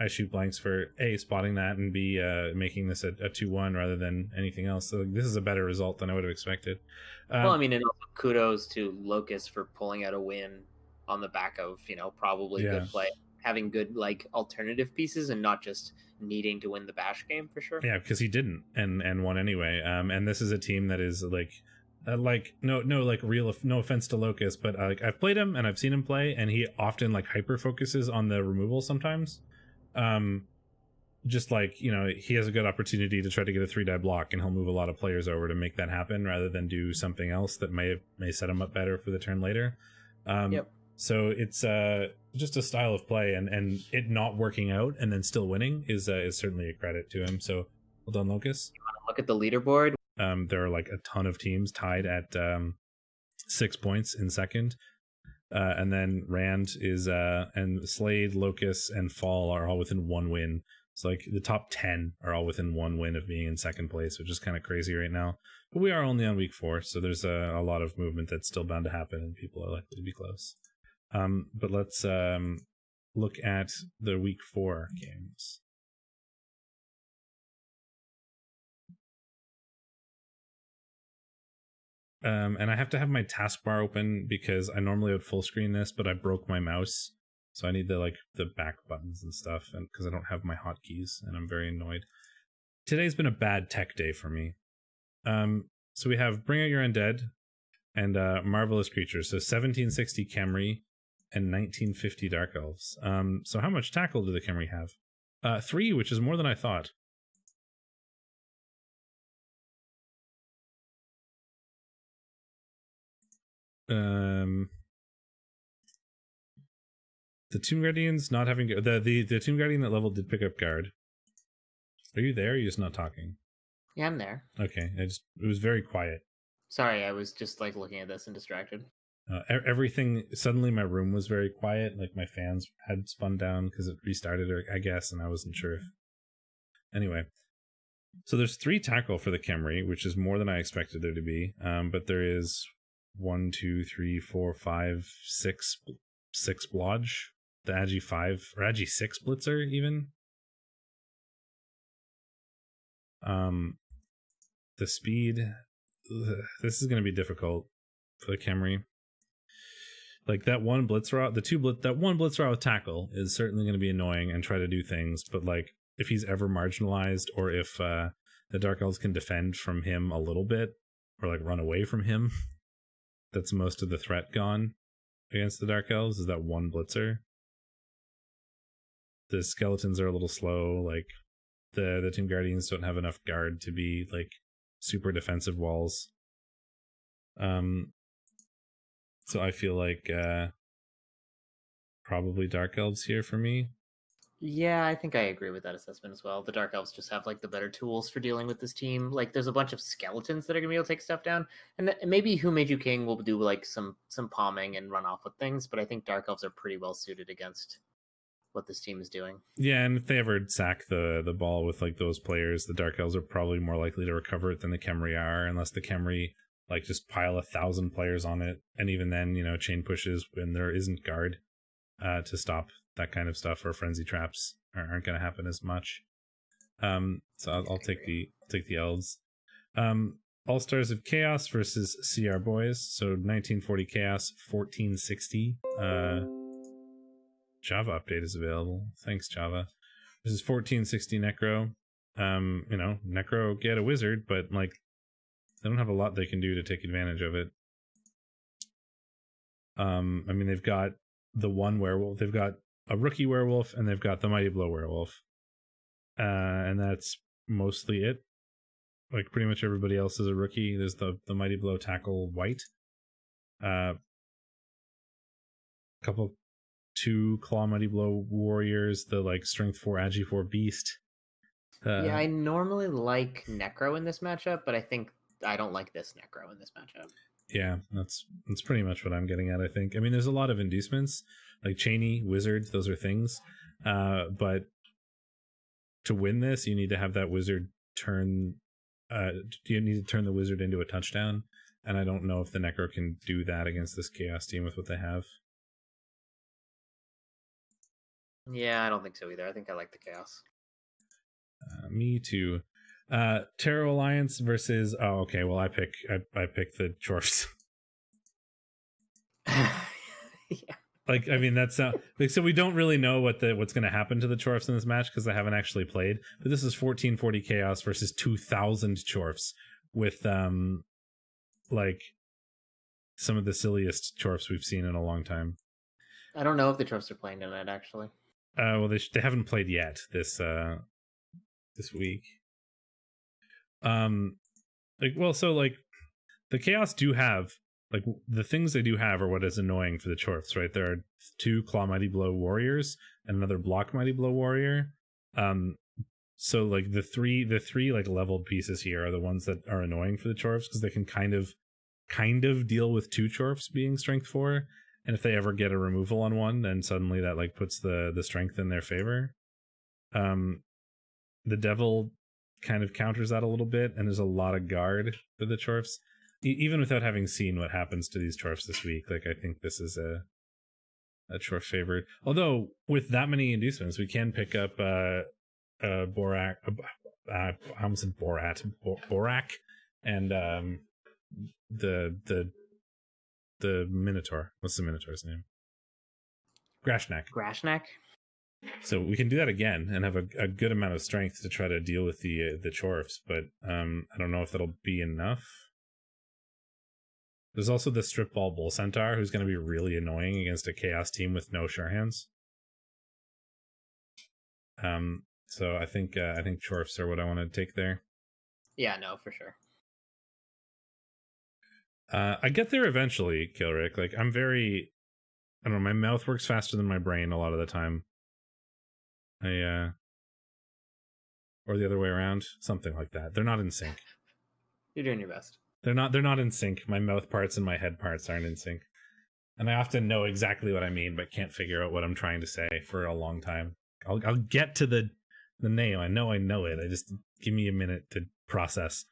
I Shoot Blanks for A, spotting that, and B, making this a 2-1 rather than anything else. So this is a better result than I would have expected. Well, I mean, and also kudos to Locust for pulling out a win on the back of probably good play, having good like alternative pieces, and not just needing to win the bash game for sure. Yeah, because he didn't and won anyway. And this is a team that is no offense to Locust, but like I've played him and I've seen him play, and he often like hyper focuses on the removal sometimes. Just like he has a good opportunity to try to get a 3-die block, and he'll move a lot of players over to make that happen rather than do something else that may set him up better for the turn later. So it's just a style of play, and it not working out and then still winning is certainly a credit to him. So well done, Locust. You want to look at the leaderboard? There are like a ton of teams tied at 6 points in second, and then Rand is and Slade, Locust, and Fall are all within 1 win. So like the top 10 are all within 1 win of being in second place, which is kind of crazy right now. But we are only on week 4, so there's a lot of movement that's still bound to happen, and people are likely to be close. But let's look at the week 4 games. And I have to have my taskbar open because I normally would full screen this, but I broke my mouse, so I need the back buttons and stuff, and because I don't have my hotkeys, and I'm very annoyed. Today's been a bad tech day for me. So we have Bring Out Your Undead and Marvelous Creatures. So 1760 Khemri and 1950 Dark Elves. So how much tackle do the Khemri have? 3, which is more than I thought. The Tomb Guardians not having the Tomb Guardian that level did pick up guard. Are you there? Or are you just not talking? Yeah, I'm there. Okay, it was very quiet. Sorry, I was just like looking at this and distracted. Everything suddenly, my room was very quiet. Like my fans had spun down because it restarted, I guess, and I wasn't sure if. Anyway, so there's 3 tackle for the Khemri, which is more than I expected there to be. But there is 1, 2, 3, 4, 5, 6 blodge. The Agi 5 or Agi 6 blitzer even. The speed. This is going to be difficult for the Khemri. Like that one Blitzer, that one Blitzer with tackle is certainly going to be annoying and try to do things. But like if he's ever marginalized, or if the Dark Elves can defend from him a little bit, or like run away from him, that's most of the threat gone against the Dark Elves. Is that one Blitzer? The skeletons are a little slow. Like the Tomb Guardians don't have enough guard to be like super defensive walls. So I feel like probably Dark Elves here for me. Yeah, I think I agree with that assessment as well. The Dark Elves just have like the better tools for dealing with this team. Like there's a bunch of skeletons that are gonna be able to take stuff down, and maybe Who Made You King will do like some palming and run off with things. But I think Dark Elves are pretty well suited against what this team is doing. Yeah, and if they ever sack the ball with like those players, the Dark Elves are probably more likely to recover it than the Khemri are, unless the Khemri like just pile 1,000 players on it, and even then, chain pushes when there isn't guard to stop that kind of stuff, or frenzy traps aren't going to happen as much. So I'll take the elves. All Stars of Chaos versus CR Boys. So 1940 Chaos, 1460. Java update is available. Thanks, Java. This is 1460 Necro. Necro get a wizard, but like they don't have a lot they can do to take advantage of it. They've got the one werewolf, they've got a rookie werewolf, and they've got the Mighty Blow werewolf. And that's mostly it. Like pretty much everybody else is a rookie. There's the Mighty Blow tackle white. Couple 2 Claw Mighty Blow warriors, the like Strength 4 Agi 4 beast. Yeah, I normally like Necro in this matchup, but I think I don't like this Necro in this matchup. Yeah, that's pretty much what I'm getting at, I think. I mean, there's a lot of inducements, like Cheney, Wizards, those are things. But to win this, you need to have that Wizard turn... you need to turn the Wizard into a touchdown, and I don't know if the Necro can do that against this Chaos team with what they have. Yeah, I don't think so either. I think I like the Chaos. Me too. Terror Alliance versus I pick the Chorfs. Yeah. Like, I mean, that's like, so we don't really know what's going to happen to the Chorfs in this match because they haven't actually played. But this is 1440 Chaos versus 2000 Chorfs with like some of the silliest Chorfs we've seen in a long time. I don't know if the Chorfs are playing tonight, actually. Well, they haven't played yet this week. The Chaos do have, like, the things they do have are what is annoying for the Chorfs, right? There are 2 Claw Mighty Blow warriors and another Block Mighty Blow warrior. So like the three like leveled pieces here are the ones that are annoying for the Chorfs because they can kind of deal with 2 Chorfs being Strength 4, and if they ever get a removal on one, then suddenly that like puts the strength in their favor. The Devil kind of counters that a little bit, and there's a lot of guard for the Chorfs. Even without having seen what happens to these Chorfs this week, like I think this is a Chorf favorite. Although with that many inducements, we can pick up Borak. I almost said Borat. Borak, and the Minotaur. What's the Minotaur's name? Grashnak. So we can do that again and have a good amount of strength to try to deal with the Chorfs, but I don't know if that'll be enough. There's also the Strip Ball Bull Centaur, who's going to be really annoying against a Chaos team with no sure hands. So I think Chorfs are what I want to take there. Yeah, no, for sure. I get there eventually, Kilrick. Like I don't know, my mouth works faster than my brain a lot of the time. Or the other way around, something like that. They're not in sync. You're doing your best. They're not in sync. My mouth parts and my head parts aren't in sync. And I often know exactly what I mean, but can't figure out what I'm trying to say for a long time. I'll get to the name. I know it. I just give me a minute to process.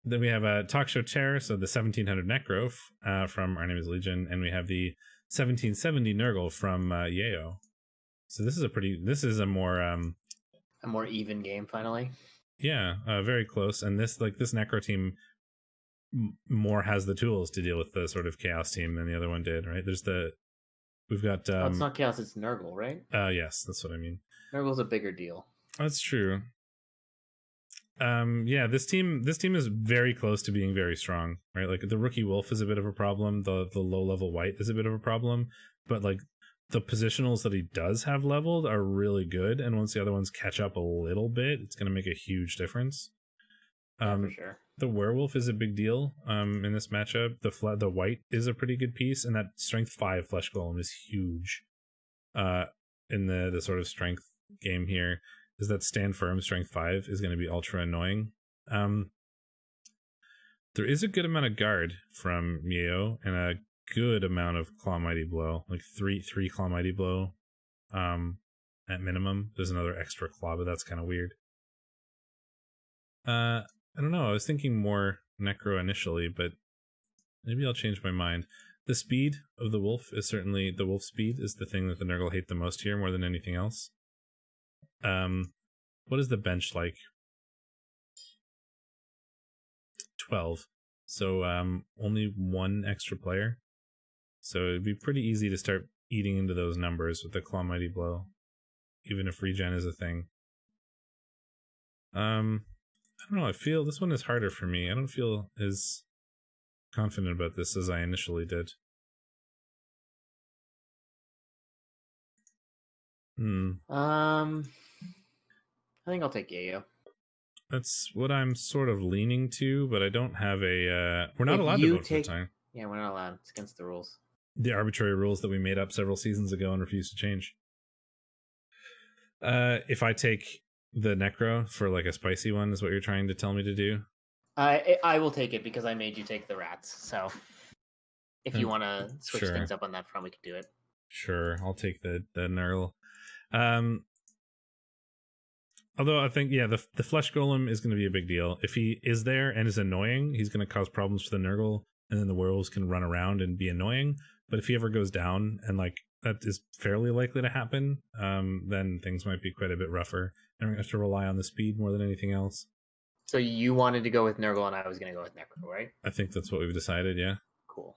Then we have a Talk Show Terror, so the 1700 Necro from Our Name is Legion, and we have the 1770 Nurgle from Yeo. So this is a more even game finally. Yeah, very close. And this Necro team more has the tools to deal with the sort of chaos team than the other one did, right? We've got it's not chaos, it's Nurgle, right? Yes, that's what I mean. Nurgle's a bigger deal. That's true. Yeah, this team is very close to being very strong, right? Like the rookie wolf is a bit of a problem, the low level white is a bit of a problem, but like the positionals that he does have leveled are really good, and once the other ones catch up a little bit, it's going to make a huge difference. For sure. The werewolf is a big deal in this matchup. The white is a pretty good piece, and that strength 5 flesh golem is huge in the sort of strength game here. Is that stand firm strength 5 is going to be ultra annoying. There is a good amount of guard from Mio and a good amount of claw mighty blow, like three claw mighty blow at minimum. There's another extra claw, but that's kind of weird. I don't know, I was thinking more necro initially, but maybe I'll change my mind. The speed of the wolf is certainly, the wolf speed is the thing that the Nurgle hate the most here, more than anything else. What is the bench like? 12. So only one extra player. So it'd be pretty easy to start eating into those numbers with the Claw Mighty Blow, even if regen is a thing. I don't know, I feel this one is harder for me. I don't feel as confident about this as I initially did. I think I'll take Yayo. That's what I'm sort of leaning to, but I don't have a... we're not allowed to vote for time. Yeah, we're not allowed. It's against the rules. The arbitrary rules that we made up several seasons ago and refused to change. If I take the Necro for like a spicy one, is what you're trying to tell me to do? I will take it because I made you take the rats. So if you want to switch things up on that front, we can do it. Sure, I'll take the Nurgle. Although I think, yeah, the Flesh Golem is going to be a big deal. If he is there and is annoying, he's going to cause problems for the Nurgle, and then the werewolves can run around and be annoying. But if he ever goes down, and like that is fairly likely to happen, then things might be quite a bit rougher. And we're going to have to rely on the speed more than anything else. So you wanted to go with Nurgle, and I was going to go with Necro, right? I think that's what we've decided, yeah. Cool.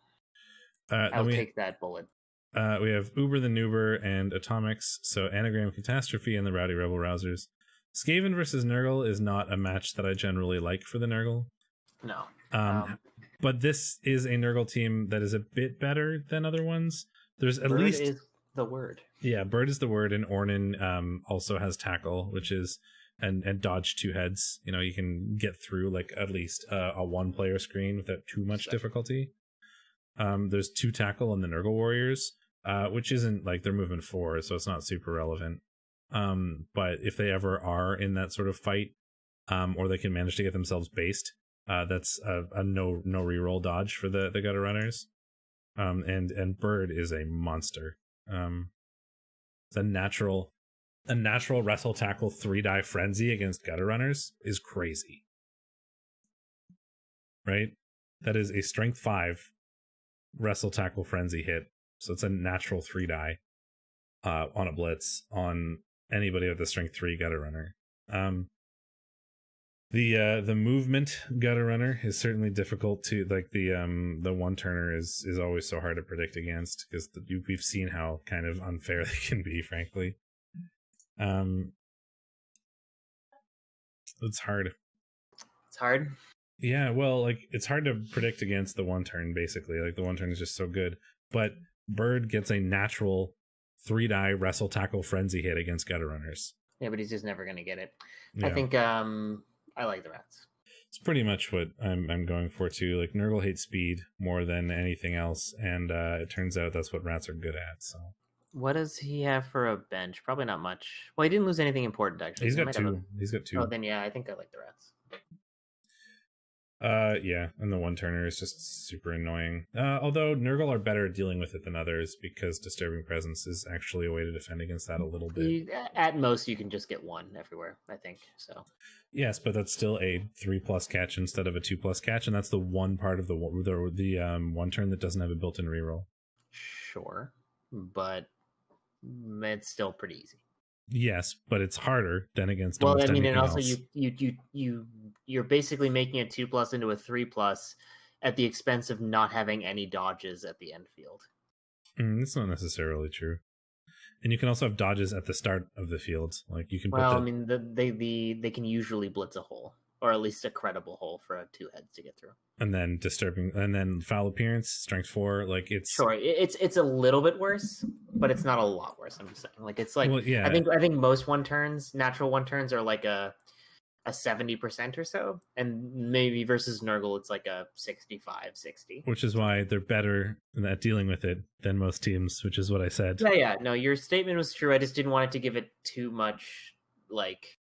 I'll take that bullet. We have Uber the Noober and Atomics, so Anagram Catastrophe and the Rowdy Rebel Rousers. Skaven versus Nurgle is not a match that I generally like for the Nurgle. No. But this is a Nurgle team that is a bit better than other ones. There's at Bird least... is the word. Yeah, Bird is the word, and Ornin also has Tackle, which is... And dodge 2 heads. You know, you can get through like at least a 1-player screen without too much difficulty. There's 2 Tackle on the Nurgle Warriors, which isn't like they're moving 4, so it's not super relevant. But if they ever are in that sort of fight, or they can manage to get themselves based, that's a no reroll dodge for the gutter runners. And Bird is a monster. It's a natural wrestle tackle 3-die frenzy against gutter runners is crazy. Right? That is a strength 5 wrestle tackle frenzy hit. So it's a natural 3-die on a blitz on anybody with a strength 3 gutter runner. The movement gutter runner is certainly difficult to, like the one turner is always so hard to predict against because we've seen how kind of unfair they can be, frankly. It's hard. It's hard. Yeah, well, like it's hard to predict against the one turn, basically. Like the one turn is just so good. But Bird gets a natural 3-die wrestle tackle frenzy hit against gutter runners. Yeah, but he's just never gonna get it. Yeah. I think I like the rats. It's pretty much what I'm going for too. Like Nurgle hates speed more than anything else, and it turns out that's what rats are good at. So what does he have for a bench? Probably not much. Well, he didn't lose anything important actually. He's got 2. He's got 2. Oh, then yeah, I think I like the rats. Yeah, and the one turner is just super annoying. Although Nurgle are better at dealing with it than others because Disturbing Presence is actually a way to defend against that a little bit. At most, you can just get 1 everywhere, I think. So. Yes, but that's still a 3+ catch instead of a 2+ catch, and that's the one part of the one turn that doesn't have a built-in reroll. Sure, but it's still pretty easy. Yes, but it's harder than against. Well, I mean, and also else. you're basically making a 2+ into a 3+, at the expense of not having any dodges at the end field. It's not necessarily true. And you can also have dodges at the start of the field. Like you can put I mean, they can usually blitz a hole, or at least a credible hole for a 2-heads to get through. And then disturbing, and then foul appearance, strength 4. Like it's sure, it's a little bit worse, but it's not a lot worse. I'm just saying, like it's like I think most natural 1-turns are like a 70% or so, and maybe versus Nurgle it's like a 65-60, which is why they're better at dealing with it than most teams, which is what I said. No, your statement was true. I just didn't want it to give it too much, like,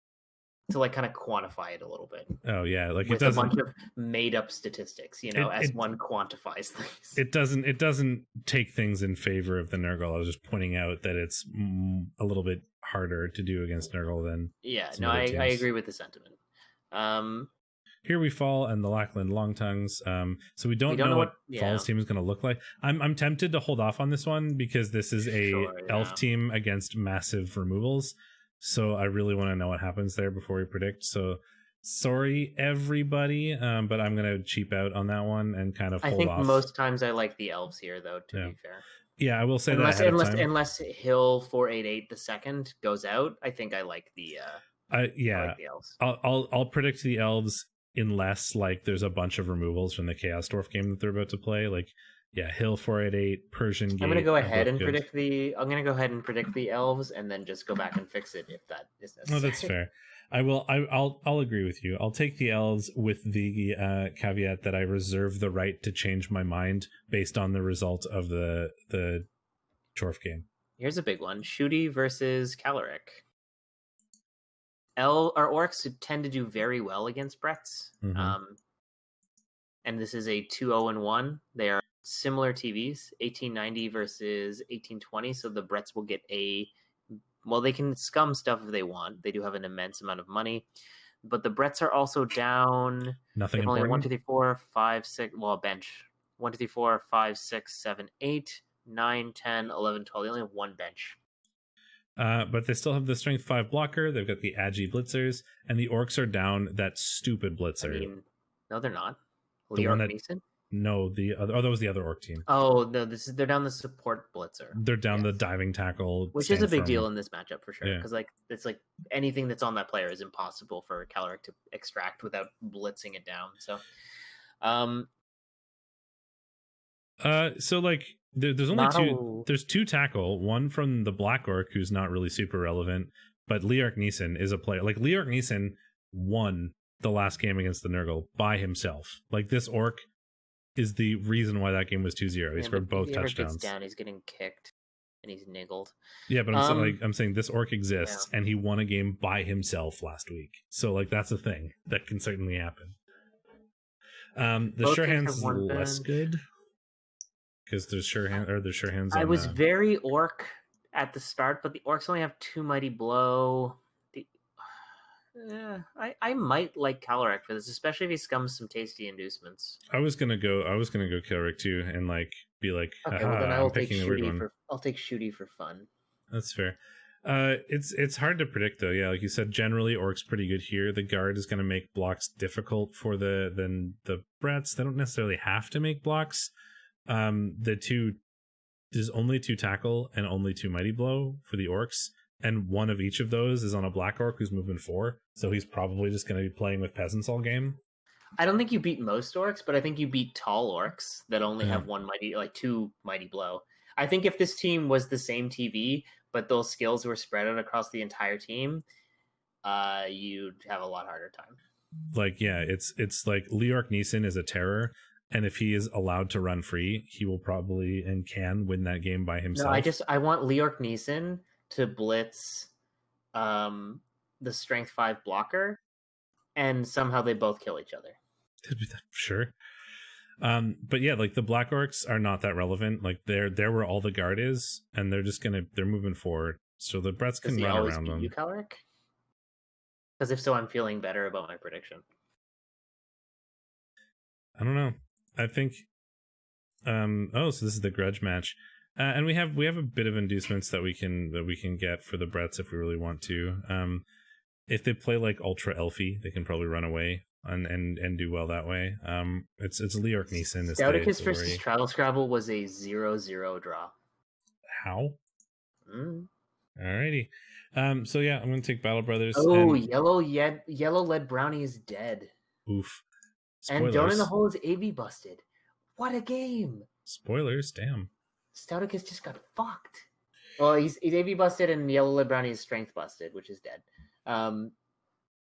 to like kind of quantify it a little bit. Oh yeah, like with it doesn't, a bunch of made up statistics, as one quantifies things. It doesn't take things in favor of the Nurgle. I was just pointing out that it's a little bit harder to do against Nurgle than I agree with the sentiment. Here we fall and the Lackland Longtongues. So we don't know what Fall's team is going to look like. I'm tempted to hold off on this one because this is a elf team against massive removals. So I really want to know what happens there before we predict. So sorry, everybody, but I'm going to cheap out on that one and kind of hold off. I think most times I like the elves here, though, to be fair. Yeah, I will say that ahead of time. Unless Hill 488 the second goes out, I think I like the I like the elves. I'll predict the elves unless like there's a bunch of removals from the Chaos Dwarf game that they're about to play. Like, yeah, Hill 488, Persian Gate. I'm gonna go ahead and predict the elves, and then just go back and fix it if that is necessary. No, that's fair. I'll agree with you. I'll take the elves with the caveat that I reserve the right to change my mind based on the result of the Dwarf game. Here's a big one: Shooty versus Caloric. Orcs tend to do very well against Bretts. Mm-hmm. And this is a 2-0-1. They are similar TVs, 1890 versus 1820. So the Bretts will get they can scum stuff if they want. They do have an immense amount of money. But the Bretts are also down. Nothing important. Only 1, 2, 3, 4, 5, 6. Well, bench. 1, 2, 3, 4, 5, 6, 7, 8, 9, 10, 11, 12. They only have one bench. But they still have the strength 5 blocker. They've got the Agi blitzers, and the orcs are down that stupid blitzer. No, they're not. Leork Neeson? No, the other. Oh, that was the other orc team. Oh no, they're down the support blitzer. They're down the diving tackle, which is a big deal in this matchup for sure. Because it's like anything that's on that player is impossible for Caloric to extract without blitzing it down. So like. There's only two. There's 2 tackle. One from the Black Orc, who's not really super relevant, but Leork Neeson is a player. Like Leork Neeson won the last game against the Nurgle by himself. Like this Orc is the reason why that game was 2-0. He scored both touchdowns. Gets down, he's getting kicked and he's niggled. Yeah, but I'm saying this Orc exists and he won a game by himself last week. So like that's a thing that can certainly happen. The sure hands is less good. Because there's sure hands. I was very orc at the start, but the orcs only have 2 mighty blow. I might like Caloric for this, especially if he scums some tasty inducements. I was gonna go Caloric too, and like be like, okay, well then I'll take Shooty for fun. That's fair. It's hard to predict though. Yeah, like you said, generally Orc's pretty good here. The guard is gonna make blocks difficult for the Bretts. They don't necessarily have to make blocks. There's only 2 tackle and only 2 mighty blow for the orcs, and one of each of those is on a black orc who's moving 4, so he's probably just going to be playing with peasants all game. I don't think you beat most orcs, but I think you beat tall orcs that only have 2 mighty blow. I think if this team was the same TV, but those skills were spread out across the entire team, you'd have a lot harder time. Like, yeah, it's like Leork Neeson is a terror. And if he is allowed to run free, he will probably and can win that game by himself. No, I want Leork Neeson to blitz the strength 5 blocker, and somehow they both kill each other. Sure. But yeah, like the Black Orcs are not that relevant. Like they're where all the guard is, and they're moving forward. So the Bretts can run around them. You, Caloric? Because if so, I'm feeling better about my prediction. I don't know. I think so this is the grudge match. And we have a bit of inducements that we can get for the Bretts if we really want to. If they play like ultra elfy, they can probably run away. and do well that way. It's Leorc Neeson. Stouticus versus Travel Scrabble was a 0-0 draw. How? Alrighty. So yeah, I'm gonna take Battle Brothers. Oh, yellow lead brownie is dead. Oof. Spoilers. And Donut in the Hole is AV busted. What a game! Spoilers, damn. Stouticus just got fucked. Well, he's AV busted and yellow lead brownie is strength busted, which is dead.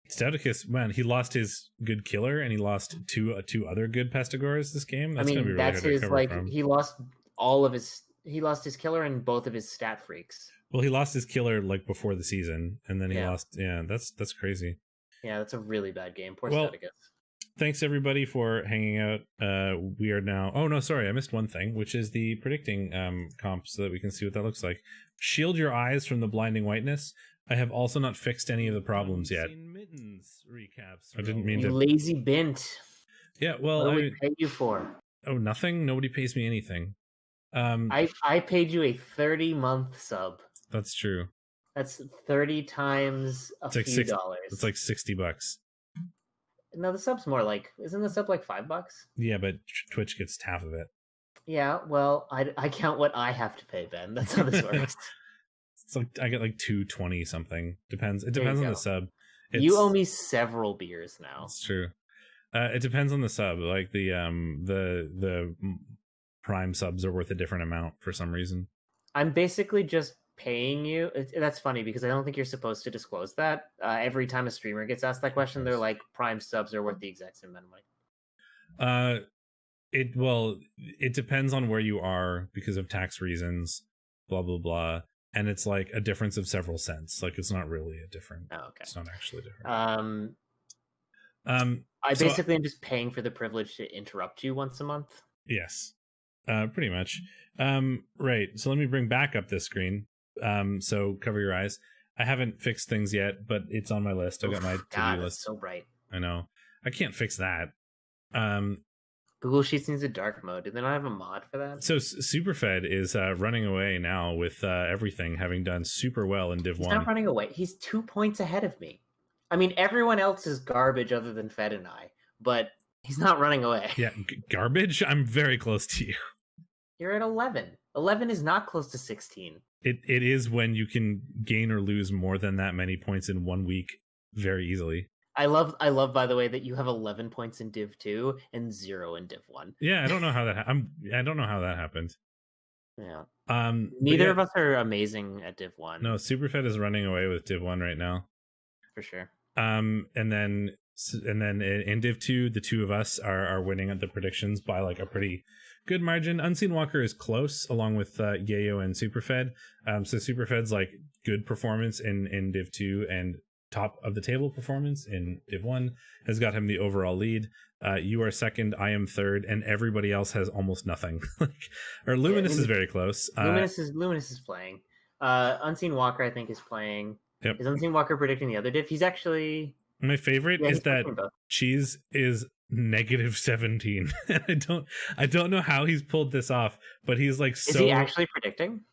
Stouticus, man, he lost his good killer and he lost two other good Pestigores this game. That's gonna be really hard to recover from. He lost all of his. He lost his killer and both of his stat freaks. Well, he lost his killer like before the season, and then he lost. Yeah, that's crazy. Yeah, that's a really bad game. Poor Stouticus. Thanks everybody for hanging out. We are now. Oh no, sorry, I missed one thing, which is the predicting comp, so that we can see what that looks like. Shield your eyes from the blinding whiteness. I have also not fixed any of the problems yet. Mittens recaps. I didn't mean to. Lazy bint. Yeah, well, what do we pay you for? Oh, nothing. Nobody pays me anything. I paid you a 30-month sub. That's true. That's 30 times few dollars. It's like $60. No, the sub's more like. Isn't the sub like $5? Yeah, but Twitch gets half of it. Yeah, well, I count what I have to pay, Ben. That's how this works. It's like I get like $2.20 something. Depends. It depends on the sub. You owe me several beers now. That's true. It depends on the sub. Like the Prime subs are worth a different amount for some reason. I'm basically just paying you. That's funny because I don't think you're supposed to disclose that. Every time a streamer gets asked that question, they're like, Prime subs are worth the exact same amount of money. It depends on where you are because of tax reasons, blah blah blah, and it's like a difference of several cents. Like it's not really a different. Oh, okay. It's not actually different. I basically am just paying for the privilege to interrupt you once a month. Yes, pretty much. Right. So let me bring back up this screen. So cover your eyes. I haven't fixed things yet, but it's on my list. I've got my to-do list. So bright. I know. I can't fix that. Google Sheets needs a dark mode. Do they not have a mod for that? So Superfed is running away now with everything, having done super well in Div 1. He's not running away. He's 2 points ahead of me. I mean, everyone else is garbage other than Fed and I, but he's not running away. Yeah, garbage? I'm very close to you. You're at 11. 11 is not close to 16. It is when you can gain or lose more than that many points in 1 week very easily. I love, by the way, that you have 11 points in Div 2 and 0 in Div 1. Yeah, I don't know how that I don't know how that happened. Yeah. Neither of us are amazing at Div 1. No, Superfed is running away with Div 1 right now. For sure. And then in Div 2, the two of us are winning at the predictions by like a pretty good margin. Unseen Walker is close, along with Yayo and Superfed. So Superfed's like good performance in Div 2 and top of the table performance in Div 1 has got him the overall lead. You are second, I am third, and everybody else has almost nothing. Luminous is very close. Luminous is playing. Unseen Walker, I think, is playing. Yep. Is Unseen Walker predicting the other div? He's actually... My favorite is that Cheese is -17. I don't know how he's pulled this off, but he's like so... Is he actually predicting?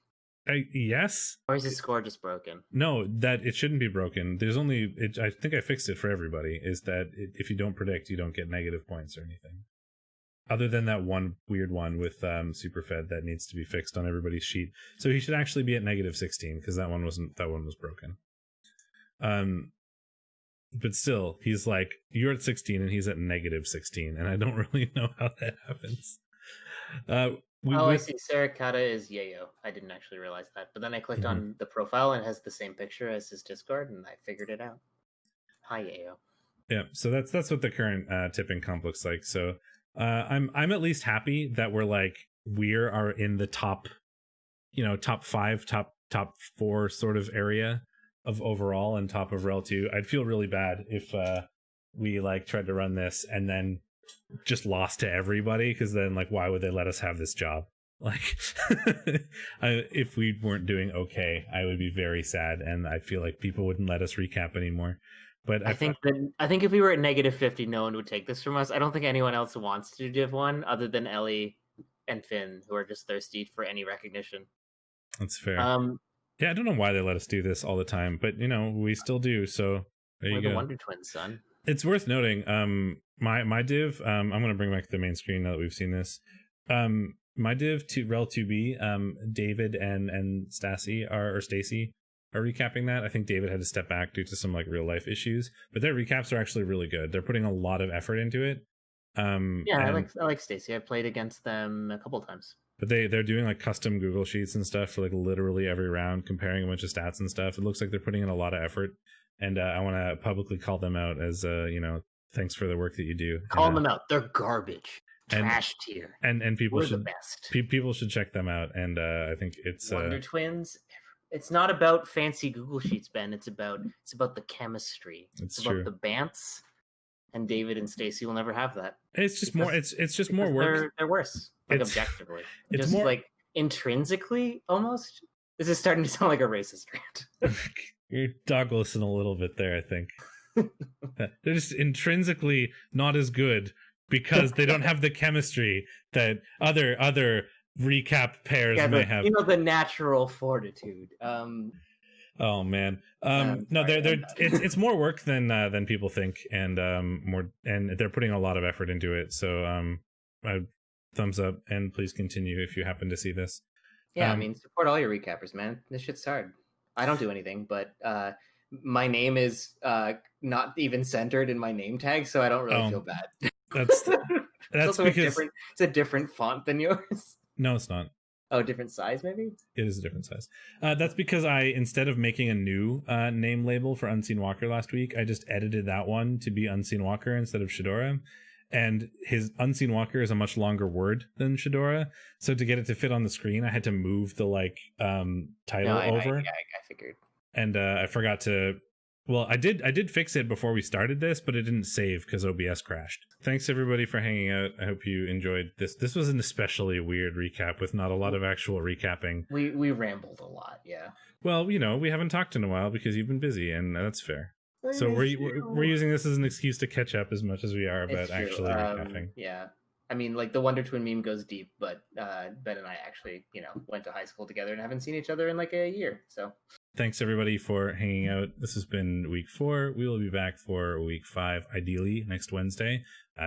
Yes. Or is his score just broken? No, that it shouldn't be broken. There's only... I think I fixed it for everybody, is that if you don't predict, you don't get negative points or anything. Other than that one weird one with Superfed that needs to be fixed on everybody's sheet. So he should actually be at -16 because that one was broken. But still, he's like, you're at 16 and he's at -16, and I don't really know how that happens. I see. Sarakata is Yayo. I didn't actually realize that, but then I clicked on the profile and it has the same picture as his Discord, and I figured it out. Hi, Yayo. Yeah, so that's what the current tipping comp looks like. So I'm at least happy that we are in the top, top 5, top 4 sort of area of overall and top of REL 2. I'd feel really bad if we tried to run this and then just lost to everybody, because then why would they let us have this job? If we weren't doing okay, I would be very sad, and I feel like people wouldn't let us recap anymore. But I think if we were at -50, no one would take this from us. I don't think anyone else wants to do Div 1 other than Ellie and Finn, who are just thirsty for any recognition. That's fair. Yeah, I don't know why they let us do this all the time, but we still do. So there you go. We're the Wonder Twins, son. It's worth noting, my div, I'm gonna bring back the main screen now that we've seen this. My div to REL 2B, David and Stacy are recapping that. I think David had to step back due to some like real life issues, but their recaps are actually really good. They're putting a lot of effort into it. I like Stacy. I played against them a couple times. But they're doing like custom Google Sheets and stuff for like literally every round, comparing a bunch of stats and stuff. It looks like they're putting in a lot of effort, and I want to publicly call them out as thanks for the work that you do. Call them out. They're garbage. Trash tier. And people We're should the best. People should check them out. And I think it's Wonder Twins. It's not about fancy Google Sheets, Ben. It's about the chemistry. It's about the bants. And David and Stacy will never have that. It's just more. It's just more work. They're worse. Like objectively, it's just more like intrinsically. Almost. This is starting to sound like a racist rant. You're Douglasing a little bit there, I think. They're just intrinsically not as good because they don't have the chemistry that other recap pairs may have. The natural fortitude. Oh man, no, it's more work than people think, and they're putting a lot of effort into it. So, thumbs up, and please continue if you happen to see this. Yeah, support all your recappers, man. This shit's hard. I don't do anything, but my name is not even centered in my name tag, so I don't really feel bad. That's because it's a different font than yours. No, it's not. Oh, different size, maybe? It is a different size. That's because instead of making a new name label for Unseen Walker last week, I just edited that one to be Unseen Walker instead of Shadorra. And his Unseen Walker is a much longer word than Shadorra. So to get it to fit on the screen, I had to move the title over. I figured. And I forgot to... Well, I did fix it before we started this, but it didn't save because OBS crashed. Thanks everybody for hanging out. I hope you enjoyed this. This was an especially weird recap with not a lot of actual recapping. We rambled a lot, yeah. Well, we haven't talked in a while because you've been busy, and that's fair. So we're using this as an excuse to catch up as much as we are about actually recapping. Yeah. The Wonder Twin meme goes deep, but Ben and I actually, went to high school together and haven't seen each other in like a year, so... Thanks everybody for hanging out. This has been week 4. We will be back for week 5, ideally next Wednesday.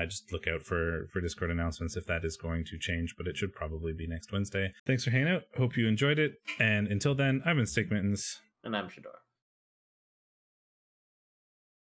Just look out for Discord announcements if that is going to change, but it should probably be next Wednesday. Thanks for hanging out. Hope you enjoyed it. And until then, I've been Steakmittens. And I'm Shadorra.